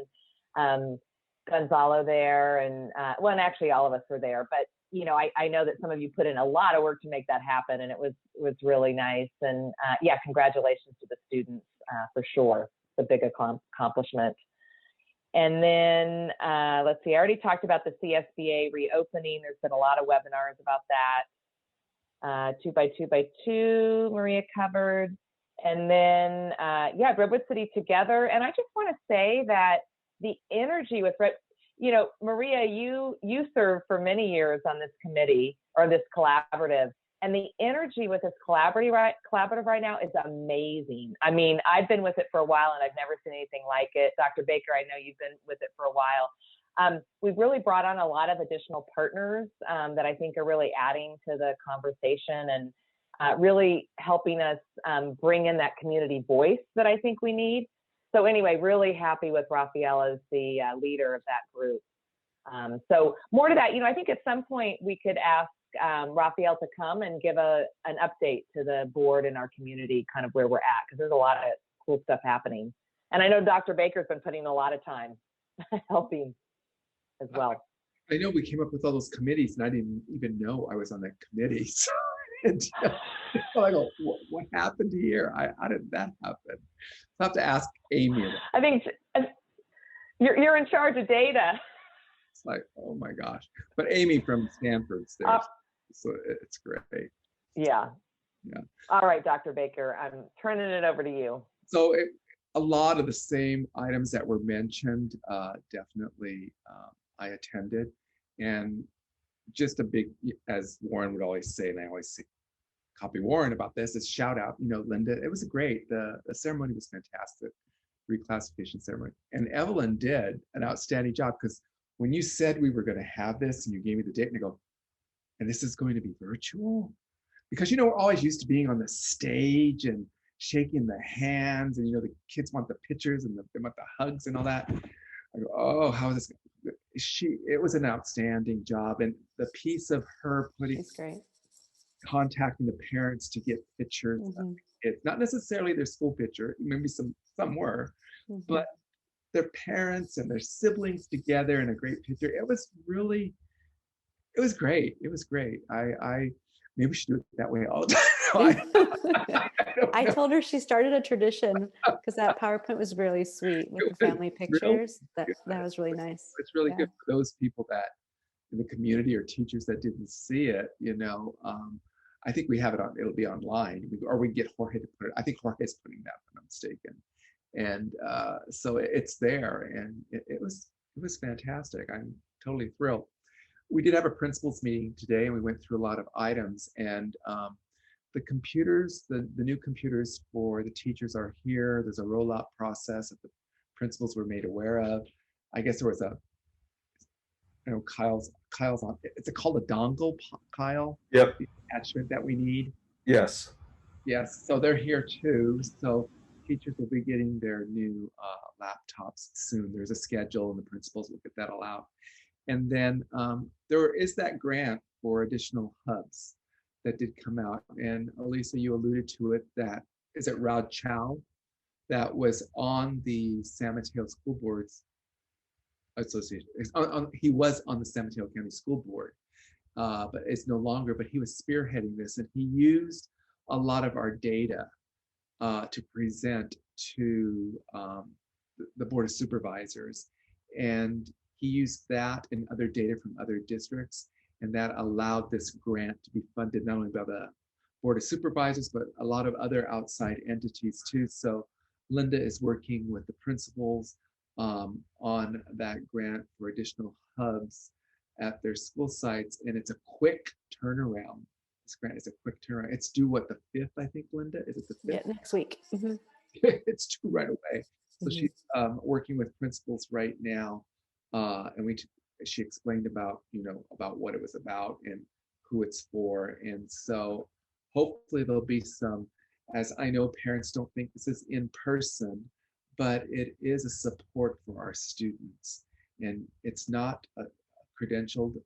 Speaker 1: and Gonzalo there, and and actually all of us were there. But I know that some of you put in a lot of work to make that happen, and it was really nice. And yeah, congratulations to the students for sure. It's a big accomplishment. And then let's see, I already talked about the CSBA reopening. There's been a lot of webinars about that. 2x2x2, Maria covered. And then, yeah, Redwood City Together. And I just want to say that the energy with, Maria, you served for many years on this committee or this collaborative. And the energy with this collaborative right now is amazing. I mean, I've been with it for a while and I've never seen anything like it. Dr. Baker, I know you've been with it for a while. We've really brought on a lot of additional partners that I think are really adding to the conversation and really helping us bring in that community voice that I think we need. So anyway, really happy with Raphael as the leader of that group. So more to that, I think at some point we could ask Raphael to come and give an update to the board and our community, kind of where we're at, because there's a lot of cool stuff happening. And I know Dr. Baker's been putting a lot of time helping as well.
Speaker 3: I know we came up with all those committees, and I didn't even know I was on that committee. So I go, what happened here? How did that happen? I'll have to ask Amy.
Speaker 1: I think you're in charge of data.
Speaker 3: It's like, oh my gosh. But Amy from Stanford's there, so it's great.
Speaker 1: Yeah.
Speaker 3: Yeah.
Speaker 1: All right, Dr. Baker, I'm turning it over to you.
Speaker 3: So a lot of the same items that were mentioned, definitely I attended. And just a big, as Warren would always say, and I always copy Warren about this, is shout out, Linda, it was great. The ceremony was fantastic, reclassification ceremony. And Evelyn did an outstanding job, because when you said we were going to have this and you gave me the date, and I go, and this is going to be virtual? Because, we're always used to being on the stage and shaking the hands, and, the kids want the pictures and they want the hugs and all that. I go, oh, how is this? It was an outstanding job. And the piece of her contacting the parents to get pictures of kids, not necessarily their school picture, maybe some were, but their parents and their siblings together in a great picture. It was great. It was great. I maybe we should do it that way all the time.
Speaker 5: I told her she started a tradition, because that PowerPoint was really sweet with the family pictures. That was really nice.
Speaker 3: It's really good for those people that in the community or teachers that didn't see it. I think we have it on. It'll be online, or we get Jorge to put it. I think Jorge's putting that, if I'm not mistaken. And so it's there, and it was fantastic. I'm totally thrilled. We did have a principals meeting today, and we went through a lot of items, and the computers, the new computers for the teachers are here. There's a rollout process that the principals were made aware of. I guess there was Kyle's on, it's called a dongle, Kyle?
Speaker 8: Yep.
Speaker 3: The attachment that we need.
Speaker 8: Yes.
Speaker 3: Yes, so they're here too. So teachers will be getting their new laptops soon. There's a schedule, and the principals will get that all out. And then there is that grant for additional hubs that did come out. And Elisa, you alluded to it, that, is it Rao Chow, that was on the San Mateo School Boards Association. He was on the San Mateo County School Board, but it's no longer, but he was spearheading this, and he used a lot of our data to present to the Board of Supervisors. And he used that and other data from other districts, and that allowed this grant to be funded not only by the Board of Supervisors, but a lot of other outside entities too. So Linda is working with the principals on that grant for additional hubs at their school sites, and it's a quick turnaround. This grant is a quick turnaround. It's due what, the 5th, I think, Linda? Is it the 5th?
Speaker 5: Yeah, next week. Mhm.
Speaker 3: It's due right away. So
Speaker 5: Mhm.
Speaker 3: she's working with principals right now, and she explained about about what it was about and who it's for, and so hopefully there'll be some. As I know, parents don't think this is in person, but it is a support for our students, and it's not a credentialed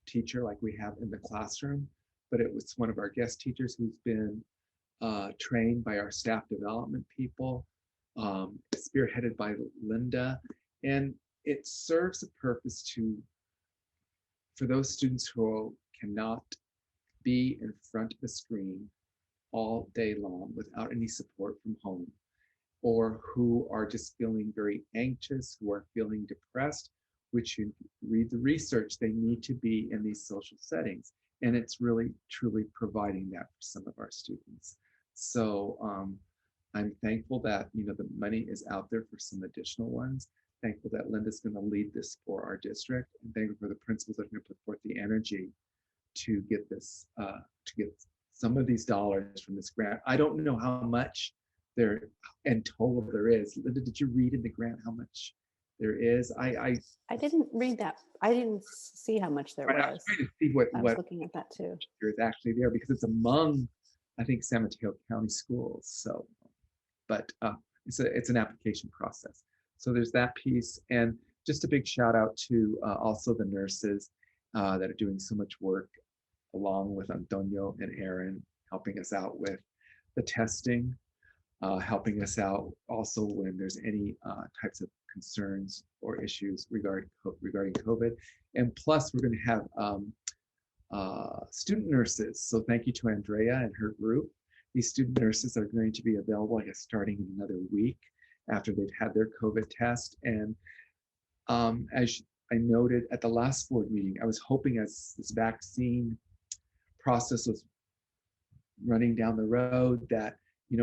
Speaker 3: teacher like we have in the classroom, but it was one of our guest teachers who's been trained by our staff development people, spearheaded by Linda, and it serves a purpose for those students who cannot be in front of a screen all day long without any support from home, or who are just feeling very anxious, who are feeling depressed, which you read the research, they need to be in these social settings. And it's really, truly providing that for some of our students. So I'm thankful that the money is out there for some additional ones. Thankful that Linda's going to lead this for our district, and thankful for the principals that are going to put forth the energy to get this, to get some of these dollars from this grant. I don't know how much there in total there is. Linda, did you read in the grant how much there is? I
Speaker 5: didn't read that. I didn't see how much there
Speaker 3: I
Speaker 5: was.
Speaker 3: was trying to see what
Speaker 5: I was looking at that too.
Speaker 3: is actually there, because it's among, I think, San Mateo County schools. So, but it's an application process. So there's that piece, and just a big shout out to also the nurses that are doing so much work, along with Antonio and Aaron, helping us out with the testing, helping us out also when there's any types of concerns or issues regarding COVID. And plus, we're going to have student nurses. So thank you to Andrea and her group. These student nurses are going to be available, I guess, starting in another week after they've had their COVID test. And as I noted at the last board meeting, I was hoping as this vaccine process was running down the road that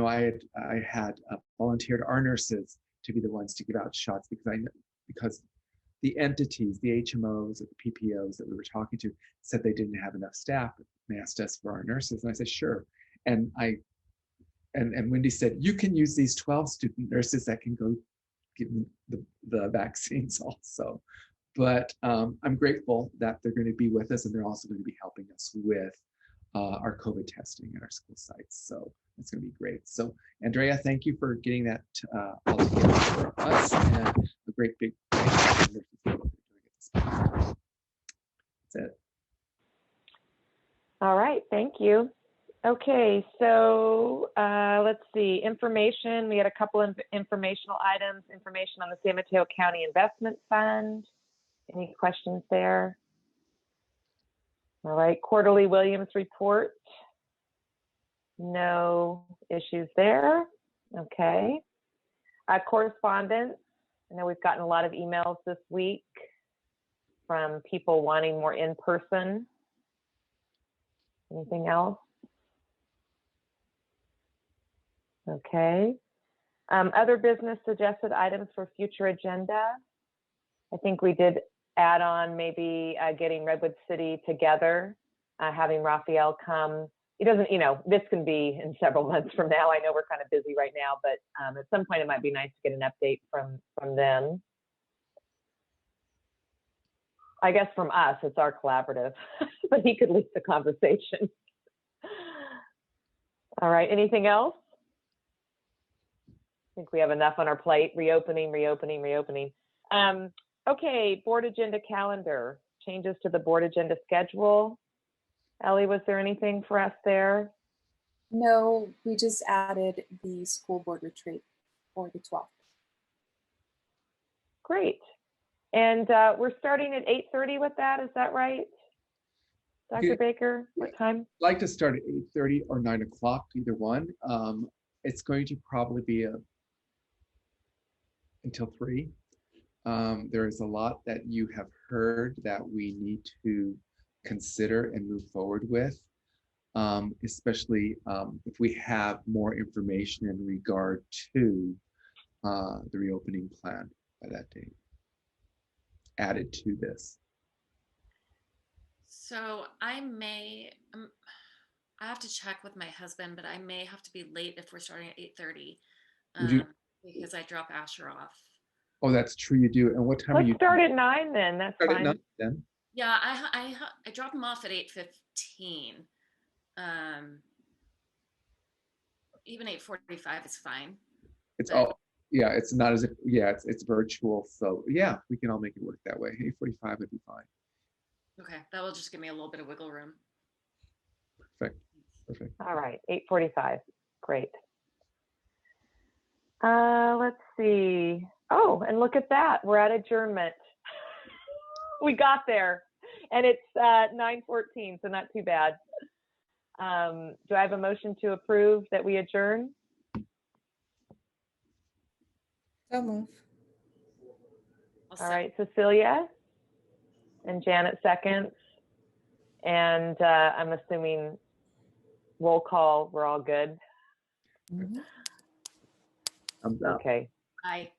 Speaker 3: I had volunteered our nurses to be the ones to give out shots, because the entities, the HMOs, the PPOs that we were talking to said they didn't have enough staff. They asked us for our nurses, and I said sure. And Wendy said, you can use these 12 student nurses that can go give the vaccines also. But I'm grateful that they're going to be with us, and they're also going to be helping us with our COVID testing at our school sites. So it's going to be great. So Andrea, thank you for getting that all together for us, and a great big thank you for doing it. That's it.
Speaker 1: All right, thank you. Okay, so let's see, information. We had a couple of informational items, information on the San Mateo County Investment Fund. Any questions there? All right, quarterly Williams report. No issues there. Okay. Correspondence. I know we've gotten a lot of emails this week from people wanting more in-person. Anything else? Okay. Other business suggested items for future agenda. I think we did add on maybe getting Redwood City together, having Raphael come. He doesn't, this can be in several months from now. I know we're kind of busy right now, but at some point it might be nice to get an update from them. I guess from us, it's our collaborative, but he could lead the conversation. All right, anything else? I think we have enough on our plate. Reopening. Okay, board agenda calendar. Changes to the board agenda schedule. Ellie, was there anything for us there?
Speaker 2: No, we just added the school board retreat for the 12th.
Speaker 1: Great. And we're starting at 8:30 with that, is that right? Dr. Baker, what time?
Speaker 3: I'd like to start at 8:30 or 9 o'clock, either one. It's going to probably be until 3. There is a lot that you have heard that we need to consider and move forward with, especially if we have more information in regard to the reopening plan by that date added to this.
Speaker 15: So I may, I have to check with my husband, but I may have to be late if we're starting at 8:30
Speaker 3: Would you?
Speaker 15: because I drop Asher off.
Speaker 3: Oh, that's true. You do. And what time are
Speaker 1: Let's
Speaker 3: you?
Speaker 1: start at 9 then. That's
Speaker 3: Start at
Speaker 1: fine.
Speaker 3: 9 then.
Speaker 15: Yeah, I drop him off at 8:15. Even 8:45 is fine.
Speaker 3: It's
Speaker 15: but-
Speaker 3: all, yeah, it's not as if, yeah, it's virtual. So yeah, we can all make it work that way. 8:45 would be fine.
Speaker 15: Okay, that will just give me a little bit of wiggle room.
Speaker 3: Perfect. Perfect.
Speaker 1: All right, 8:45. Great. Let's see. Oh, and look at that. We're at adjournment. We got there. And it's 9:14, so not too bad. Do I have a motion to approve that we adjourn?
Speaker 17: So move.
Speaker 1: All right, Cecilia and Janet seconds. And I'm assuming roll call, we're all good.
Speaker 3: Thumbs up.
Speaker 1: Okay.
Speaker 15: Bye.